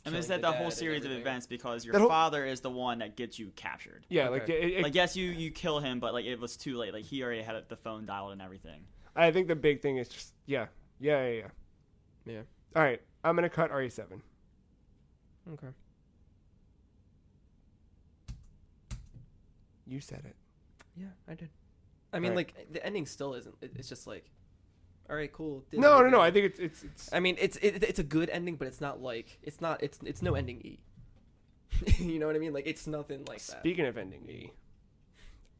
I mean, it's
killing
that the
dad
whole
and
series of
everything?
events because your
That whole-
father is the one that gets you captured.
Yeah,
Okay.
Like, yes, you kill him, but like it was too late. Like he already had the phone dialed and everything.
I think the big thing is just yeah.
Yeah.
All right, I'm gonna cut RE7.
Okay.
You said it.
Yeah, I did. I mean,
Right.
like the ending still isn't. It's just like, all right, cool. did
No.
everything.
I think it's.
I mean, it's a good ending, but it's not like it's no ending E. You know what I mean? Like it's nothing like that.
Speaking of ending E,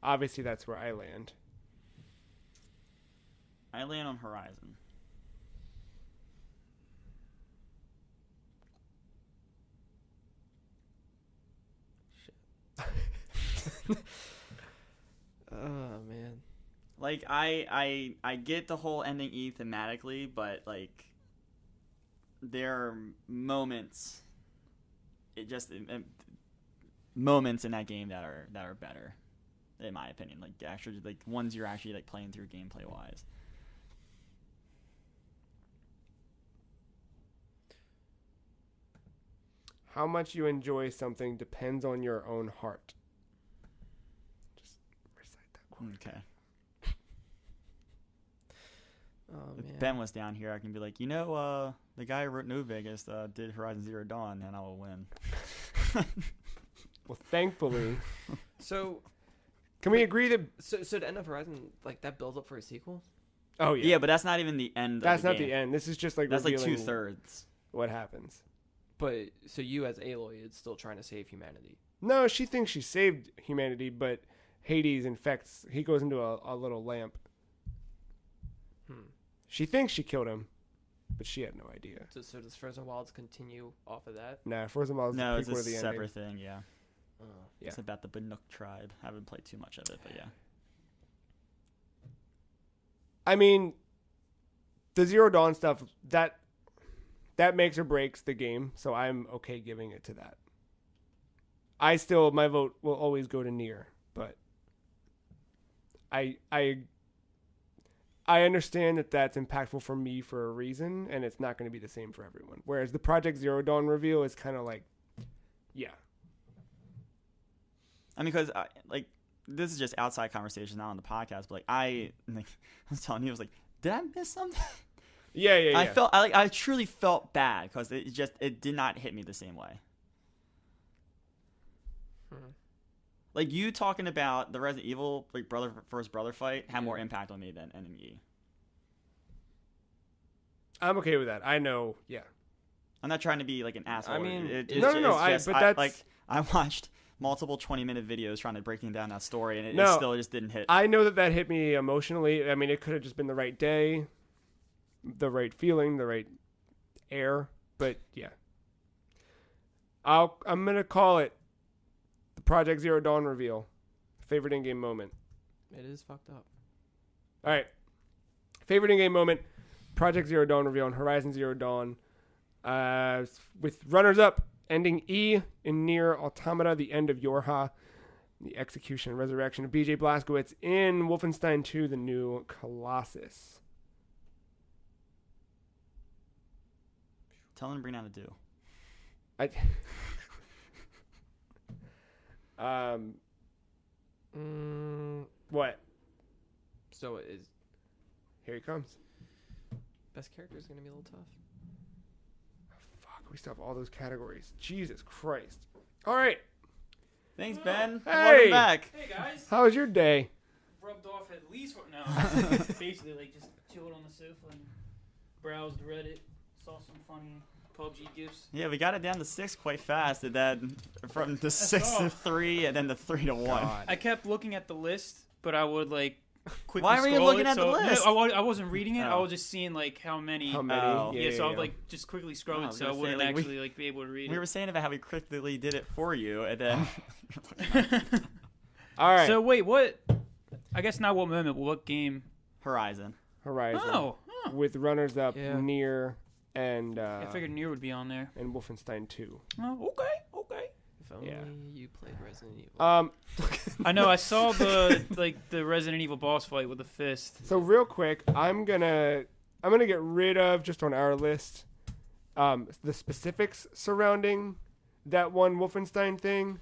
obviously that's where I land.
I land on Horizon.
Oh man.
Like I get the whole ending E thematically, but like there are moments. Moments in that game that are better, in my opinion. Like actually, like ones you're actually like playing through gameplay wise.
How much you enjoy something depends on your own heart. Just recite that quote.
Okay.
Oh
If
man.
Ben was down here, I can be like, the guy who wrote New Vegas did Horizon Zero Dawn, and I will win.
Well, thankfully,
So
can we agree that?
so the end of Horizon, like that builds up for a sequel.
Oh
Yeah, but that's not even the end.
that's
of the
not
game.
the end. This is just like
That's like
revealing
2/3.
what happens.
But so you as Aloy is still trying to save humanity.
No, she thinks she saved humanity, but Hades infects. He goes into a little lamp. She thinks she killed him, but she had no idea.
So does Frozen Wilds continue off of that?
Nah, Frozen Wilds is
No,
the
it's
prequel
a
to the
separate
ending.
thing. Yeah.
Oh.
Yeah.
It's about the Banuk tribe. Haven't played too much of it, but yeah.
I mean, the Zero Dawn stuff that makes or breaks the game, so I'm okay giving it to that. My vote will always go to Nier, but I understand that that's impactful for me for a reason, and it's not going to be the same for everyone. Whereas the Project Zero Dawn reveal is kind of like, yeah,
I mean, because this is just outside conversation, not on the podcast. But I was telling you, I was like, did I miss something?
yeah.
I truly felt bad because it did not hit me the same way. Like you talking about the Resident Evil like first brother fight had more impact on me than Enemy.
I'm okay with that. I know, yeah.
I'm not trying to be like an asshole.
I mean,
I watched multiple 20-minute videos trying to breaking down that story, and it
No.
still just didn't hit.
I know that hit me emotionally. I mean, it could have just been the right day, the right feeling, the right air. But yeah, I'm gonna call it the Project Zero Dawn reveal. Favorite in-game moment.
It is fucked up.
All right, favorite in-game moment. Project Zero Dawn reveal on Horizon Zero Dawn. With runners-up, ending E in Nier Automata, the end of Yorha, the execution and resurrection of BJ Blazkowicz in Wolfenstein 2, the New Colossus.
Tell him to bring down the do.
What?
So it is
Here he comes.
best character is gonna be a little tough.
Fuck, we still have all those categories. Jesus Christ. All right.
Thanks, Ben.
Hey!
Welcome back.
Hey guys,
How was your day?
rubbed off at least no. Basically, like just chilled on the sofa and browsed Reddit, saw some funny PUBG gifs.
Yeah, we got it down to 6 quite fast, and then from the 6 to
tough.
3, and then the 3 to 1.
I kept looking at the list, but I would like quickly.
Why were you
scroll
looking
it,
at the
so,
list?
No, I wasn't reading it. I
Oh.
was just seeing like how many.
How many?
Oh.
Yeah, so I would like just quickly scroll
Oh, I
it,
was
so I
gonna say,
wouldn't
like,
actually like be able to read
We
it.
were saying about how we quickly did it for you, and then
All right.
So wait, what? I guess not what moment, but what game?
Horizon.
Horizon.
Oh,
With runners-up,
Yeah.
Nier and
I figured Nier would be on there.
and Wolfenstein 2.
Oh, okay.
If only
Yeah.
you played Resident Evil.
I know. I saw the Resident Evil boss fight with the fist.
So real quick, I'm gonna I'm gonna get rid of just on our list the specifics surrounding that one Wolfenstein thing.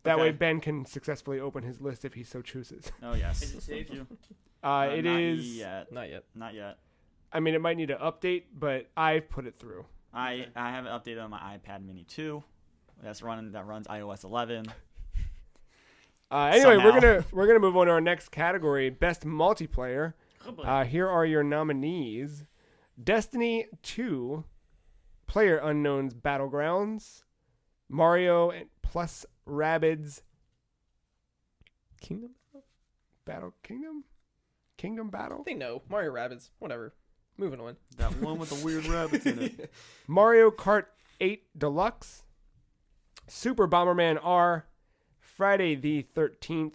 That way
Okay.
Ben can successfully open his list if he so chooses.
Oh yes.
Is it safe?
Thank you.
It
not
is.
yet.
Not yet.
Not yet.
I mean, it might need an update, but I've put it through.
I have it updated on my iPad Mini 2. That runs iOS 11.
Anyway,
Somehow.
we're gonna move on to our next category, best multiplayer.
Oh, boy.
Here are your nominees: Destiny 2, Player Unknown's Battlegrounds, Mario plus Rabbids
Kingdom?
Kingdom Battle,
They know. Mario Rabbids. Whatever. Moving on.
That one with the weird rabbits in it.
Mario Kart 8 Deluxe, Super Bomberman R, Friday the 13th,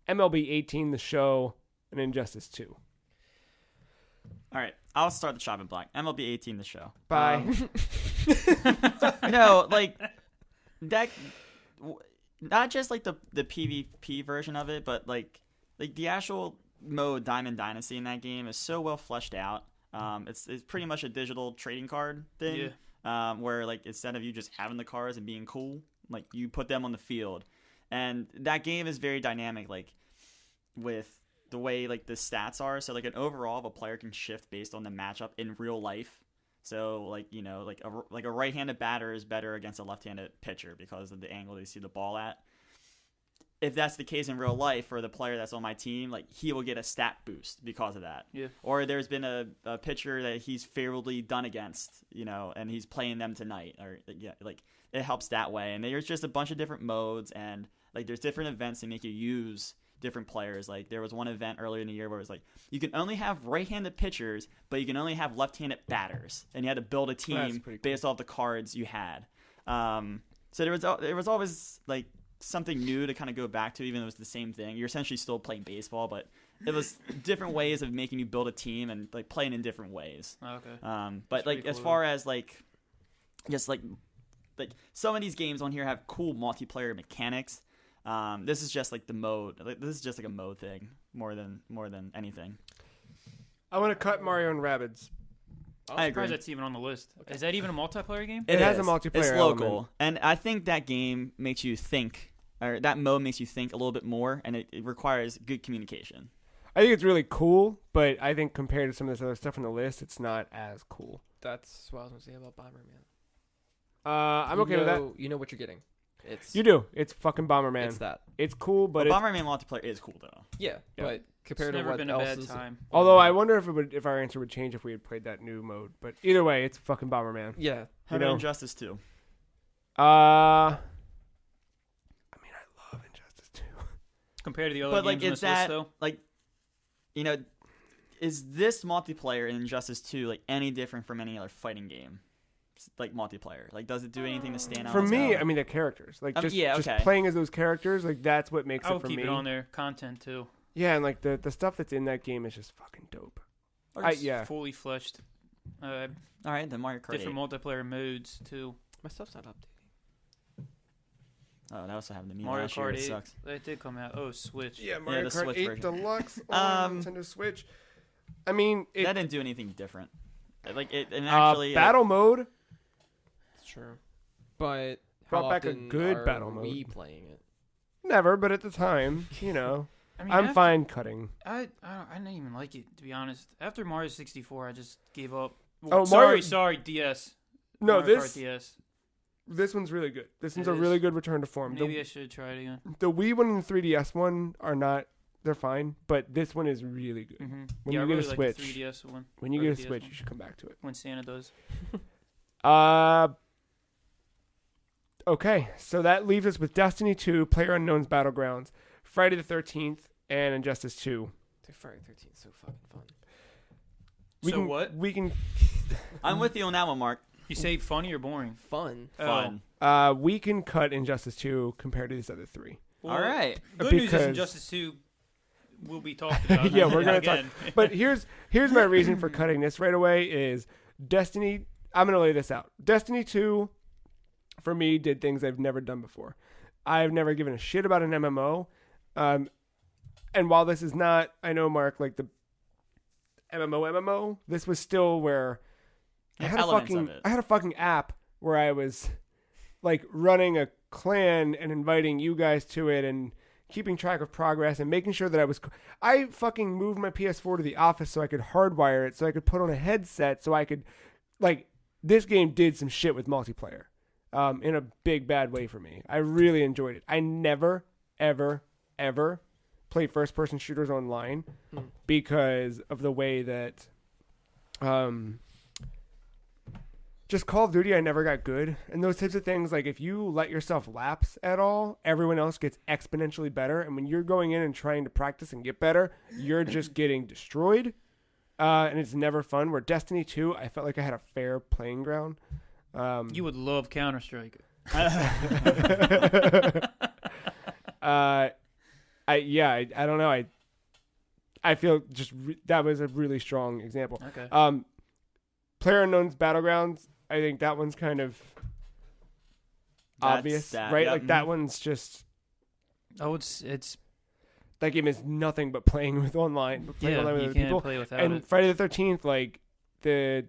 MLB 18 The Show, and Injustice 2.
All right, I'll start the chopping block. MLB 18, the show.
Bye.
No, like that. Not just like the PvP version of it, but like the actual mode Diamond Dynasty in that game is so well fleshed out. It's pretty much a digital trading card thing.
Yeah.
Where like instead of you just having the cards and being cool, like you put them on the field, and that game is very dynamic. Like with the way like the stats are, so like an overall of a player can shift based on the matchup in real life. So like like a right-handed batter is better against a left-handed pitcher because of the angle they see the ball at. If that's the case in real life for the player that's on my team, like he will get a stat boost because of that.
Yeah.
Or there's been a pitcher that he's favorably done against, and he's playing them tonight. Or like it helps that way. And there's just a bunch of different modes, and like there's different events that make you use different players. Like there was one event earlier in the year where it was like you can only have right-handed pitchers, but you can only have left-handed batters, and you had to build a
That's
team
pretty cool.
based off the cards you had. So there was always like something new to kind of go back to, even though it was the same thing. You're essentially still playing baseball, but it was different ways of making you build a team and like playing in different ways.
Okay.
But
That's
like
pretty
as
cool,
far as like just like some of these games on here have cool multiplayer mechanics. This is just like the mode. Like, this is just like a mode thing more than anything.
I want to cut Mario and Rabbids.
I'm
I
surprised
agree.
that's even on the list. Is that even a multiplayer game?
It has a
is.
multiplayer
It's local,
element.
and I think that game makes you think, or that mode makes you think a little bit more, and it requires good communication.
I think it's really cool, but I think compared to some of this other stuff on the list, it's not as cool.
That's what I was going to say about Bomberman.
I'm okay with that.
You know what you're getting. It's
You do. It's fucking Bomberman.
It's that.
It's cool, but
But
it's,
Bomberman multiplayer is cool though.
Yeah,
Yeah.
but
It's
compared to
never
what
been a
else
bad
is
time.
although I wonder if our answer would change if we had played that new mode. But either way, it's fucking Bomberman.
Yeah.
How
You
about
know.
Injustice 2?
I mean, I love Injustice 2.
Compared to the other
But like,
games on
is
this list,
that
though.
like, is this multiplayer in Injustice 2 like any different from any other fighting game? Like multiplayer, like does it do anything to stand out?
For
on its
me,
own?
I mean, the characters. Like, just
yeah,
just
okay.
playing as those characters, like, that's what makes
I
it
would
for
keep
me.
it on there. Content too.
Yeah, and like the stuff that's in that game is just fucking dope.
Or
I-
just
yeah.
fully fleshed.
all right, then Mario Kart 8.
Different multiplayer modes too.
My stuff's not updating.
Oh, that also happened to me
Mario
last year.
Kart
It
8.
sucks.
That did come out. Oh, Switch.
Yeah, Mario
the
Kart
Switch
8
version.
Deluxe on Nintendo Switch. I mean, it
That didn't do anything different. Like it, and actually,
battle mode.
It's true. But
Brought
how
back a
often
good
are
battle
we
mode.
playing it?
Never, but at the time,
I mean,
I'm
after-
fine cutting.
I didn't even like it, to be honest. After Mario 64, I just gave up.
Oh,
sorry,
Mario-
DS.
No,
Mario Kart
this
DS.
this one's really good. This one's
It
a
is.
really good return to form.
Maybe I should try it again.
The Wii one and the 3DS one are not. They're fine, but this one is really good.
Mm-hmm.
When
yeah,
you
I
get
really
a
like
Switch.
the 3DS one.
When you
Or
get a
the DS
Switch,
one.
you should come back to it.
When Santa does.
Okay, so that leaves us with Destiny 2, PlayerUnknown's Battlegrounds, Friday the 13th, and Injustice 2.
Dude, Friday the 13th is so fucking fun.
So what?
We can
I'm with you on that one, Mark.
You say funny or boring?
Fun.
Fun.
we can cut Injustice 2 compared to these other three.
All right.
Good news is
Because-
Injustice 2 will be talked about.
Yeah, we're gonna talk-
again.
But here's my reason for cutting this right away is Destiny. I'm gonna lay this out. Destiny 2, for me, did things I've never done before. I've never given a shit about an MMO. And while this is not, I know, Mark, like MMO. This was still where I
Yeah,
had a
elements of
fucking
it.
I had a fucking app where I was like running a clan and inviting you guys to it and keeping track of progress and making sure that I fucking moved my PS4 to the office so I could hardwire it so I could put on a headset so I could like this game did some shit with multiplayer in a big bad way for me. I really enjoyed it. I never ever play first person shooters online because of the way that just Call of Duty, I never got good. And those types of things, like if you let yourself lapse at all, everyone else gets exponentially better. And when you're going in and trying to practice and get better, you're just getting destroyed. And it's never fun. Where Destiny 2, I felt like I had a fair playing ground.
You would love Counter-Strike.
I don't know. I feel just that was a really strong example.
Okay.
PlayerUnknown's Battlegrounds, I think that one's kind of obvious, right?
yeah,
Like that one's just
Oh, it's
that game is nothing but playing with online, with
yeah.
other
You can't
people.
play without
And
it.
Friday the 13th,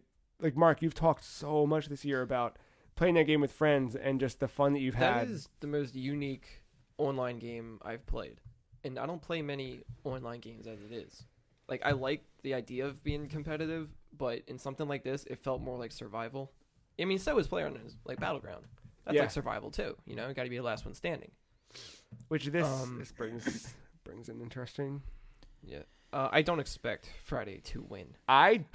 Mark, you've talked so much this year about playing that game with friends and just the fun that you've
That
had.
is the most unique online game I've played. And I don't play many online games as it is. Like, I like the idea of being competitive, but in something like this, it felt more like survival. I mean, so is PlayerUnknown's, like, Battleground. That's
Yeah.
like survival, too. You know, you got to be the last one standing.
Which this brings in interesting.
Yeah. I don't expect Friday to win.
I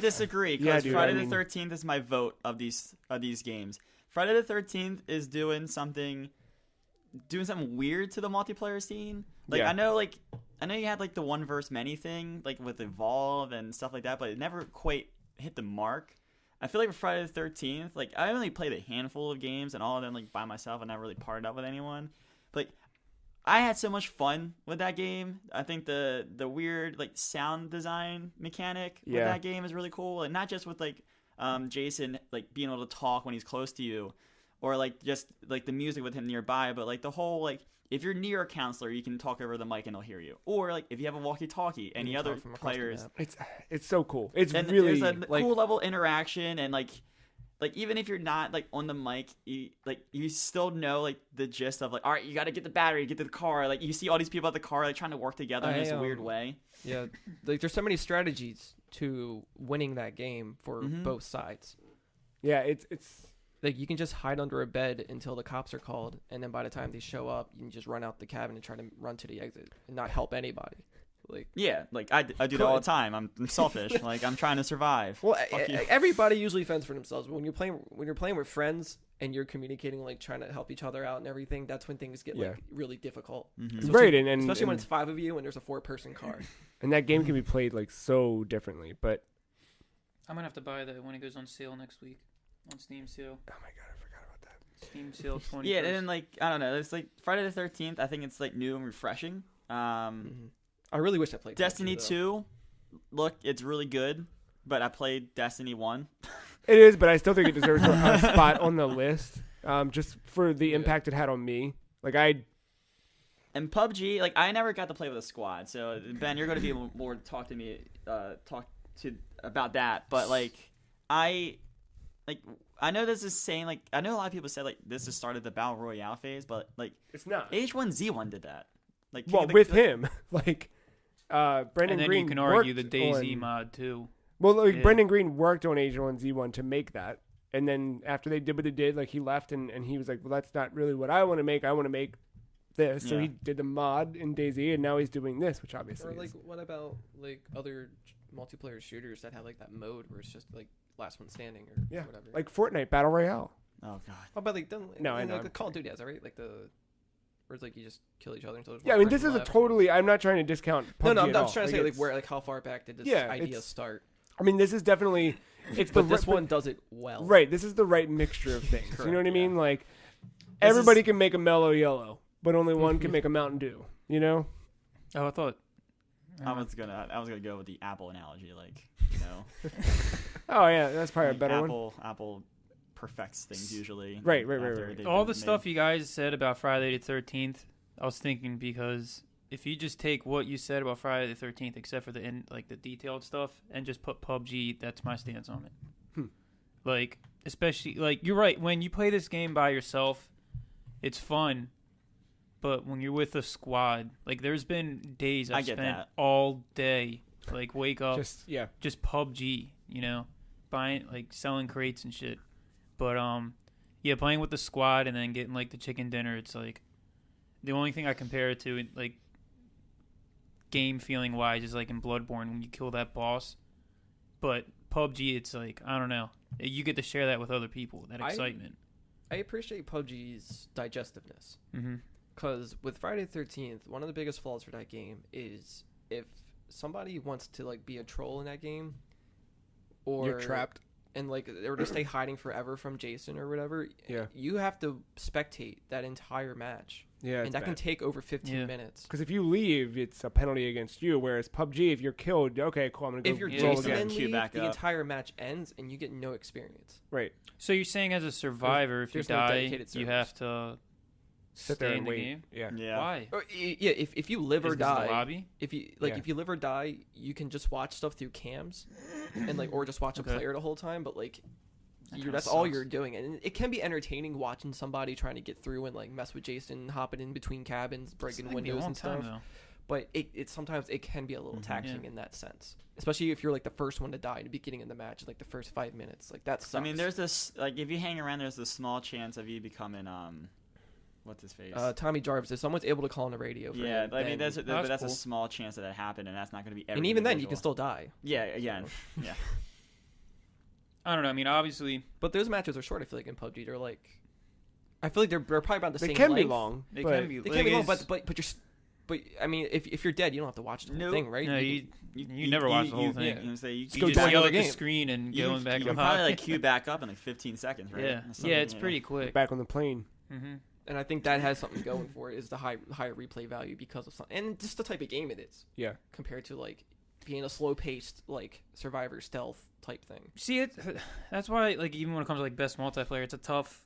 disagree
Yeah,
because
dude,
Friday
I mean-
the 13th is my vote of these games. Friday the 13th is doing something weird to the multiplayer scene. Like
Yeah.
I know you had like the one versus many thing like with Evolve and stuff like that, but it never quite hit the mark. I feel like with Friday the 13th, like I only played a handful of games and all of them like by myself and never really partied up with anyone. But I had so much fun with that game. I think the weird like sound design mechanic with
Yeah.
that game is really cool, and not just with like Jason like being able to talk when he's close to you, or like just like the music with him nearby, but like the whole like if you're near a counselor, you can talk over the mic and he'll hear you, or like if you have a walkie-talkie, any
can
other
talk from across the
players.
map.
it's so cool. It's
And
really
there's a
like-
cool level interaction, and like even if you're not like on the mic, you still know like the gist of like, all right, you got to get the battery, get to the car. Like you see all these people at the car like trying to work together in this weird way.
Yeah. Like, there's so many strategies to winning that game for
Mhm.
both sides.
yeah, it's
Like, you can just hide under a bed until the cops are called, and then by the time they show up, you can just run out the cabin and try to run to the exit and not help anybody. Like,
Yeah, like I do that all the time. I'm selfish. Like I'm trying to survive.
well,
Fuck you.
everybody usually fends for themselves. But when you're playing with friends and you're communicating, like trying to help each other out and everything, that's when things get
Yeah.
like really difficult.
Mhm.
right, and
Especially when
and,
it's 5 of you and there's a 4-person car.
and that game can be played like so differently. But
I'm gonna have to buy that when it goes on sale next week on Steam sale.
oh my god, I forgot about that.
Steam sale 20.
Yeah, and then like I don't know. It's like Friday the 13th. I think it's like new and refreshing.
I really wish I played
Destiny
PUBG, though.
2, look, it's really good, but I played Destiny 1.
It is, but I still think it deserves a spot on the list, just for the impact it had on me. Like
And PUBG, like I never got to play with a squad. So Ben, you're going to be able more to talk to about that. But like I know this is saying like I know a lot of people said like this has started the battle royale phase, but like
it's not.
H1Z1 did that. Like
Well, with him, like Brendan
And then
Green
you can argue
worked
the DayZ
on-
mod too.
Well, like
Yeah.
Brendan Green worked on H1Z1 to make that, and then after they did what they did, like he left and he was like, well, that's not really what I want to make. I want to make this. So
Yeah.
he did the mod in DayZ, and now he's doing this, which obviously
Or like,
is.
what about like other multiplayer shooters that have like that mode where it's just like last one standing or
Yeah,
whatever?
like Fortnite Battle Royale.
Oh god.
oh, but like don't
No, I
like,
know.
the Call of Duty has that, right? Like the where it's like you just kill each other until there's
Yeah, I
one
mean, this
person
is a
left.
totally. I'm not trying to discount PUBG
No, I'm
at
not
all.
trying to say like
it's-
where like how far back did this
Yeah,
idea
it's-
start?
I mean, this is definitely. It's
But
the
this
ri-
one does it well.
Right, this is the right mixture of things. You know what I
Correct,
mean? Like,
This
everybody
is-
can make a mellow yellow, but only one can make a Mountain Dew. You know?
Oh, I thought.
I was gonna go with the Apple analogy, like
Oh yeah, that's probably
like
a better one.
Apple perfects things usually.
Right.
after they've
all
been
the
made.
stuff you guys said about Friday the 13th. I was thinking because if you just take what you said about Friday the 13th, except for the detailed stuff, and just put PUBG, that's my stance on it. Like, especially, like, you're right. When you play this game by yourself, it's fun. But when you're with a squad, like, there's been days I've spent all day, like, wake up, just PUBG, you know, buying, like, selling crates and shit. But, playing with the squad and then getting, like, the chicken dinner, it's, like, the only thing I compare it to, like, game feeling wise, is, like, in Bloodborne when you kill that boss. But PUBG, it's, like, I don't know. You get to share that with other people, that excitement.
I appreciate PUBG's digestiveness.
Mm-hmm.
Because with Friday the 13th, one of the biggest flaws for that game is if somebody wants to, like, be a troll in that game, or
you're trapped,
and, like, or to stay hiding forever from Jason or whatever, you have to spectate that entire match.
Yeah,
and that can take over 15 minutes.
Because if you leave, it's a penalty against you. Whereas PUBG, if you're killed, okay, cool, I'm gonna go.
If you're
roll
Jason
again.
and leave, the entire match ends and you get no experience.
Right.
So you're saying as a survivor, if you die, you have to
sit there
stay
and
in the
wait.
game?
Yeah.
Why?
Or, if you live or
Is this
die,
the lobby?
if you live or die, you can just watch stuff through cams, and like, or just watch a player the whole time. But like, that's all you're doing, and it can be entertaining watching somebody trying to get through and like mess with Jason, hopping in between cabins, breaking windows and stuff. But it sometimes it can be a little taxing in that sense, especially if you're like the first one to die in the beginning of the match, like the first 5 minutes, like that sucks.
I mean, there's this, like, if you hang around, there's this small chance of you becoming what's his face?
Tommy Jarvis. If someone's able to call on the radio for him,
I mean, that's
cool.
a small chance that happened, and that's not going to be every
And even then,
individual.
you can still die.
Yeah, again, yeah.
I don't know. I mean, obviously,
but those matches are short. I feel like in PUBG, they're like, I feel like they're probably about the same.
They can be
length.
long.
They can be long,
but I mean, if you're dead, you don't have to watch the whole thing, right?
No, you never watch the whole thing.
You
just yell at the screen and going back.
You can probably like queue back up in like 15 seconds, right?
Yeah, it's pretty quick.
Back on the plane.
Mm-hmm.
And I think that has something going for it, is the higher replay value because of something, and just the type of game it is.
Yeah.
Compared to like being a slow-paced like Survivor stealth type thing.
See, that's why, like, even when it comes to like best multiplayer, it's a tough.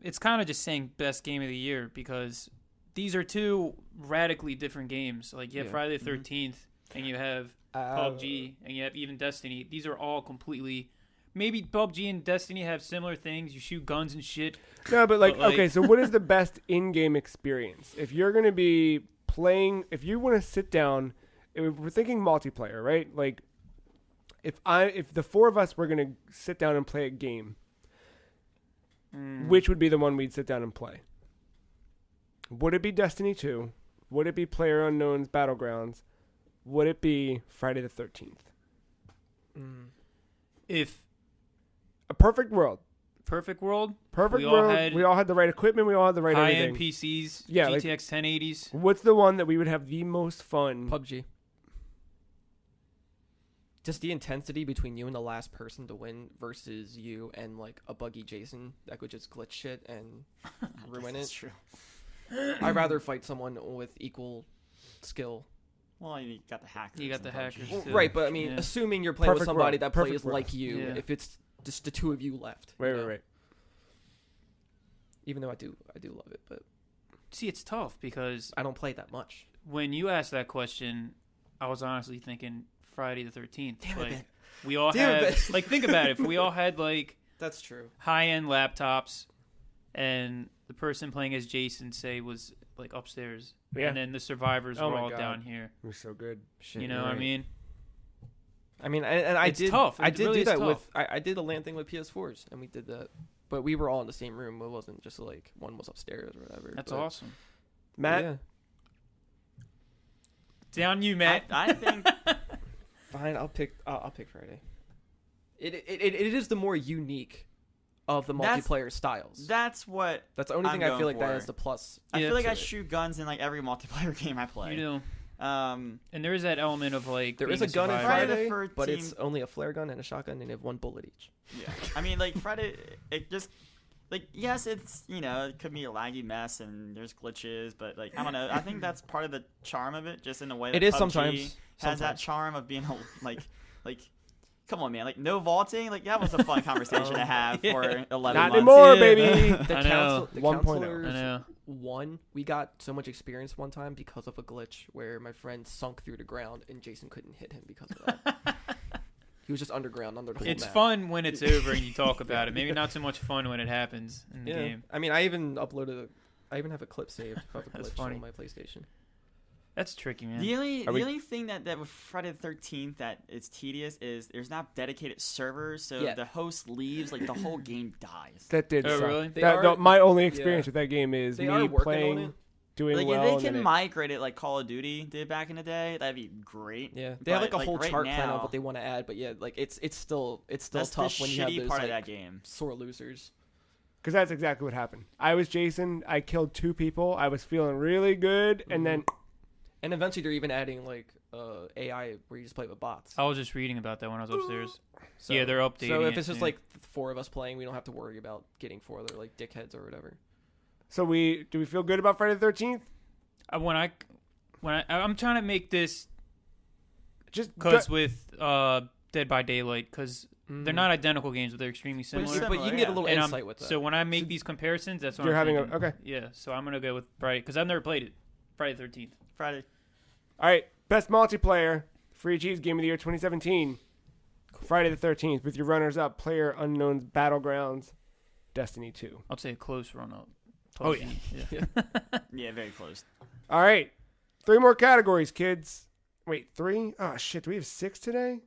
It's kind of just saying best game of the year, because these are two radically different games. Like, you have Friday the 13th, and you have PUBG, and you have even Destiny. These are all completely. Maybe PUBG and Destiny have similar things. You shoot guns and shit.
No, but like, okay, so what is the best in-game experience? If you're going to be playing, if you want to sit down, if we're thinking multiplayer, right? Like, if the four of us were going to sit down and play a game, which would be the one we'd sit down and play? Would it be Destiny 2? Would it be PlayerUnknown's Battlegrounds? Would it be Friday the 13th?
If
a perfect world. We all had the right equipment. We all had the right
high-end
everything.
PCs.
Yeah,
GTX
like,
1080s.
What's the one that we would have the most fun?
PUBG. Just the intensity between you and the last person to win versus you and like a buggy Jason that could just glitch shit and ruin it.
That's true.
I'd rather fight someone with equal skill.
Well, you got the hackers.
You got the hackers.
Well, right, but I mean, assuming you're playing with somebody that plays
world.
like you, if it's just the two of you left.
Right.
Even though I do love it, but
see, it's tough because
I don't play it that much.
When you asked that question, I was honestly thinking Friday the 13th.
Damn
like
it.
we all had, like, think about it. If we all had like
that's true,
high-end laptops, and the person playing as Jason, say, was like upstairs, and then the survivors were all down here.
We're so good.
Shit, you know what I mean?
I did.
Tough.
I did
really
do that
tough.
with. I did a LAN thing with PS4s, and we did that. But we were all in the same room. It wasn't just like one was upstairs or whatever.
That's awesome.
Matt?
Yeah.
Down you, Matt.
I think.
Fine, I'll pick Friday. It is the more unique of the multiplayer styles.
That's the
only thing I feel like
for.
that is the plus.
I feel like I shoot guns in like every multiplayer game I play.
You do.
And
there is that element of like
there is a gun in
Friday,
but it's only a flare gun and a shotgun, and they have one bullet each.
Yeah, I mean, like Friday, it just like yes, it's it could be a laggy mess and there's glitches, but like I don't know. I think that's part of the charm of it, just in a way. That
it is
PUBG
sometimes
has that charm of being like Come on, man. Like, no vaulting? Like, that was a fun conversation to have
Yeah.
for 11
Not
months.
anymore,
Yeah.
baby.
The
I know.
the
1.0.
counselors
I know.
won. We got so much experience one time because of a glitch where my friend sunk through the ground and Jason couldn't hit him because of that. He was just underground under the whole
It's
map.
fun when it's over and you talk about it. Maybe not so much fun when it happens in the
Yeah.
game.
I mean, I even have a clip saved of a
That's
glitch
funny.
on my PlayStation.
That's tricky, man.
The only
Are we-
only thing that with Friday the 13th that is tedious is there's not dedicated servers, so
Yeah.
if the host leaves, like the whole game dies.
That did
Oh,
suck.
really?
They
That-
are-
my only experience
yeah.
with that game is
They
me
are working
playing,
on it.
doing
Like
well.
if
and
they
then
can
it-
migrate it like Call of Duty did back in the day, that'd be great.
Yeah, they have
But,
like a whole
right
chart plan of
now-
what they want to add, but yeah, like it's still
That's
tough
the
when you have
shitty
those
part
like,
of that game.
sore losers.
Because that's exactly what happened. I was Jason. I killed 2 people. I was feeling really good, and then
And eventually they're even adding like AI where you just play with bots.
I was just reading about that when I was upstairs.
So,
Yeah, they're updating
So if
it,
it's just
yeah.
like 4 of us playing, we don't have to worry about getting 4 other like dickheads or whatever.
so do we feel good about Friday the 13th?
I'm trying to make this
Just
because with Dead by Daylight, because they're not identical games, but they're extremely
But,
similar.
but you can get a little
And
insight with that.
So when I make these comparisons, that's what
You're
I'm
having
thinking.
okay.
Yeah, so I'm gonna go with Friday because I've never played it. Friday the 13th.
Friday.
All right, best multiplayer, Free Cheese Game of the Year 2017. Friday the 13th with your runners-up, Player Unknown's Battlegrounds, Destiny 2.
I'd say a close run-up.
Oh,
PUBG,
yeah.
Yeah, very close.
All right, 3 more categories, kids. Wait, 3? Oh shit, do we have 6 today?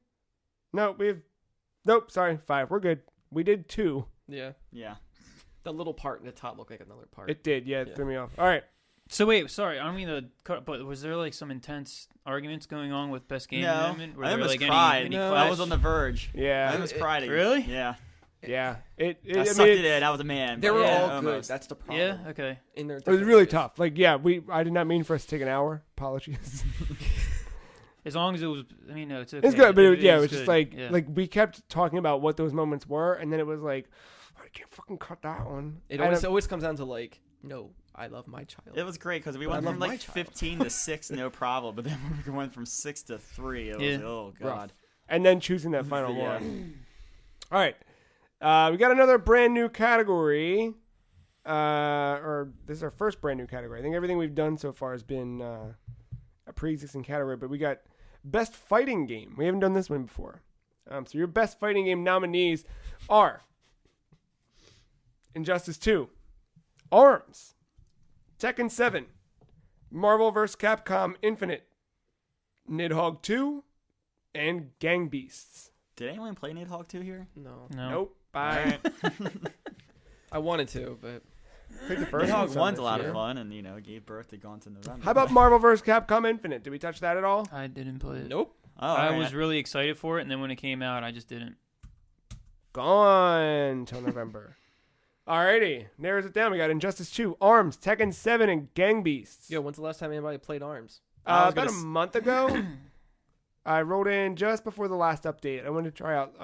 No, Nope, sorry, 5. We're good. We did 2.
Yeah,
Yeah.
that little part in the top looked like another part.
It did, yeah, it
Yeah.
threw me off. All right,
So wait, sorry, I don't mean to cut, but was there like some intense arguments going on with best game
No,
amendment? Were
I
there,
almost
like,
cried.
Any
No.
clash?
I was on the verge. I
yeah,
almost cried.
Really?
Yeah.
yeah. It
I
I
sucked
mean,
it in. I was a man.
They
but
were
yeah,
all good.
almost.
That's the problem.
Yeah. Okay.
In their
it was
different
really
ways.
tough. Like, yeah, I did not mean for us to take an hour. Apologies.
As long as it was, I mean, no, it's okay.
It's good, but it
is
was just
good.
like
Yeah.
we kept talking about what those moments were, and then it was like, I can't fucking cut that one.
It
I
always,
don't-
always comes down to like, no, I love my child.
It was great because we
But I
went
love
from
my
like
child.
15 to 6, no problem. But then we went from 6 to 3. It was,
Yeah.
oh,
Rough.
God.
and then choosing that final
Yeah.
one. All right, we got another brand new category, or this is our first brand new category. I think everything we've done so far has been a pre-existing category, but we got best fighting game. We haven't done this one before. So your best fighting game nominees are Injustice 2, ARMS, Tekken 7, Marvel vs. Capcom Infinite, Nidhogg 2, and Gang Beasts.
Did anyone play Nidhogg 2 here?
No,
No.
Nope. Bye.
I wanted to, but
Pick the first
Nidhogg
one.
1's a lot
year.
of fun and, gave birth to Gone to November.
How about Marvel vs. Capcom Infinite? Did we touch that at all?
I didn't play it.
nope.
Oh,
I
alright.
was really excited for it, and then when it came out, I just didn't.
Gone till November. Alrighty, narrows it down. We got Injustice 2, ARMS, Tekken 7, and Gang Beasts.
Yo, when's the last time anybody played ARMS?
I was
About a
gonna
month ago. I wrote in just before the last update. I wanted to try out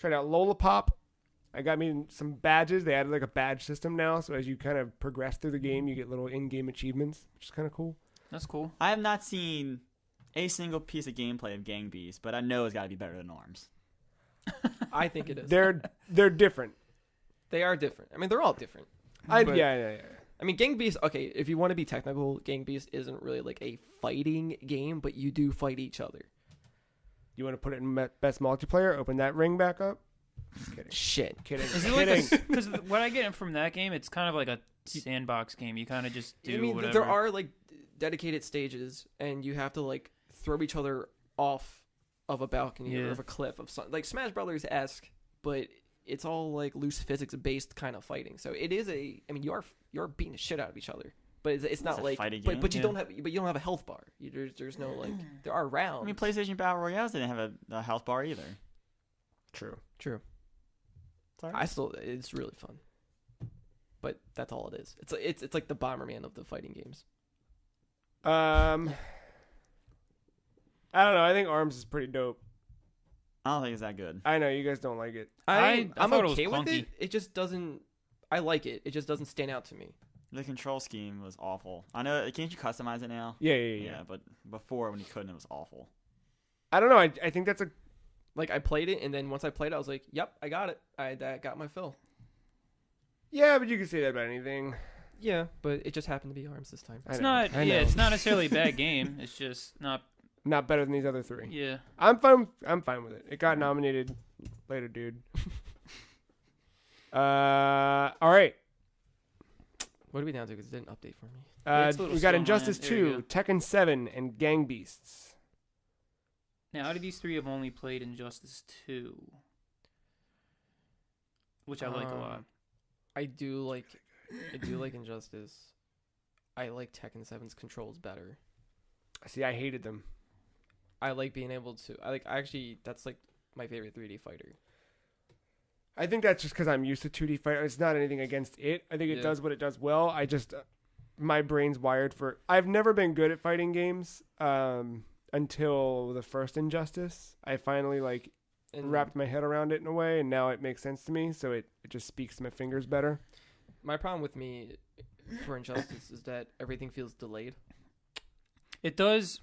Lollapop. I got me some badges. They added like a badge system now, so as you kind of progress through the game, you get little in-game achievements, which is kind of cool.
That's cool.
I have not seen a single piece of gameplay of Gang Beasts, but I know it's got to be better than ARMS.
I think it is.
They're different.
They are different. I mean, they're all different.
Yeah,
But-
yeah.
I mean, Gang Beasts, okay, if you want to be technical, Gang Beasts isn't really like a fighting game, but you do fight each other.
You want to put it in best multiplayer? Open that ring back up. Kidding.
Shit.
Kidding.
Is it
Kidding.
like because what I get from that game, it's kind of like a sandbox game. You kind of just do
I mean,
whatever.
there are like dedicated stages, and you have to like throw each other off of a balcony or
Yeah.
of a cliff of something like Smash Brothers esque, but it's all like loose physics based kind of fighting. So it is a. I mean, you're beating the shit out of each other, but it's not
a
like.
fighting
But
game.
but you
Yeah.
don't have a health bar. There's no like there are rounds.
I mean, PlayStation Battle Royales didn't have a health bar either.
True.
True.
Sorry.
It's really fun, but that's all it is. It's like the Bomberman of the fighting games.
I don't know. I think ARMS is pretty dope.
I don't think it's that good.
I know you guys don't like it.
I
I'm
thought it was
okay with
clunky.
it. It just doesn't. I like it. It just doesn't stand out to me.
The control scheme was awful. I know. Can't you customize it now?
Yeah.
But before when you couldn't, it was awful.
I don't know. I think that's
Like I played it, and then once I played it, I was like, "Yep, I got it. I got my fill."
Yeah, but you can say that about anything.
Yeah, but it just happened to be ARMS this time.
It's
I know,
not.
I
Yeah,
know.
it's not necessarily a bad game. It's just not.
Not better than these other 3.
Yeah.
I'm fine with it. It got nominated. Later, dude. All right.
What are we down to? Because it didn't update for me.
Yeah, it's a little
We got
slow on
Injustice
mine. There you
2, Tekken 7, and Gang Beasts.
Now, out of these 3, I've only played Injustice 2, which I like a lot.
I do like Injustice. I like Tekken 7's controls better.
See, I hated them.
I like being able to. That's like my favorite 3D fighter.
I think that's just because I'm used to 2D fight. It's not anything against it. I think it
Yeah.
does what it does well. I just, my brain's wired for. I've never been good at fighting games until the first Injustice. I finally
And
wrapped my head around it in a way, and now it makes sense to me. So it just speaks to my fingers better.
my problem with me for Injustice is that everything feels delayed.
It does.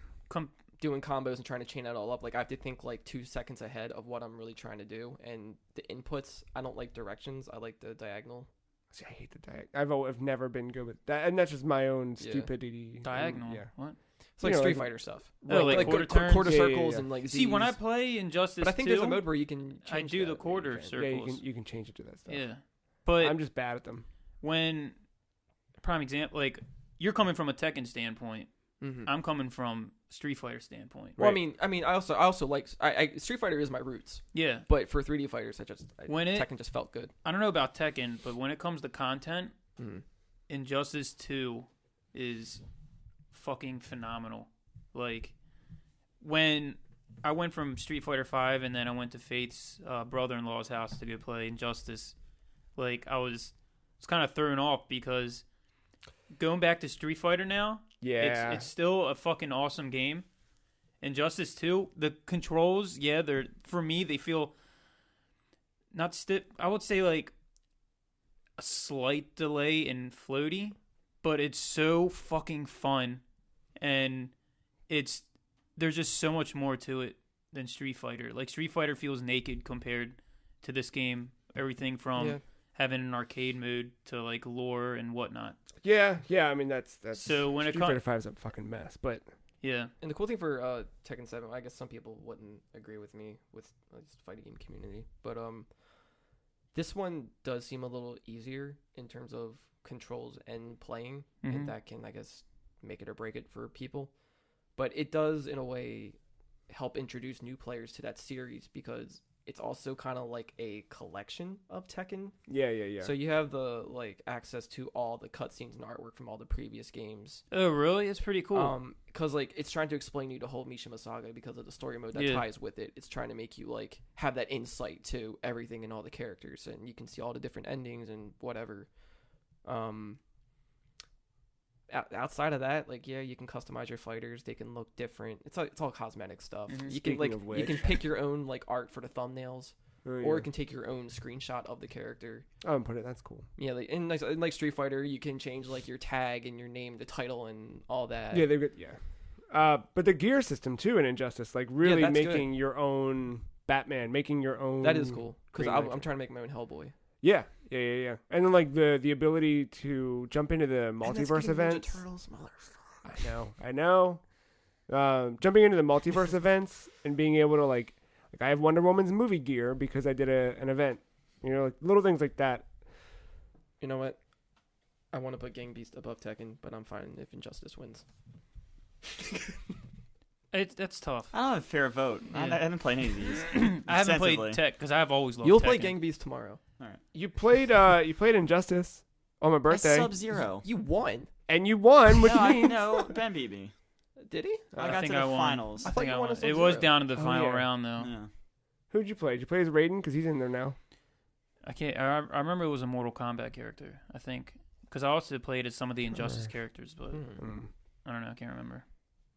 Doing combos and trying to chain that all up, like I have to think like 2 seconds ahead of what I'm really trying to do, and the inputs. I don't like directions. I like the diagonal.
See, I hate the diagonal. I've never been good with that, and that's just my own
Yeah.
stupidity.
Diagonal.
Yeah.
What?
It's like
You know,
Street
like-
Fighter stuff.
Oh, like quarter turns?
quarter
Yeah, yeah,
circles
yeah.
and like.
See, when I
Zs.
play Injustice
but I think
2,
there's a mode where you can.
I
Change
do
that,
the
or you
quarter
can.
circle.
Yeah,
Circles.
you can change it to that stuff.
Yeah. But
I'm just bad at them.
when, prime example, like, you're coming from a Tekken standpoint.
Mhm.
I'm coming from Street Fighter standpoint.
Well,
Right.
I mean, I also like Street Fighter is my roots,
Yeah.
but for 3D fighters,
When it-
Tekken just felt good.
I don't know about Tekken, but when it comes to content,
Mhm.
Injustice 2 is fucking phenomenal. Like, when I went from Street Fighter 5 and then I went to Faith's brother-in-law's house to go play Injustice, like, I was kind of thrown off because going back to Street Fighter now,
Yeah.
it's still a fucking awesome game. Injustice 2, the controls, yeah, they're, for me, they feel not stiff. I would say like a slight delay and floaty, but it's so fucking fun, and there's just so much more to it than Street Fighter. Like, Street Fighter feels naked compared to this game. Everything from
Yeah.
having an arcade mode to like lore and whatnot.
Yeah. I mean, that's
So when it
Street
comes,
Fighter 5 is a fucking mess, but
yeah,
And the cool thing for Tekken 7, I guess some people wouldn't agree with me with the fighting game community, but this one does seem a little easier in terms of controls and playing,
Mhm.
and that can, I guess, make it or break it for people. But it does, in a way, help introduce new players to that series because it's also kind of like a collection of Tekken.
yeah.
So you have the access to all the cutscenes and artwork from all the previous games.
oh really? It's pretty cool.
Because it's trying to explain you the whole Mishima Saga because of the story mode that
Yeah.
ties with it. It's trying to make you have that insight to everything and all the characters, and you can see all the different endings and whatever. Outside of that, you can customize your fighters. They can look different. It's all cosmetic stuff.
Mhm.
You can
Speaking of
you can
which.
pick your own art for the thumbnails,
Oh, yeah.
or you can take your own screenshot of the character.
Oh, and put it. That's cool.
Yeah, in Street Fighter, you can change your tag and your name, the title, and all that.
Yeah, they've got but the gear system too in Injustice, really
that's
making your own Batman, making your own.
That is cool because
Green
I'm
Lantern.
trying to make my own Hellboy.
Yeah. And then the ability to jump into the multiverse events. I know. Jumping into the multiverse events and being able to I have Wonder Woman's movie gear because I did an event. Little things like that.
You know what? I want to put Gang Beast above Tekken, but I'm fine if Injustice wins.
That's tough.
I don't have a fair vote. I
Yeah.
haven't played any of these.
I haven't played
extensively.
Tech because I've always loved
You'll
Tekken.
play Gang Beast tomorrow.
You played Injustice on my birthday,
Sub-Zero.
You won.
and you won, which
No, I
means
know. Ben beat me.
Did he?
I
I
got
think
to the
I won.
finals.
I thought
think
you
I
won a
won. It
Sub-Zero.
was down to the
Oh,
final
yeah.
round though.
Yeah.
who'd you play? Did you play as Raiden? Because he's in there now.
I can't. I remember it was a Mortal Kombat character. I think because I also played as some of the Injustice characters, but I don't know. I can't remember.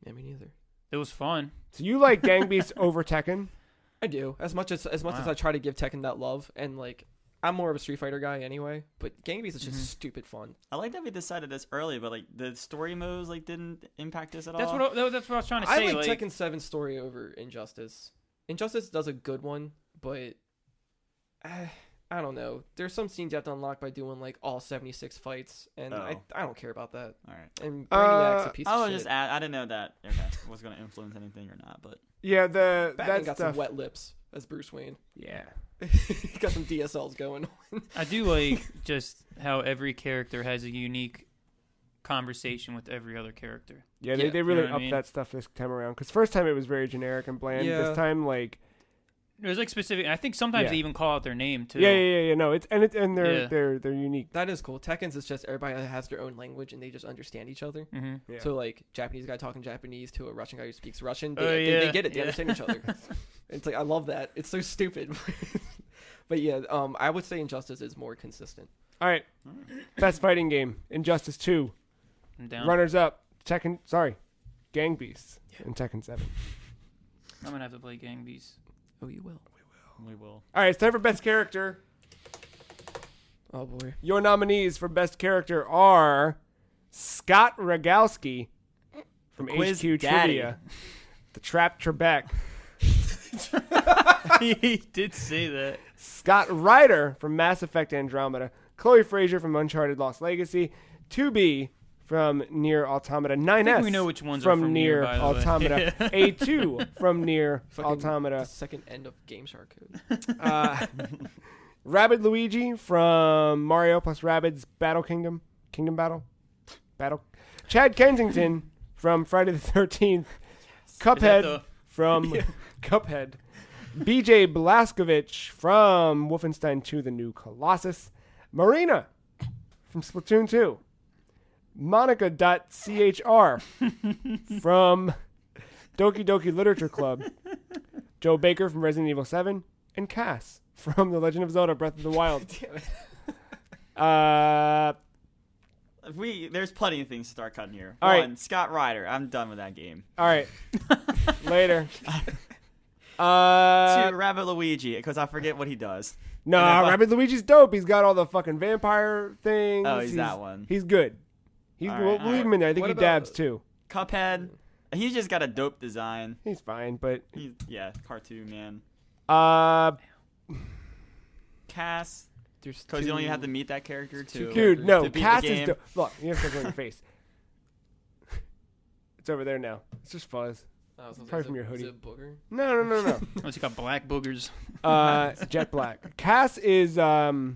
Yeah, me neither.
It was fun.
So you like Gang Beast over Tekken?
I do. As much as
Wow.
I try to give Tekken that love, and I'm more of a Street Fighter guy anyway, but Gang Beast is just
Mhm.
stupid fun.
I like that we decided this early, but the story modes didn't impact us at
That's
all.
what I was trying to
I
say.
like
Like,
Tekken 7 story over Injustice. Injustice does a good one, but I don't know. There's some scenes you have to unlock by doing like all 76 fights, and I don't care about that.
All right.
And Brainiac's a piece
I
of
was
shit.
just I didn't know that was going to influence anything or not, but
Yeah,
Batman
that
got
stuff.
some wet lips as Bruce Wayne.
Yeah.
He got some DSLs going on.
I do like just how every character has a unique conversation with every other character.
Yeah,
Yeah.
they really
You know what I
upped
mean?
that stuff this time around. Because first time it was very generic and bland.
Yeah.
This time, like,
There's like specific. I think sometimes
Yeah.
they even call out their name too.
yeah. No, and they're
Yeah.
they're unique.
That is cool. Tekken's is just everybody has their own language and they just understand each other.
Mm-hmm.
Yeah.
So like Japanese guy talking Japanese to a Russian guy who speaks Russian,
Oh,
they
yeah,
get it. They
yeah.
understand each other. It's like I love that. It's so stupid. But yeah, I would say Injustice is more consistent.
All right, best fighting game: Injustice 2.
I'm down.
Runners up: Gang Beasts and Tekken 7.
I'm gonna have to play Gang Beasts.
Oh, you will.
we will.
All right, it's time for best character.
Oh boy.
Your nominees for best character are Scott Rogowski from
The Quiz
HQ
Daddy.
Trivia, the Trap Trebek,
He did say that.
Scott Ryder from Mass Effect Andromeda, Chloe Frazier from Uncharted Lost Legacy, 2B from Nier Automata, 9S
we know which ones
from
are from
Nier
Nier, by the way.
Automata, A2 from Nier
Fucking
Automata,
The second end of Game Shark code.
Rabbid Luigi from Mario plus Rabbids Battle Kingdom Battle. Chad Kensington from Friday the 13th. Cuphead
the-
from Cuphead. BJ Blazkowicz from Wolfenstein 2: The New Colossus. Marina from Splatoon 2. Monica.chr from Doki Doki Literature Club. Joe Baker from Resident Evil 7. And Cass from The Legend of Zelda Breath of the Wild.
There's plenty of things to start cutting here.
All right.
One, Scott Ryder. I'm done with that game.
All right. Later.
2, Rabbit Luigi, because I forget what he does.
No,
And if I-
Rabbid Luigi's dope. He's got all the fucking vampire things.
Oh, he's that one.
He's good.
All right,
We'll
all
leave him in there. I think
What
he
about-
dabs too.
Cuphead. He's just got a dope design.
He's fine, but
Cartoon man. Cass,
There's
because you don't even have to
two-
meet that character too.
dude, no,
to beat the
Cass is
game.
dope. Look, you have something on your face. It's over there now. It's just fuzz.
Oh, so
Probably
is
from
it-
your
is
hoodie.
it a booger?
No.
Oh, he got black boogers.
Jet black. Cass is that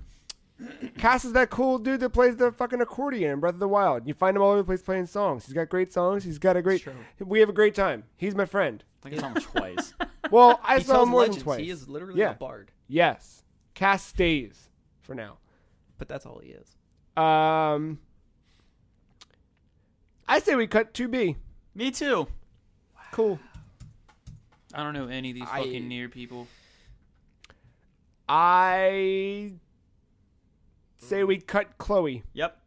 cool dude that plays the fucking accordion in Breath of the Wild. You find him all over the place playing songs. He's got great songs. He's got a great.
It's true.
We have a great time. He's my friend.
I think I saw him twice.
Well, I
He
saw
tells
him more
legends.
than twice.
He is literally
Yeah.
a bard,
Yes, Cass stays for now.
but that's all he is.
I say we cut 2B.
Me too.
Cool.
I don't know any of these
I-
fucking Nier people.
I say we cut Chloe.
Yep.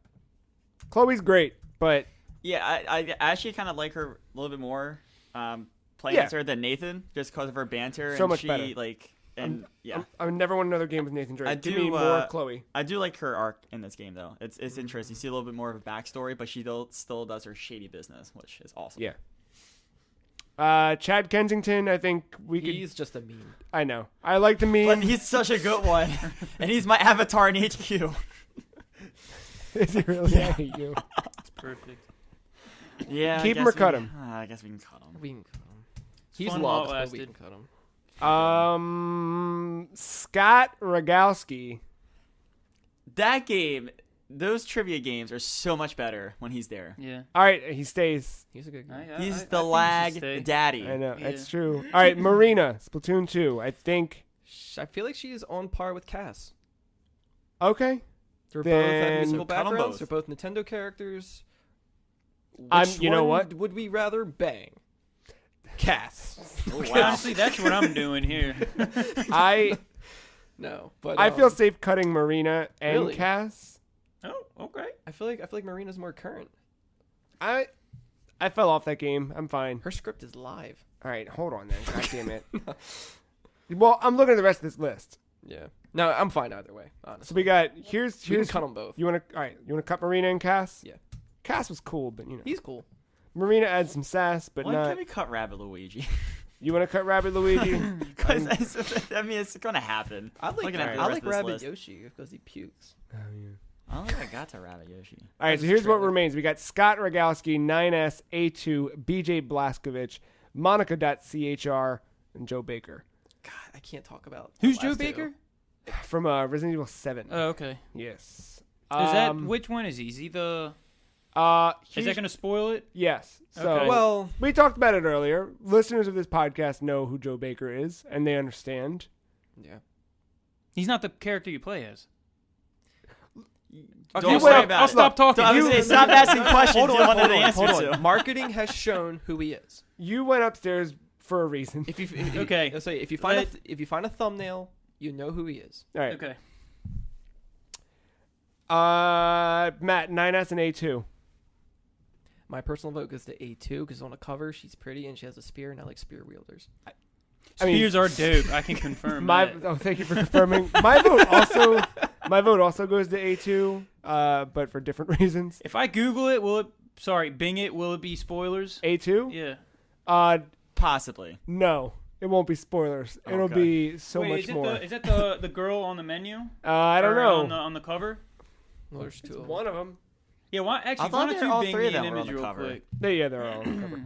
Chloe's great, but
Yeah, I actually kind of like her a little bit more playing
Yeah.
as her than Nathan, just because of her banter.
So
and
much
she,
better.
Yeah.
I would never want another game with Nathan Drake.
I
Give
do,
me more Chloe.
I do like her arc in this game, though. It's interesting. You see a little bit more of a backstory, but she still does her shady business, which is awesome.
Yeah. Chad Kensington, I think we could.
He's just a meme.
I know. I like the meme.
But he's such a good one, and he's my avatar in HQ.
Is he really? I hate you.
It's perfect.
Yeah.
Keep
I
him or
guess
cut
we-
him?
I guess we can cut him.
We can cut him. He's
fun while it
loved, but we
lasted.
can cut him.
Scott Rogowski.
That game, those trivia games are so much better when he's there.
Yeah.
All right, he stays.
He's a good guy.
He's
I
the
think he should
lag
stay.
daddy.
I know.
Yeah.
It's true. All right, Marina, Splatoon 2. I think.
I feel like she's on par with Cass.
Okay.
They're both have
Then
musical
cut 'em
backgrounds.
both.
They're both Nintendo characters.
You know
one
what?
would we rather bang? Cass.
Oh, wow.
Honestly, that's what I'm doing here.
I
No, but
I feel safe cutting Marina and
Really?
Cass.
Oh, okay.
I feel like Marina's more current.
I fell off that game. I'm fine.
Her script is live.
All right, hold on then. God damn it. Well, I'm looking at the rest of this list.
Yeah. No, I'm fine either way.
So
Honestly,
we got here's
we can cut them both.
You want to? All right, you want to cut Marina and Cass?
Yeah.
Cass was cool, but
He's cool.
Marina adds some sass, but
Why
not.
can't we cut Rabbit Luigi?
You want to cut Rabbit Luigi?
Because I mean, it's gonna happen.
I like
Looking at the
I
rest
like
of this
Rabbit
list.
Yoshi because he pukes.
Oh, yeah.
I don't think I got to Rabbit Yoshi.
All right,
That's
so
his
here's what
trailer.
remains. We got Scott Rogalski, 9S, A2, BJ Blazkowicz, Monica.chr, and Joe Baker
God, I can't talk about.
Who's
the
Joe
last two.
Baker?
from Resident Evil 7.
Oh, okay.
Yes.
Is that which one is he? Is he the? Is that gonna spoil it?
Yes. So
Okay.
Well,
we talked about it earlier. Listeners of this podcast know who Joe Baker is, and they understand.
yeah.
He's not the character you play as.
Don't
you
worry
went-
about
I'll
it.
stop talking.
I was
You-
gonna say, stop asking questions you don't want the answer
hold on.
to.
Marketing has shown who he is.
You went upstairs for a reason.
If you
Okay.
let's say if you find
Let-
if you find a thumbnail, you know who he is.
All right.
Okay.
Matt, 9S and A2.
My personal vote goes to A2 because on a cover she's pretty and she has a spear and I like spear wielders.
I mean-
Spears are dope. I can confirm.
My
that.
thank you for confirming. My vote also goes to A2, but for different reasons.
If I Google it, will it? Sorry, Bing it. Will it be spoilers?
A2?
Yeah.
Possibly.
No, it won't be spoilers. It'll
Okay.
be so
Wait,
much
is it
more.
is that the girl on the menu?
I don't
Or
know.
on the cover.
Well, there's two of them.
One of them.
Yeah. Why? Actually,
I thought
why don't
they were
you
all
Bing
three
me
of them
an
were on
image
the
real
cover.
quick?
Yeah, they're all on the cover.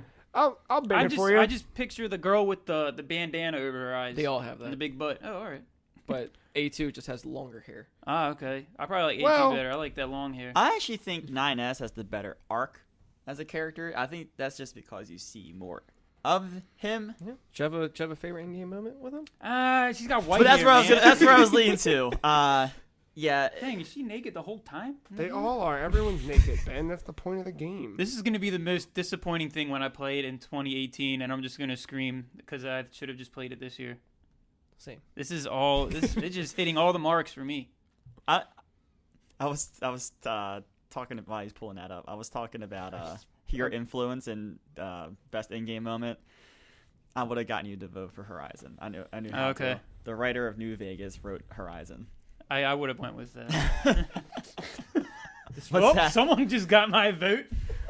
I'll bang
I
it
just
for you.
I just picture the girl with the bandana over her eyes.
They all have
and the
that,
big butt. Oh, all right.
but A2 just has longer hair.
Ah, okay. I probably like
Well-
A2 better. I like that long hair.
I actually think 9S has the better arc as a character. I think that's just because you see more of him.
Yeah. Do you have a favorite in-game moment with him?
She's got white
But that's
hair,
where I was
man.
that's where I was leading to. Yeah.
Dang, is she naked the whole time?
They all are. Everyone's naked, Ben. That's the point of the game.
This is going to be the most disappointing thing when I play it in 2018, and I'm just going to scream because I should have just played it this year.
Same.
This is all. It's just hitting all the marks for me.
I was talking while he's pulling that up. I was talking about your influence and best in-game moment. I would have gotten you to vote for Horizon. I knew. How
Okay.
to. The writer of New Vegas wrote Horizon.
I would have went with that.
What's that?
Someone just got my vote.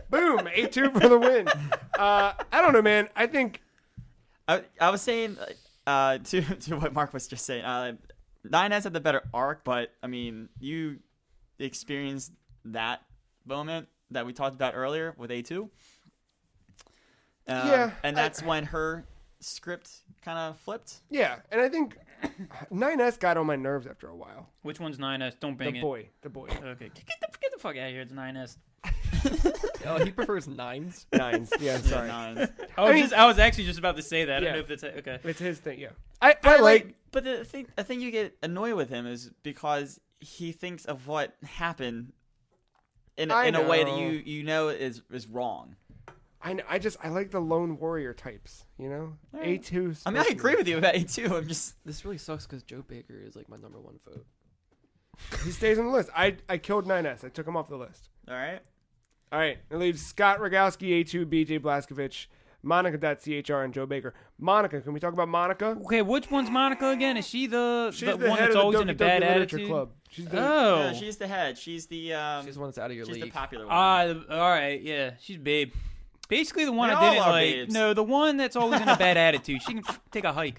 Boom, A2 for the win. I don't know, man. I think
I was saying to what Mark was just saying. 9S had the better arc, but I mean, you experienced that moment that we talked about earlier with A2.
Yeah,
and that's when her script kind of flipped.
yeah, and I think 9S got on my nerves after a while.
Which one's 9S? Don't bang
The
it.
boy.
Okay, get the fuck out of here. It's 9S.
Oh, he prefers nines.
Nines. Yeah, I'm sorry.
Nines.
I was actually just about to say that. I
Yeah.
don't know if that's okay.
It's his thing. Yeah, I like.
But the thing you get annoyed with him is because he thinks of what happened in
I
a way that
know.
you know is wrong.
I like the lone warrior types. You know, A2.
I mean, I agree with you about A2. I'm just
This really sucks because Joe Baker is like my number one vote.
He stays on the list. I killed 9S. I took him off the list.
all right.
All right, it leaves Scott Rogalski, A2, BJ Blazkowicz, Monica.chr, and Joe Baker. Monica, can we talk about Monica?
Okay, which one's Monica again? Is she the
She's
one
the head
that's
of the
always in
Doki
a bad
Doki Literature
attitude?
Club. She's the,
Oh.
Yeah, she's the head. She's the
She's the one that's out of your
she's
league.
the popular one.
All right, yeah, she's babe. Basically, the one
They
I
all
didn't
are
like.
babes.
No, the one that's always in a bad attitude. She can take a hike.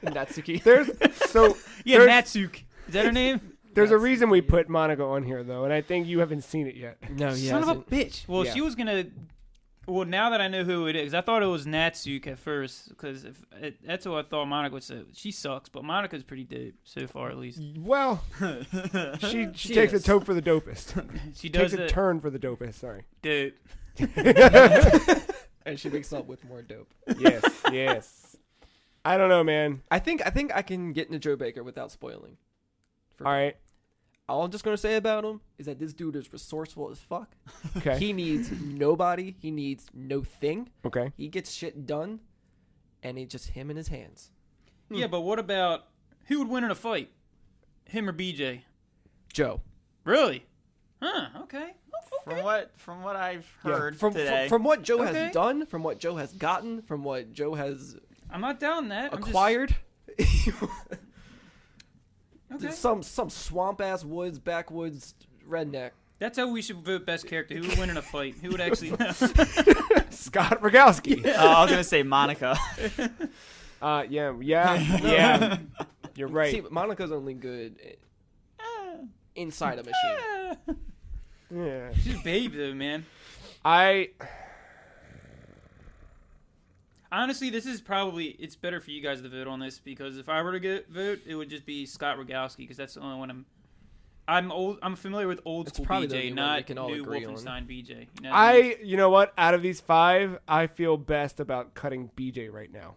Natsuki.
there's so
Yeah,
There's-
Natsuk. Is that her name?
there's a reason we put Monica on here though, and I think you haven't seen it yet.
No, he
Son of a
hasn't.
bitch. Well,
Yeah.
she was gonna. Well, now that I know who it is, I thought it was Natsuk at first because that's what I thought Monica would say. She sucks, but Monica's pretty dope so far, at least.
Well, she
She
takes a
is.
tope for the dopest.
She does
takes a
it
turn for the dopest. Sorry.
dope.
And she wakes up with more dope.
Yes, yes. I don't know, man.
I think I can get into Joe Baker without spoiling.
All right.
All I'm just gonna say about him is that this dude is resourceful as fuck.
Okay.
He needs nobody. He needs no thing.
Okay.
He gets shit done, and it's just him in his hands.
Yeah, but what about who would win in a fight? Him or BJ?
Joe.
Really? Huh? Okay.
From what I've
Yeah,
heard
From
today.
from what Joe
Okay.
has done, from what Joe has gotten, from what Joe has
I'm not down that. I'm just-
acquired.
okay.
Some swamp ass woods, backwoods redneck
That's how we should vote best character. Who would win in a fight? Who would actually?
Scott Rogowski.
I was gonna say Monica.
Yeah. You're right.
See, Monica's only good inside a machine.
Yeah.
She's a babe though, man. Honestly, this is probably it's better for you guys to vote on this because if I were to vote, it would just be Scott Rogowski because that's the only one I'm old. I'm familiar with old
It's
school
probably the
BJ,
only one
not
we can all
new
agree on.
Wolfenstein BJ. You know what I mean?
You know what? Out of these 5, I feel best about cutting BJ right now.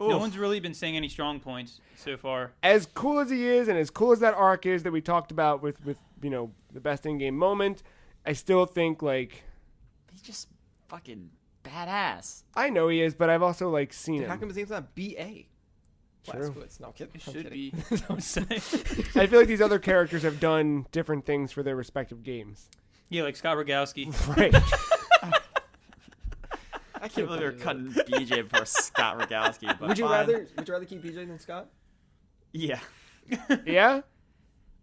No one's really been saying any strong points so far.
As cool as he is, and as cool as that arc is that we talked about with the best in-game moment, I still think
He's just fucking badass.
I know he is, but I've also seen
Dude,
him.
how come his name's not B.A.?
True.
Blazkowicz. No, I'm kidding.
It
I'm
should
kidding.
be. I'm saying.
I feel like these other characters have done different things for their respective games.
Yeah, like Scott Rogowski.
Right.
I can't believe we were cutting BJ before Scott Rogowski. But
Would you
fine.
rather keep BJ than Scott?
Yeah.
Yeah?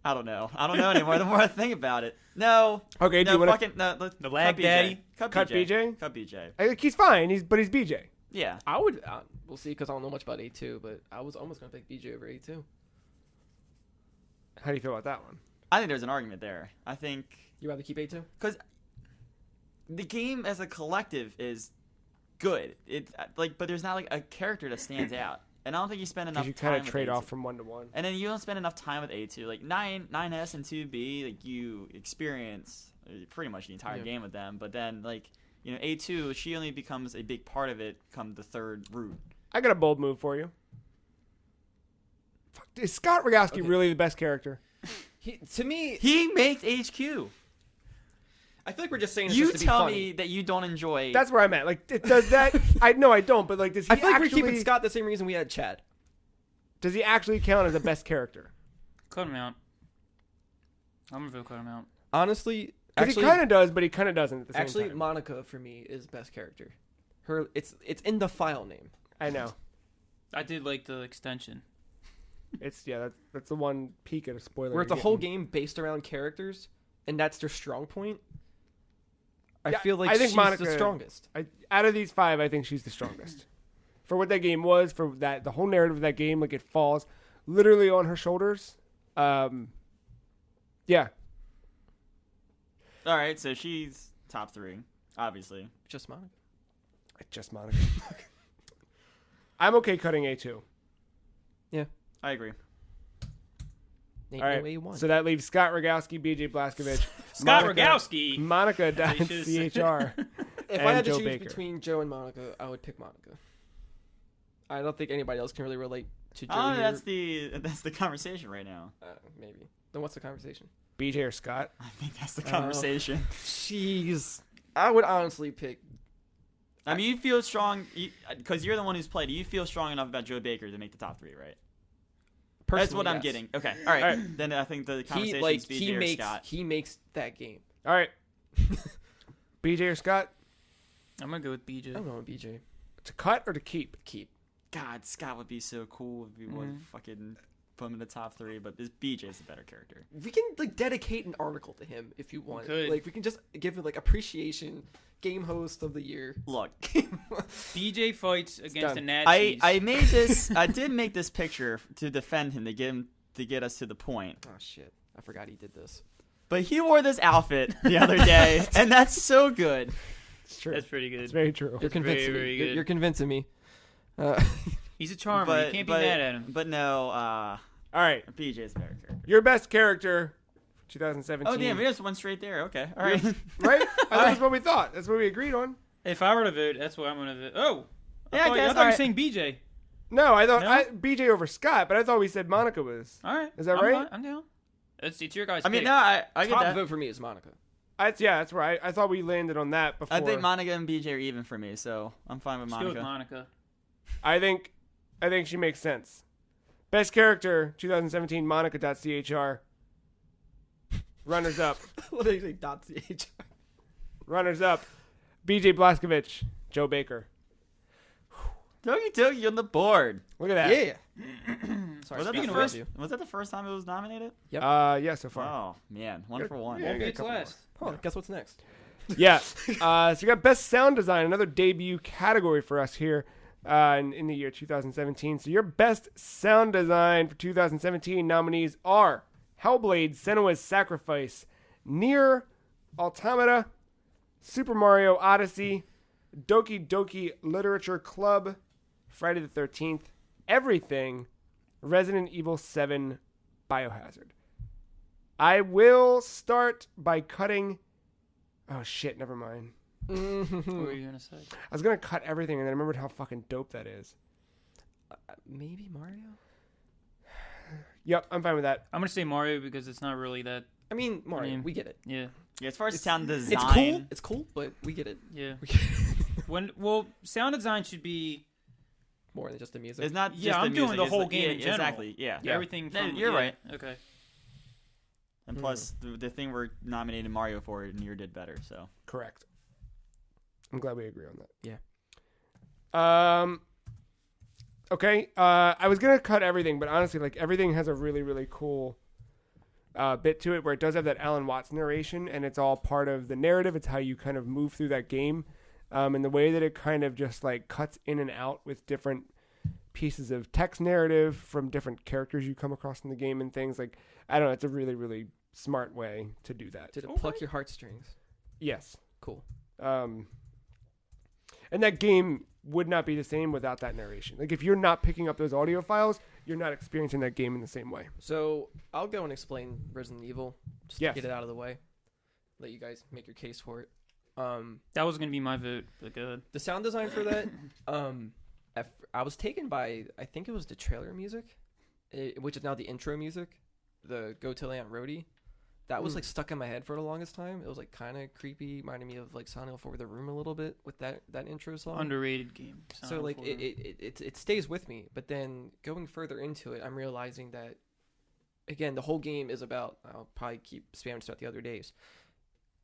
I don't know anymore. The more I think about it, no.
Okay, do
No,
you want
fucking no.
The lag
cut BJ.
daddy?
Cut
Cut
BJ.
BJ?
Cut BJ.
I think he's fine, but he's BJ.
Yeah.
I would. We'll see, because I don't know much about A2, but I was almost gonna pick BJ over A2.
How do you feel about that one?
I think there's an argument there. I think
You rather keep A2?
because the game as a collective is good. But there's not a character that stands out, and I don't think you spend enough
Because you
time
kind of
with
trade
A2.
off from 1 to 1.
And then you don't spend enough time with A2. Like 9S and 2B, you experience pretty much the entire
Yeah.
game with them. But then A2, she only becomes a big part of it come the third route.
I got a bold move for you. Fuck, is Scott Rogowski
Okay.
really the best character?
To me,
He makes HQ.
I feel like we're just saying this
You
just to be
tell
funny.
me that you don't enjoy.
That's where I'm at. It does that. I don't. But does he
I feel like
actually?
we're keeping Scott the same reason we had Chad.
Does he actually count as the best character?
Cut him out. I'm gonna vote cut him out.
Honestly,
Because he kind of does, but he kind of doesn't at the same
actually,
time.
Monica for me is best character. It's in the file name.
I know.
I did like the extension.
It's that's the one peak at a spoiler.
Where it's a
you're
whole
getting.
game based around characters, and that's their strong point. I
Yeah,
feel like
I think
she's
Monica-
the strongest.
Out of these 5, I think she's the strongest. For what that game was, for that the whole narrative of that game, it falls literally on her shoulders. Yeah.
All right, so she's top 3, obviously.
Just Monica.
Just Monica. I'm okay cutting A2.
I agree.
Nate
All right.
A1.
So that leaves Scott Rogowski, BJ Blazkowicz,
Scott
Monica-
Rogowski.
Monica
That's what
down
you should've
CHR.
if
and
I had to
Joe
choose
Baker.
between Joe and Monica, I would pick Monica. I don't think anybody else can really relate to Joe.
Oh,
here.
that's the conversation right now.
Maybe. Then what's the conversation?
BJ or Scott?
I think that's the conversation.
Jeez. I would honestly pick.
I mean, you feel strong because you're the one who's played. You feel strong enough about Joe Baker to make the top 3, right? That's what I'm
yes.
getting. Okay, all right.
All right.
Then I think the conversation
He
is BJ or Scott.
he makes that game.
All right. BJ or Scott?
I'm gonna go with BJ.
I'm going with BJ.
To cut or to keep?
Keep.
God, Scott would be so cool if we would fucking put him in the top 3. But this BJ's a better character.
We can dedicate an article to him if you want.
could.
We can just give it appreciation. Game host of the year.
Look,
BJ fights against
done.
the Nazis.
I made this. I did make this picture to defend him to get us to the point.
Oh shit! I forgot he did this.
But he wore this outfit the other day, and that's so good.
It's true.
That's pretty good.
It's very true.
You're convincing
very
me.
good.
You're convincing me.
He's a charmer.
But
You can't be mad at him.
But no,
All right.
BJ's a better character.
Your best character, 2017.
Oh damn, we just went straight there. Okay, all right.
Right? That's what we thought. That's what we agreed on.
If I were to vote, that's what I'm gonna vote. Oh,
Yeah, I
I
guess,
thought you were
alright.
saying BJ.
No, I thought
No?
BJ over Scott, but I thought we said Monica was.
All right,
Is that
I'm
right?
fine. I'm down. It's your guys'
I mean,
pick.
no, I get
Top
that.
vote for me is Monica.
That's right. I thought we landed on that before.
I think Monica and BJ are even for me, so I'm fine with
Let's go with
Monica.
Monica.
I think she makes sense. Best character, 2017, Monica.chr. Runners up.
What did you say? .ch.
Runners up. BJ Blazkowicz, Joe Baker.
Toki on the board.
Look at that.
Yeah.
So
Sorry,
Was that the
speaking of
first?
review.
Was that the first time it was nominated?
Yep.
Yeah, so far.
Oh man, one for one.
Yeah,
Maybe
a
it's
couple
last.
Huh, guess what's next?
Yeah. So you got best sound design, another debut category for us here in the year 2017. So your best sound design for 2017 nominees are Hellblade: Senua's Sacrifice, Nier Automata, Super Mario Odyssey, Doki Doki Literature Club, Friday the 13th, Everything, Resident Evil 7, Biohazard. I will start by cutting. Oh shit! Never mind.
What were you gonna say?
I was gonna cut everything, and then I remembered how fucking dope that is.
Maybe Mario.
Yep, I'm fine with that.
I'm gonna say Mario because it's not really that.
I mean, Mario.
I mean,
we get it.
Yeah,
Yeah, as far as sound design,
It's cool. It's cool, but we get it.
yeah. Sound design should be
More than just the music.
It's not.
Yeah,
just
I'm
the
doing
music,
the
it's
whole game in general.
Exactly. Yeah.
everything
No,
from.
you're
yeah,
right.
Okay.
And plus, the thing we're nominating Mario for, Nier did better. So
Correct. I'm glad we agree on that.
Yeah.
Okay. I was gonna cut everything, but honestly, like everything has a really, really cool bit to it where it does have that Alan Watts narration, and it's all part of the narrative. It's how you kind of move through that game, and the way that it kind of just like cuts in and out with different pieces of text narrative from different characters you come across in the game and things like. I don't know. It's a really, really smart way to do that.
Did it pluck your heartstrings?
Yes.
Cool.
And that game would not be the same without that narration. Like if you're not picking up those audio files, you're not experiencing that game in the same way.
So I'll go and explain Resident Evil. Just
Yes.
to get it out of the way. Let you guys make your case for it.
That was gonna be my vote, but good.
The sound design for that, I was taken by, I think it was the trailer music, which is now the intro music, the Go Till Aunt Rhody. That was like stuck in my head for the longest time. It was like kind of creepy, reminded me of like Silent Hill 4 The Room a little bit with that intro song.
Underrated game.
So like it stays with me, but then going further into it, I'm realizing that again the whole game is about. I'll probably keep spamming throughout the other days,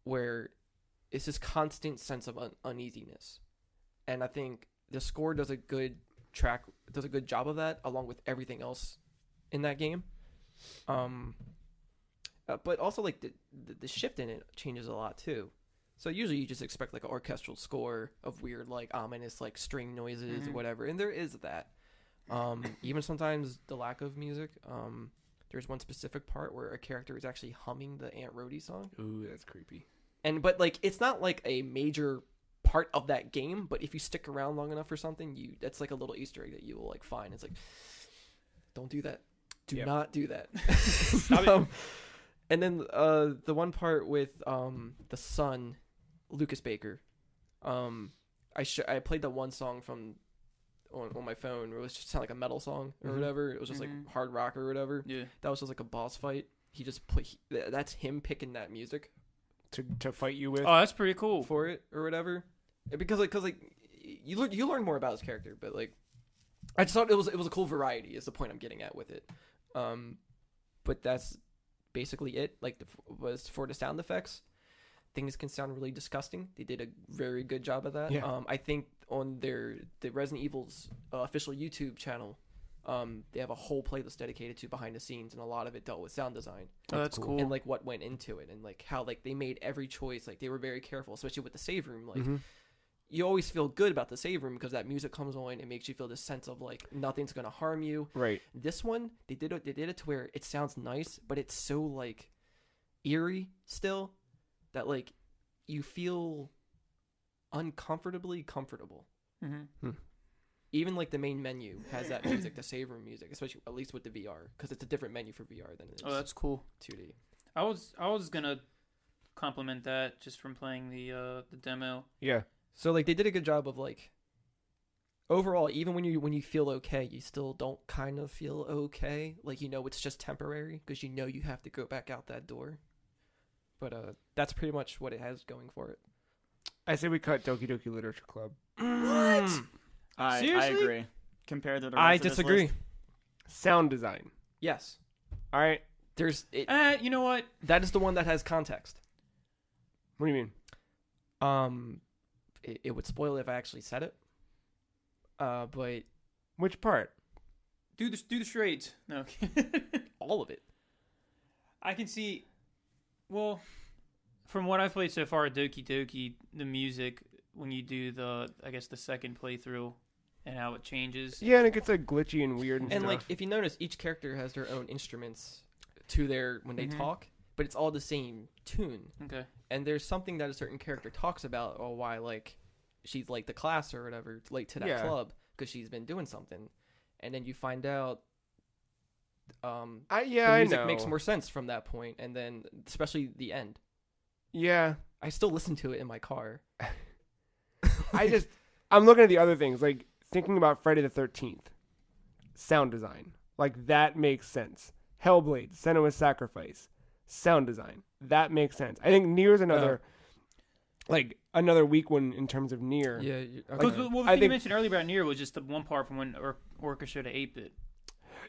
where it's this constant sense of uneasiness, and I think the score does a good job of that, along with everything else in that game. But also like the shift in it changes a lot too. So usually you just expect like an orchestral score of weird like ominous like string noises or whatever, and there is that. Even sometimes the lack of music. There's one specific part where a character is actually humming the Aunt Rhody song.
Ooh, that's creepy.
But like it's not like a major part of that game, but if you stick around long enough for something, that's like a little Easter egg that you will like find. It's like, don't do that. Do not do that. And then the one part with the son, Lucas Baker. I played that one song from on my phone. It was just sound like a metal song or whatever. It was just like hard rock or whatever.
Yeah.
That was just like a boss fight. He just that's him picking that music
To fight you with.
Oh, that's pretty cool.
for it or whatever. Because you learn more about his character, but like I just thought it was a cool variety is the point I'm getting at with it. But that's basically it. Like was for the sound effects, things can sound really disgusting. They did a very good job of that.
Yeah.
I think on the Resident Evil's official YouTube channel, they have a whole playlist dedicated to behind the scenes, and a lot of it dealt with sound design.
Oh, that's cool.
And like what went into it, and like how like they made every choice. Like they were very careful, especially with the save room. Like you always feel good about the save room because that music comes on and makes you feel this sense of like nothing's gonna harm you.
Right.
This one, they did it to where it sounds nice, but it's so like eerie still that like you feel uncomfortably comfortable. Even like the main menu has that music, the save room music, especially at least with the VR, because it's a different menu for VR than it is
Oh, that's cool.
2D.
I was gonna compliment that just from playing the demo.
Yeah.
So like they did a good job of like overall, even when you feel okay, you still don't kind of feel okay. Like it's just temporary because you have to go back out that door. But that's pretty much what it has going for it.
I say we cut Doki Doki Literature Club.
What?
I
Seriously?
agree. Compared to the rest
I
of this
disagree.
list.
Sound design.
Yes.
All right.
There's it.
You know what?
That is the one that has context.
What do you mean?
It would spoil it if I actually said it. But
Which part?
Do the charades. No.
All of it.
I can see. Well, from what I've played so far, Doki Doki, the music when you do the second playthrough and how it changes.
Yeah, and it gets like glitchy and weird and
And
stuff.
like, if you notice, each character has their own instruments to their when they
Mhm.
talk, but it's all the same tune.
Okay.
And there's something that a certain character talks about, or why like she's late to class or whatever, late to that
Yeah.
club because she's been doing something, and then you find out. The
I
music
know.
makes more sense from that point, and then especially the end.
Yeah,
I still listen to it in my car.
I'm looking at the other things, like thinking about Friday the 13th, sound design, like that makes sense. Hellblade, Senua's Sacrifice, sound design, that makes sense. I think Nier's another, like another weak one in terms of Nier.
Yeah.
Because
Okay.
well, the
I
thing you
think-
mentioned earlier about Nier was just the one part from when Orchestra to 8-bit.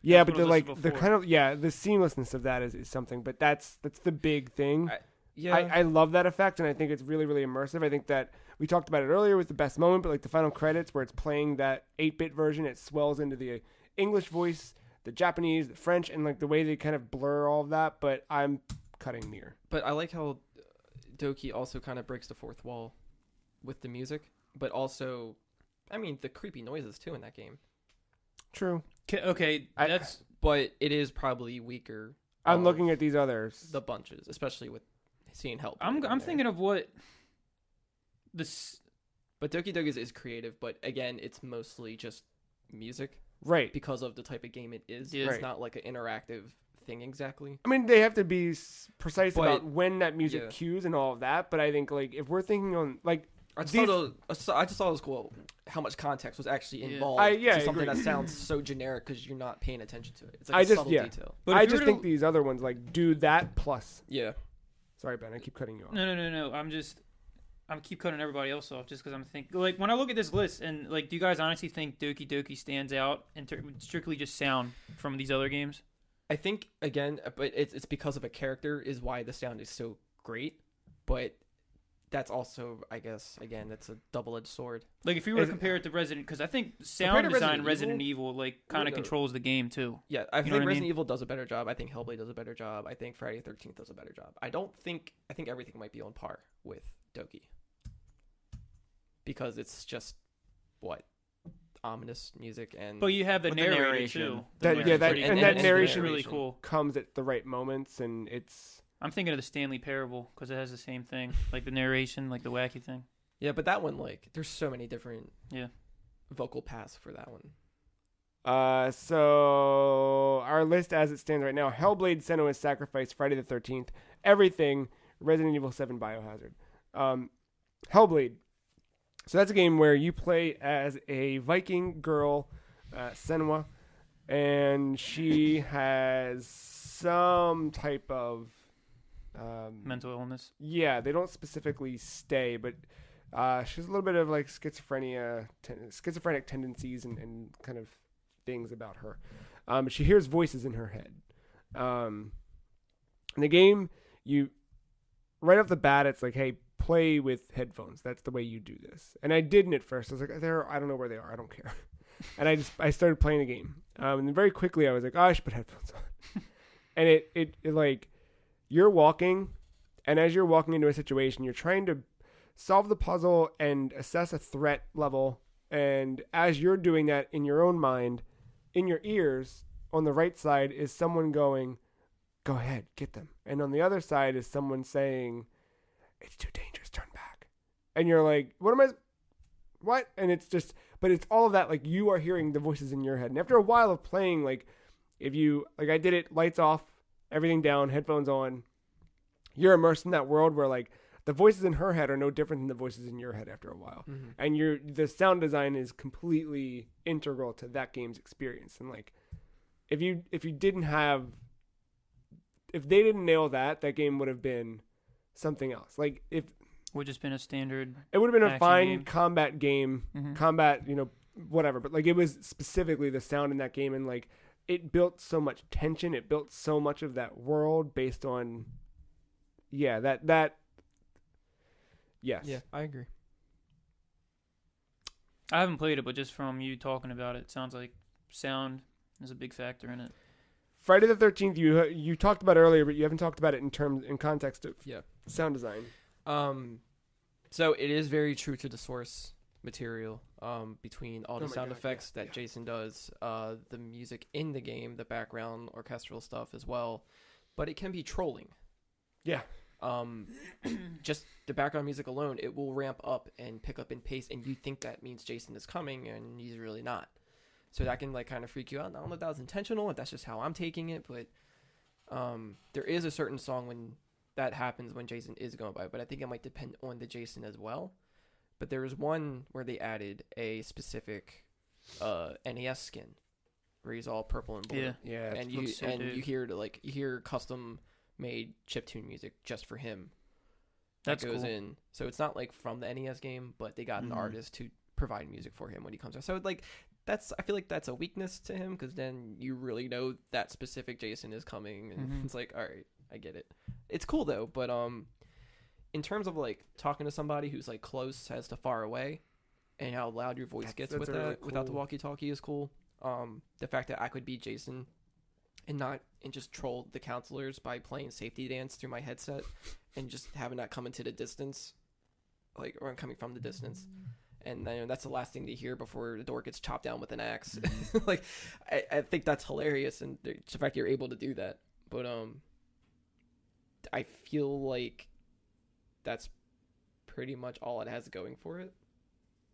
Yeah,
That's
but
what I
the
listened
the
before.
kind of the seamlessness of that is something. But that's the big thing.
Yeah.
I love that effect, and I think it's really, really immersive. I think that we talked about it earlier with the best moment, but like the final credits where it's playing that 8-bit version, it swells into the English voice, the Japanese, the French, and like the way they kind of blur all of that. But I'm cutting Nier.
But I like how Doki also kind of breaks the fourth wall with the music, but also, I mean, the creepy noises too in that game.
True.
Okay, that's
But it is probably weaker.
I'm
of
looking at these others.
the bunches, especially with seeing help.
I'm thinking of what this.
But Doki Doki is creative, but again, it's mostly just music
Right.
because of the type of game it is.
Yeah.
It's
Right.
not like an interactive thing exactly.
I mean, they have to be precise
But-
about when that music
yeah.
cues and all of that. But I think like if we're thinking on like
I just,
These-
thought it was cool how much context was actually
Yeah.
involved
I
to something
agree.
that sounds so generic because you're not paying attention to it. It's
I
like a
just-
subtle
yeah.
detail.
But
I
if you
just
were
think
to-
these other ones like do that plus.
Yeah.
Sorry, Ben, I keep cutting you off.
No. I'm keep cutting everybody else off just because I'm thinking. Like when I look at this list, and like, do you guys honestly think Doki Doki stands out in strictly just sound from these other games?
I think again, but it's because of a character is why the sound is so great. But that's also, I guess, again, that's a double-edged sword.
Like if you were
Is
to
it-
compare it to Resident, because I think
Compared
sound
to
design
Resident
Resident Evil like kind of
no.
controls the game too.
Yeah, I
You know
think
what I
Resident
mean?
Evil does a better job. I think Hellblade does a better job. I think Friday the 13th does a better job. I think everything might be on par with Doki. Because it's just what ominous music and
But you have the
With the
narrator
narration.
too.
That-
which
yeah,
is
that-
pretty
and
cool.
that
It's
narration-
really cool.
Comes at the right moments, and it's
I'm thinking of the Stanley Parable because it has the same thing, like the narration, like the wacky thing.
yeah, but that one like there's so many different
Yeah.
vocal paths for that one.
So our list as it stands right now: Hellblade, Senua's Sacrifice, Friday the 13th, everything, Resident Evil 7, Biohazard, Hellblade. So that's a game where you play as a Viking girl, Senua, and she has some type of
Mental illness.
Yeah, they don't specifically stay, but she has a little bit of like schizophrenic tendencies and kind of things about her. She hears voices in her head. In the game, you right off the bat, it's like, hey, play with headphones. That's the way you do this. And I didn't at first. I was like, I don't know where they are. I don't care. And I started playing the game. And then very quickly, I was like, oh, I should put headphones on. And it like, you're walking, and as you're walking into a situation, you're trying to solve the puzzle and assess a threat level. And as you're doing that in your own mind, in your ears, on the right side is someone going, go ahead, get them. And on the other side is someone saying, it's too dangerous, turn back. And you're like, what? And it's just, but it's all of that, like you are hearing the voices in your head. And after a while of playing, like if you, like I did it, lights off, everything down, headphones on, you're immersed in that world where like the voices in her head are no different than the voices in your head after a while.
Mm-hmm.
And the sound design is completely integral to that game's experience. And like, if they didn't nail that game would have been something else. Like if
Would just been a standard.
it would have been a
Action
fine
game.
combat game,
Mhm.
combat, whatever. But like it was specifically the sound in that game, and like it built so much tension. It built so much of that world based on, that. Yes.
Yeah, I agree.
I haven't played it, but just from you talking about it, it sounds like sound is a big factor in it.
Friday the 13th, you talked about earlier, but you haven't talked about it in context of
Yeah.
sound design.
So it is very true to the source material. Between all the
my
sound
God,
effects
yeah,
that Jason does, the music in the game, the background orchestral stuff as well, but it can be trolling.
Yeah.
Just the background music alone, it will ramp up and pick up in pace, and you think that means Jason is coming, and he's really not. So that can like kind of freak you out. I don't know if that was intentional, if that's just how I'm taking it, but there is a certain song when that happens when Jason is going by, but I think it might depend on the Jason as well. But there was one where they added a specific NES skin where he's all purple and blue.
Yeah.
Yeah.
And
looks so dope.
you hear custom made chiptune music just for him.
That's
that goes
cool.
in. So it's not like from the NES game, but they got an
Mhm.
artist to provide music for him when he comes out. So like I feel like that's a weakness to him, because then you really know that specific Jason is coming, and
Mhm.
it's like, all right, I get it. It's cool though, but in terms of like talking to somebody who's like close as to far away, and how loud your voice gets
that's
with
really
that without the
cool.
walkie-talkie is cool. The fact that I could be Jason and just troll the counselors by playing safety dance through my headset and just having that come into the distance, like, or I'm coming from the distance. And then that's the last thing to hear before the door gets chopped down with an axe. Like, I think that's hilarious, and the fact you're able to do that. But I feel like that's pretty much all it has going for it.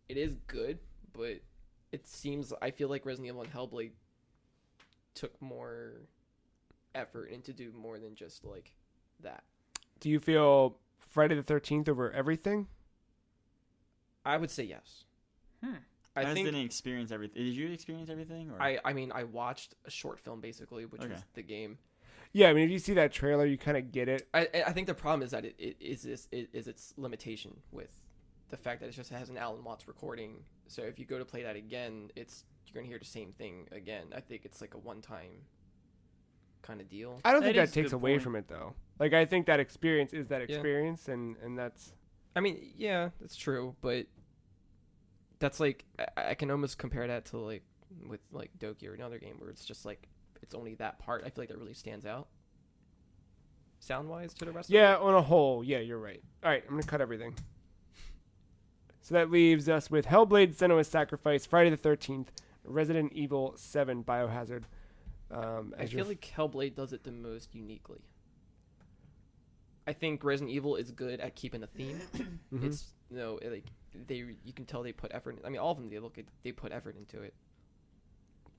It is good, but I feel like Resident Evil and Hellblade took more effort into do more than just like that.
Do you feel Friday the 13th over everything?
I would say yes.
I
I
just
think
didn't experience everything. Did you experience everything? Or?
I mean I watched a short film basically, which
Okay.
was the game.
Yeah, I mean, if you see that trailer, you kind of get it.
I think the problem is that it is its limitation with the fact that it just has an Alan Watts recording. So if you go to play that again, you're gonna hear the same thing again. I think it's like a one-time kind of deal.
I don't
That
think that
is a
takes
good
away
point.
from it, though. Like, I think that experience is that
Yeah.
experience, and that's...
I mean, yeah, that's true, but that's like I can almost compare that to like with like Doki or another game where it's just like it's only that part. I feel like that really stands out sound wise to the rest.
Yeah,
of
on a whole, yeah, you're right. All right, I'm going to cut everything. So that leaves us with Hellblade: Senua's Sacrifice, Friday the 13th, Resident Evil 7 Biohazard.
I feel like Hellblade does it the most uniquely. I think Resident Evil is good at keeping a theme.
Mhm.
It's like you can tell they put effort. I mean, all of them they put effort into it.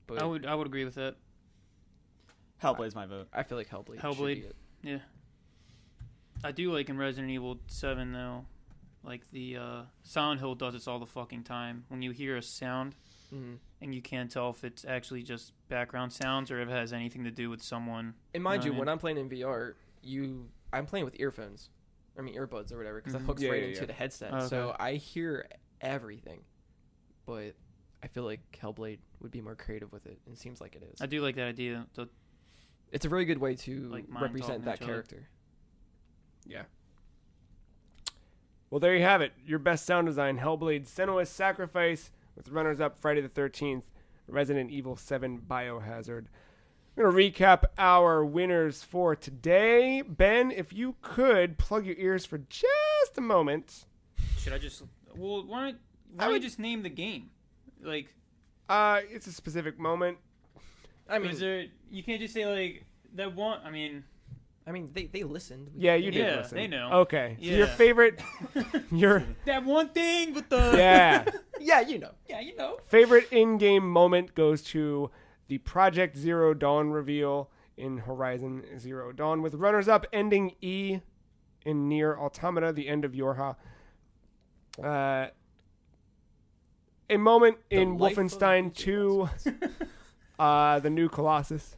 But
I would agree with that.
Hellblade's my vote.
I feel like Hellblade.
Hellblade.
Should be it.
Yeah. I do like in Resident Evil 7 though, like the Silent Hill does this all the fucking time. When you hear a sound
Mhm.
and you can't tell if it's actually just background sounds or if it has anything to do with someone.
And mind
know
you,
what I
when
mean?
I'm playing in VR, I'm playing with earphones. I mean earbuds or whatever, because that
Mhm.
hooks
Yeah,
right
yeah,
into
yeah.
the headset.
Oh,
So
okay.
I hear everything. But I feel like Hellblade would be more creative with it, and it seems like it is.
I do like that idea.
It's a very good way to
Like mind
represent
talking
that
to each other.
character.
Yeah. Well, there you have it. Your best sound design, Hellblade: Senua's Sacrifice, with runners-up Friday the 13th, Resident Evil 7 Biohazard. I'm going to recap our winners for today. Ben, if you could plug your ears for just a moment.
Should I just? Well, why
I
don't we
would-
just name the game? Like,
It's a specific moment.
I mean,
is there? You can't just say like that one. I mean,
they listened.
Yeah, you did
Yeah,
listen.
they know.
Okay. So your
Yeah.
favorite, your
that one thing with the.
yeah,
Yeah, you know.
Yeah, you know.
favorite in-game moment goes to the Project Zero Dawn reveal in Horizon Zero Dawn, with runners-up ending E in Nier Automata, the end of Yorha. A moment in
life of
Wolfenstein
DJ
2, the new Colossus.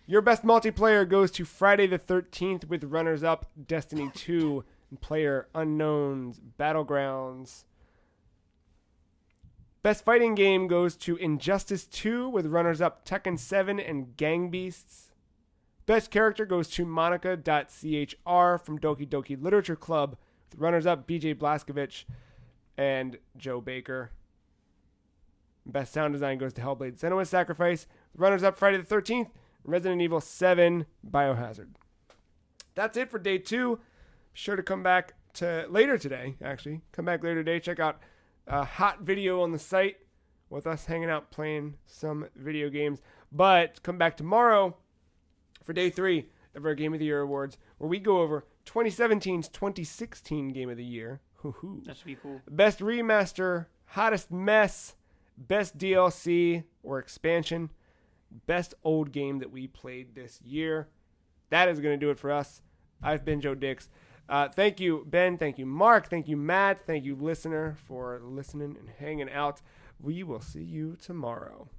Your best multiplayer goes to Friday the 13th, with runners-up Destiny 2 and Player Unknown's Battlegrounds. Best fighting game goes to Injustice 2, with runners-up Tekken 7 and Gang Beasts. Best character goes to Monica.chr from Doki Doki Literature Club, with runners-up BJ Blazkowicz and Joe Baker. Best sound design goes to Hellblade: Senua's Sacrifice. Runners-up, Friday the 13th, Resident Evil 7, Biohazard. That's it for day 2. Be sure to come back to later today, actually. Come back later today. Check out a hot video on the site with us hanging out playing some video games. But come back tomorrow for day 3 of our Game of the Year awards, where we go over 2017's 2016 Game of the Year. Hoo-hoo.
That should be cool.
Best remaster, hottest mess, best DLC or expansion, best old game that we played this year. That is going to do it for us. I've been Joe Dix. Thank you, Ben. Thank you, Mark. Thank you, Matt. Thank you, listener, for listening and hanging out. We will see you tomorrow.